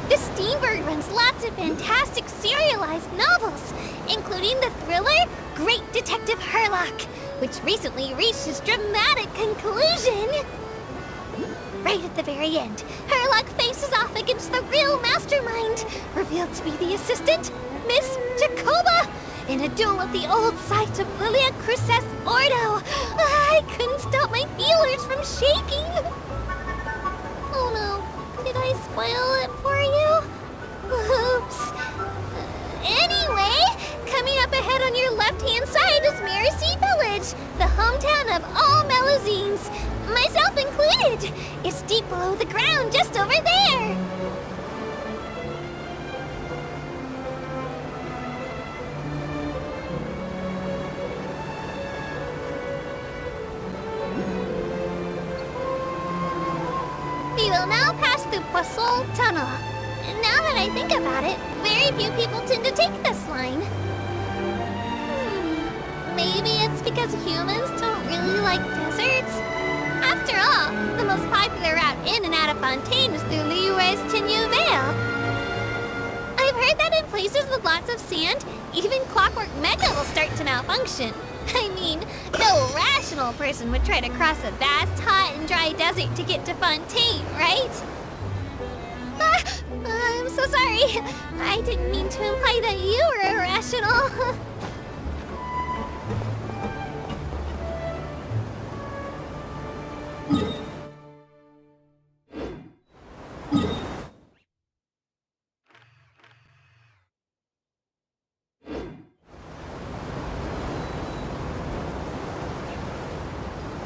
The Steambird runs lots of fantastic serialized novels, including the thriller Great Detective Herlock, which recently reached its dramatic conclusion. Right at the very end, Herlock faces off against the real mastermind, revealed to be the assistant, Miss Jacoba! In a duel at the old site of Lilia Cruces Ordo! I couldn't stop my feelers from shaking! Oh no, did I spoil it for you? Oops. Anyway, coming up ahead on your left-hand side is Miracy Village, the hometown of all Melusines, myself included. It's deep below the ground, just over there. We will now pass through Poisson Tunnel. Now that I think about it, very few people tend to take this line. Maybe it's because humans don't really like deserts? After all, the most popular route in and out of Fontaine is through Liyue's Tenue Vale. I've heard that in places with lots of sand, even clockwork mecha will start to malfunction. I mean, no rational person would try to cross a vast, hot, and dry desert to get to Fontaine, right? I'm so sorry. I didn't mean to imply that you were irrational.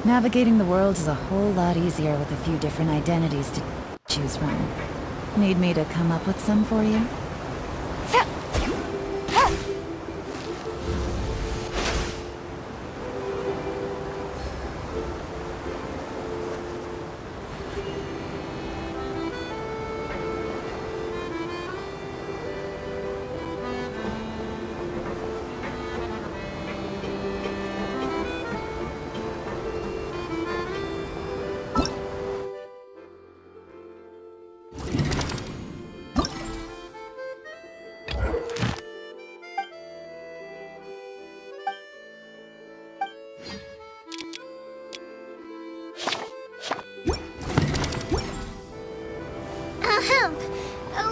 Navigating the world is a whole lot easier with a few different identities to choose from. Need me to come up with some for you?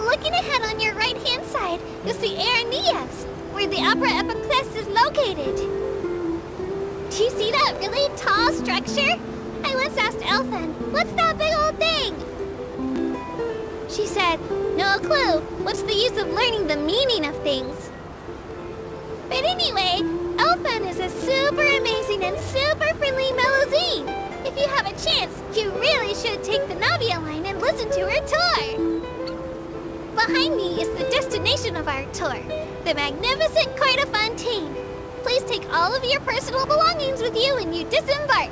Looking ahead on your right-hand side, you'll see Aranias, where the Opera Epiclese is located. Do you see that really tall structure? I once asked Elfin, what's that big old thing? She said, no clue. What's the use of learning the meaning of things? But anyway, Elfin is a super amazing and super friendly Melusine. If you have a chance, you really should take the Navia line and listen to her tour. Behind me is the destination of our tour, the magnificent Court of Fontaine. Please take all of your personal belongings with you when you disembark.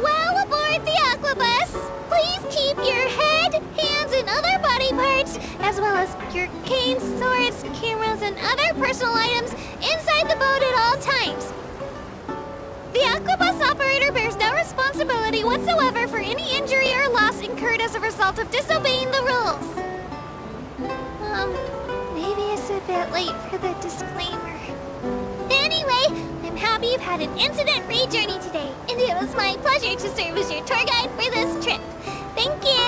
Well, aboard the Aquabus, please keep your head, hands, and other body parts, as well as your canes, swords, cameras, and other personal items inside the boat at all times. The Aquabus operator bears no responsibility whatsoever for any injury or loss incurred as a result of disobeying the rules. Maybe it's a bit late for the disclaimer. Anyway, I'm happy you've had an incident-free journey today, and it was my pleasure to serve as your tour guide for this trip. Thank you!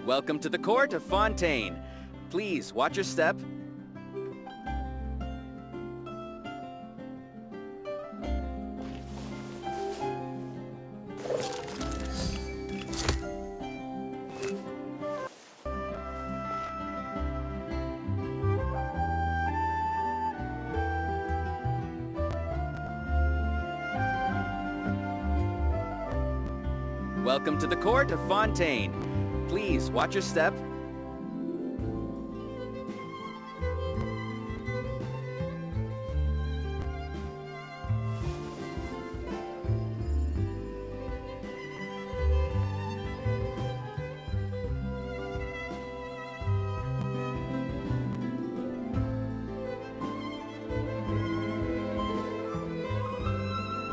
Welcome to the court of Fontaine. Please, watch your step. Welcome to the court of Fontaine. Please watch your step.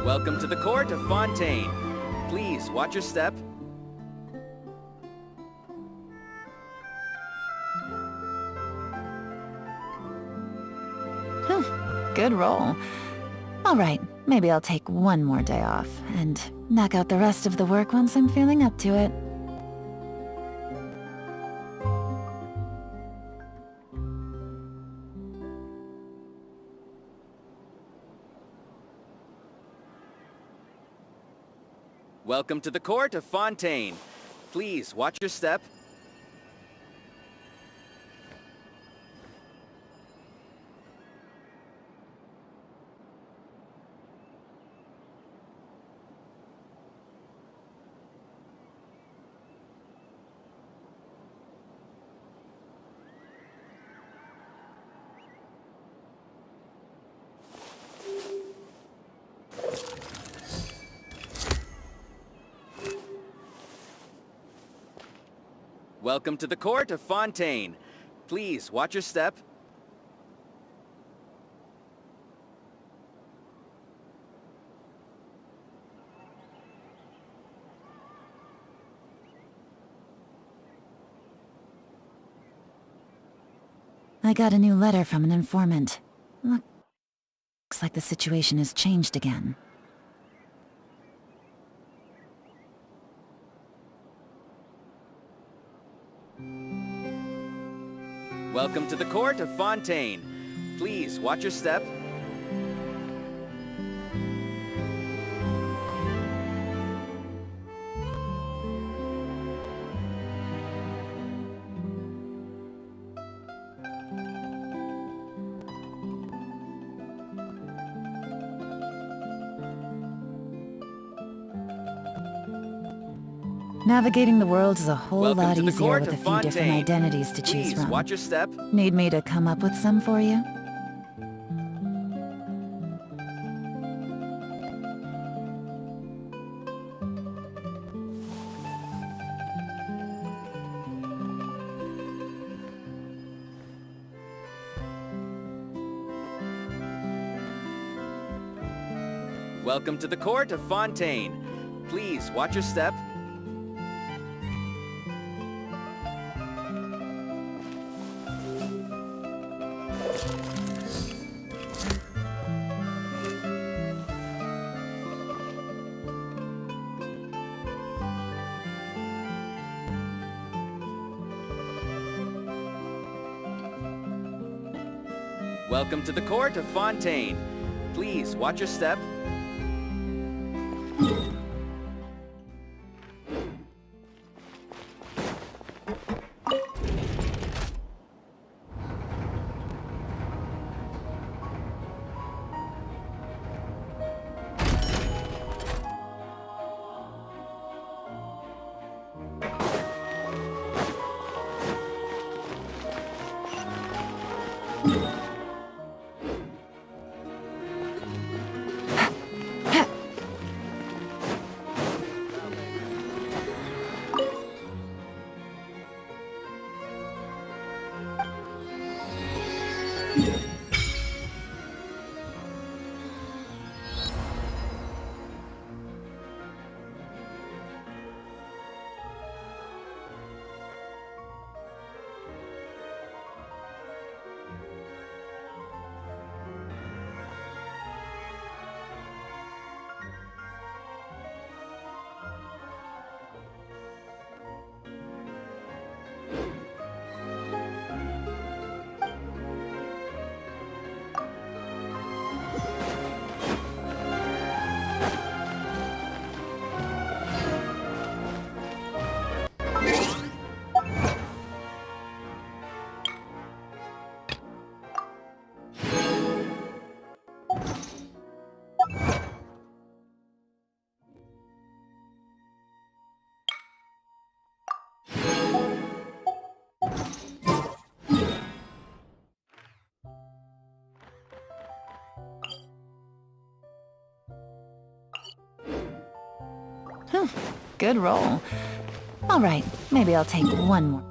Welcome to the court of Fontaine. Please watch your step.
Whew, good roll. Alright, maybe I'll take one more day off, and knock out the rest of the work once I'm feeling up to it.
Welcome to the court of Fontaine. Please watch your step. Welcome to the court of Fontaine. Please watch your step.
I got a new letter from an informant. Looks like the situation has changed again.
Welcome to the court of Fontaine. Please watch your step.
Navigating the world is a whole
Welcome
lot
to the
easier
court
with a
of
few different
Fontaine.
identities to choose
Please
from.
watch your step.
Need me to come up with some for you?
Welcome to the court of Fontaine. Please watch your step. Welcome to the court of Fontaine. Please watch your step.
Good roll. Alright, maybe I'll take one more.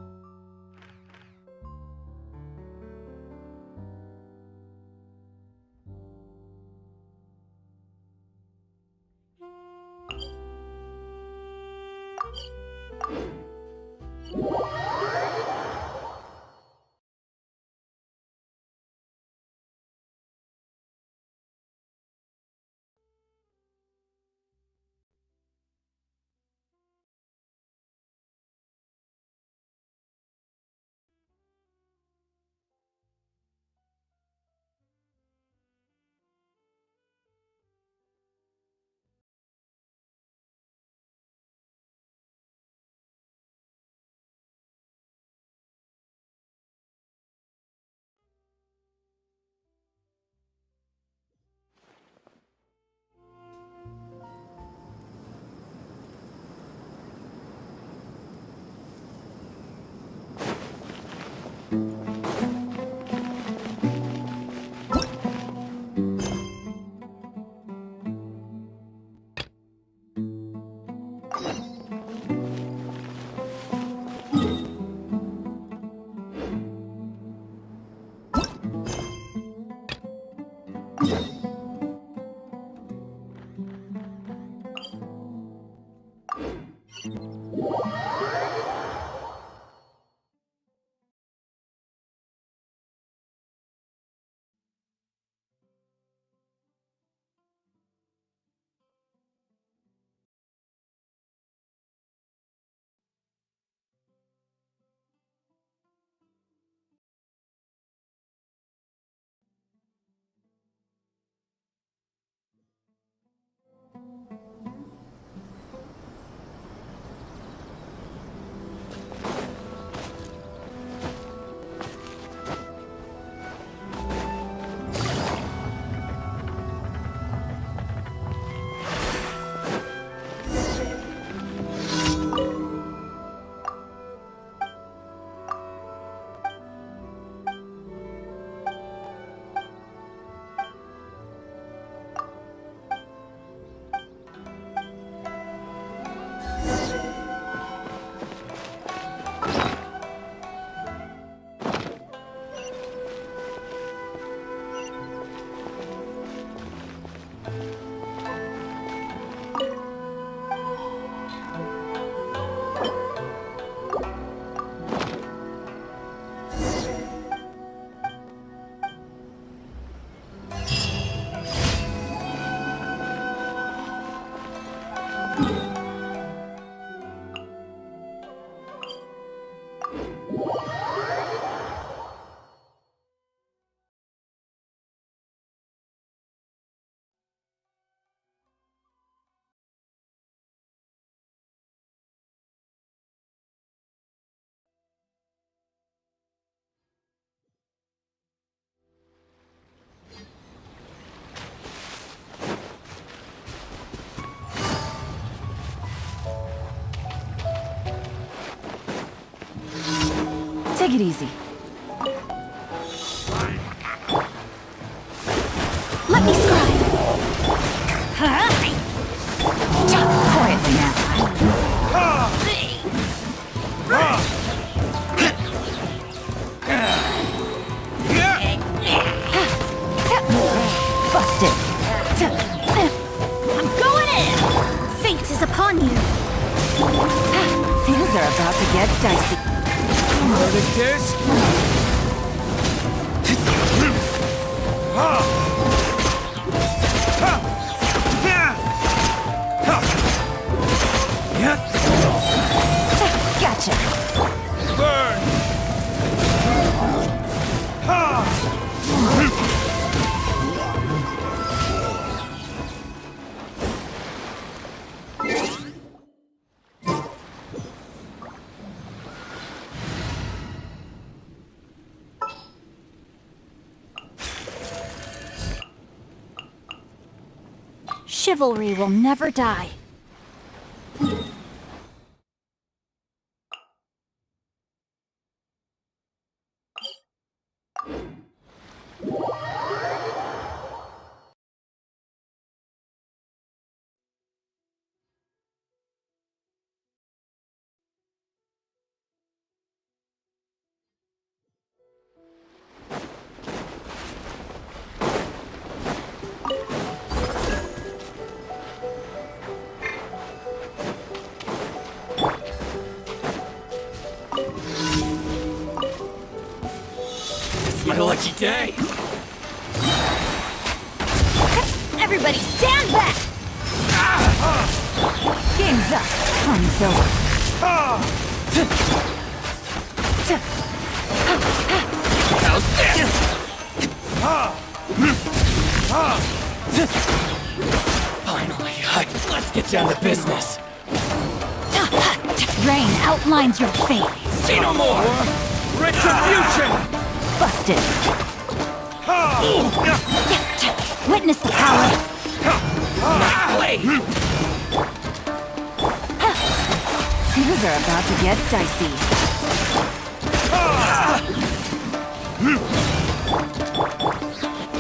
Take it easy.
Let me scribe.
Quietly now. Busted.
I'm going in! Fate is upon you.
Things are about to get dicey.
Verdict
Gotcha.
Burn!
Chivalry will never die.
It's my lucky day.
Everybody stand back!
Game's up. Fun's over.
How's this? Finally, let's get down to business.
Rain outlines your fate.
Say no more! Retribution!
Busted. Witness the power.
Blade!
Things are about to get dicey.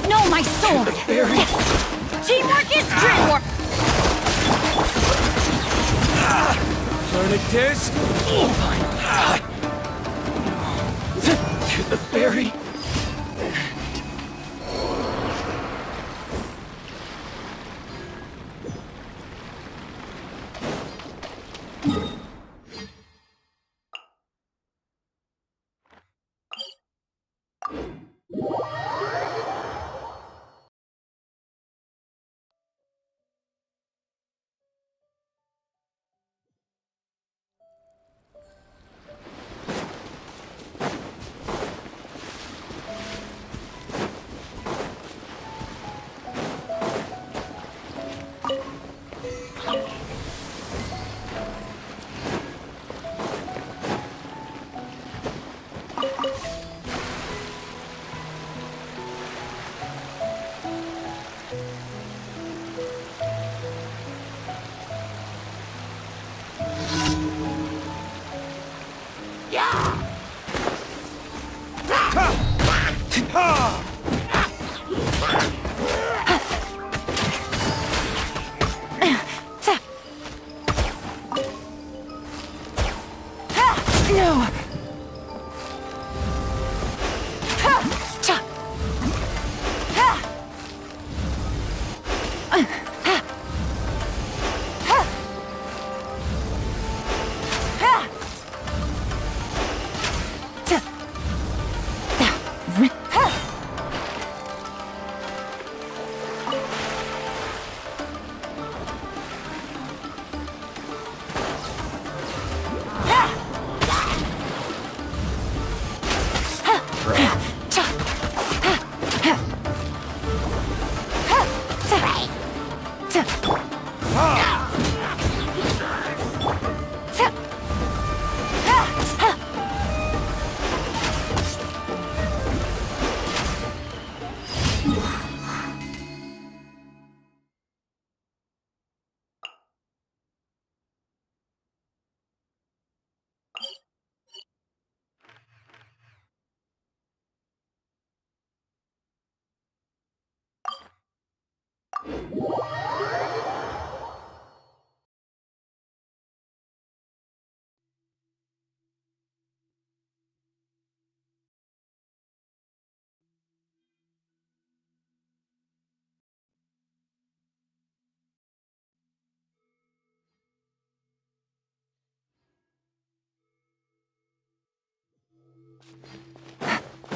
No, my sword!
Teamwork is dreamwork!
Furnicus! To the very...
No!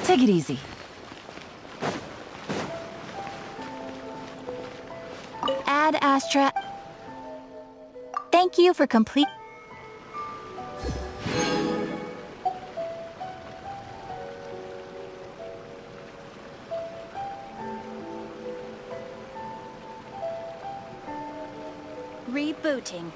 Take it easy.
Ad Astra. Thank you for complete. Rebooting.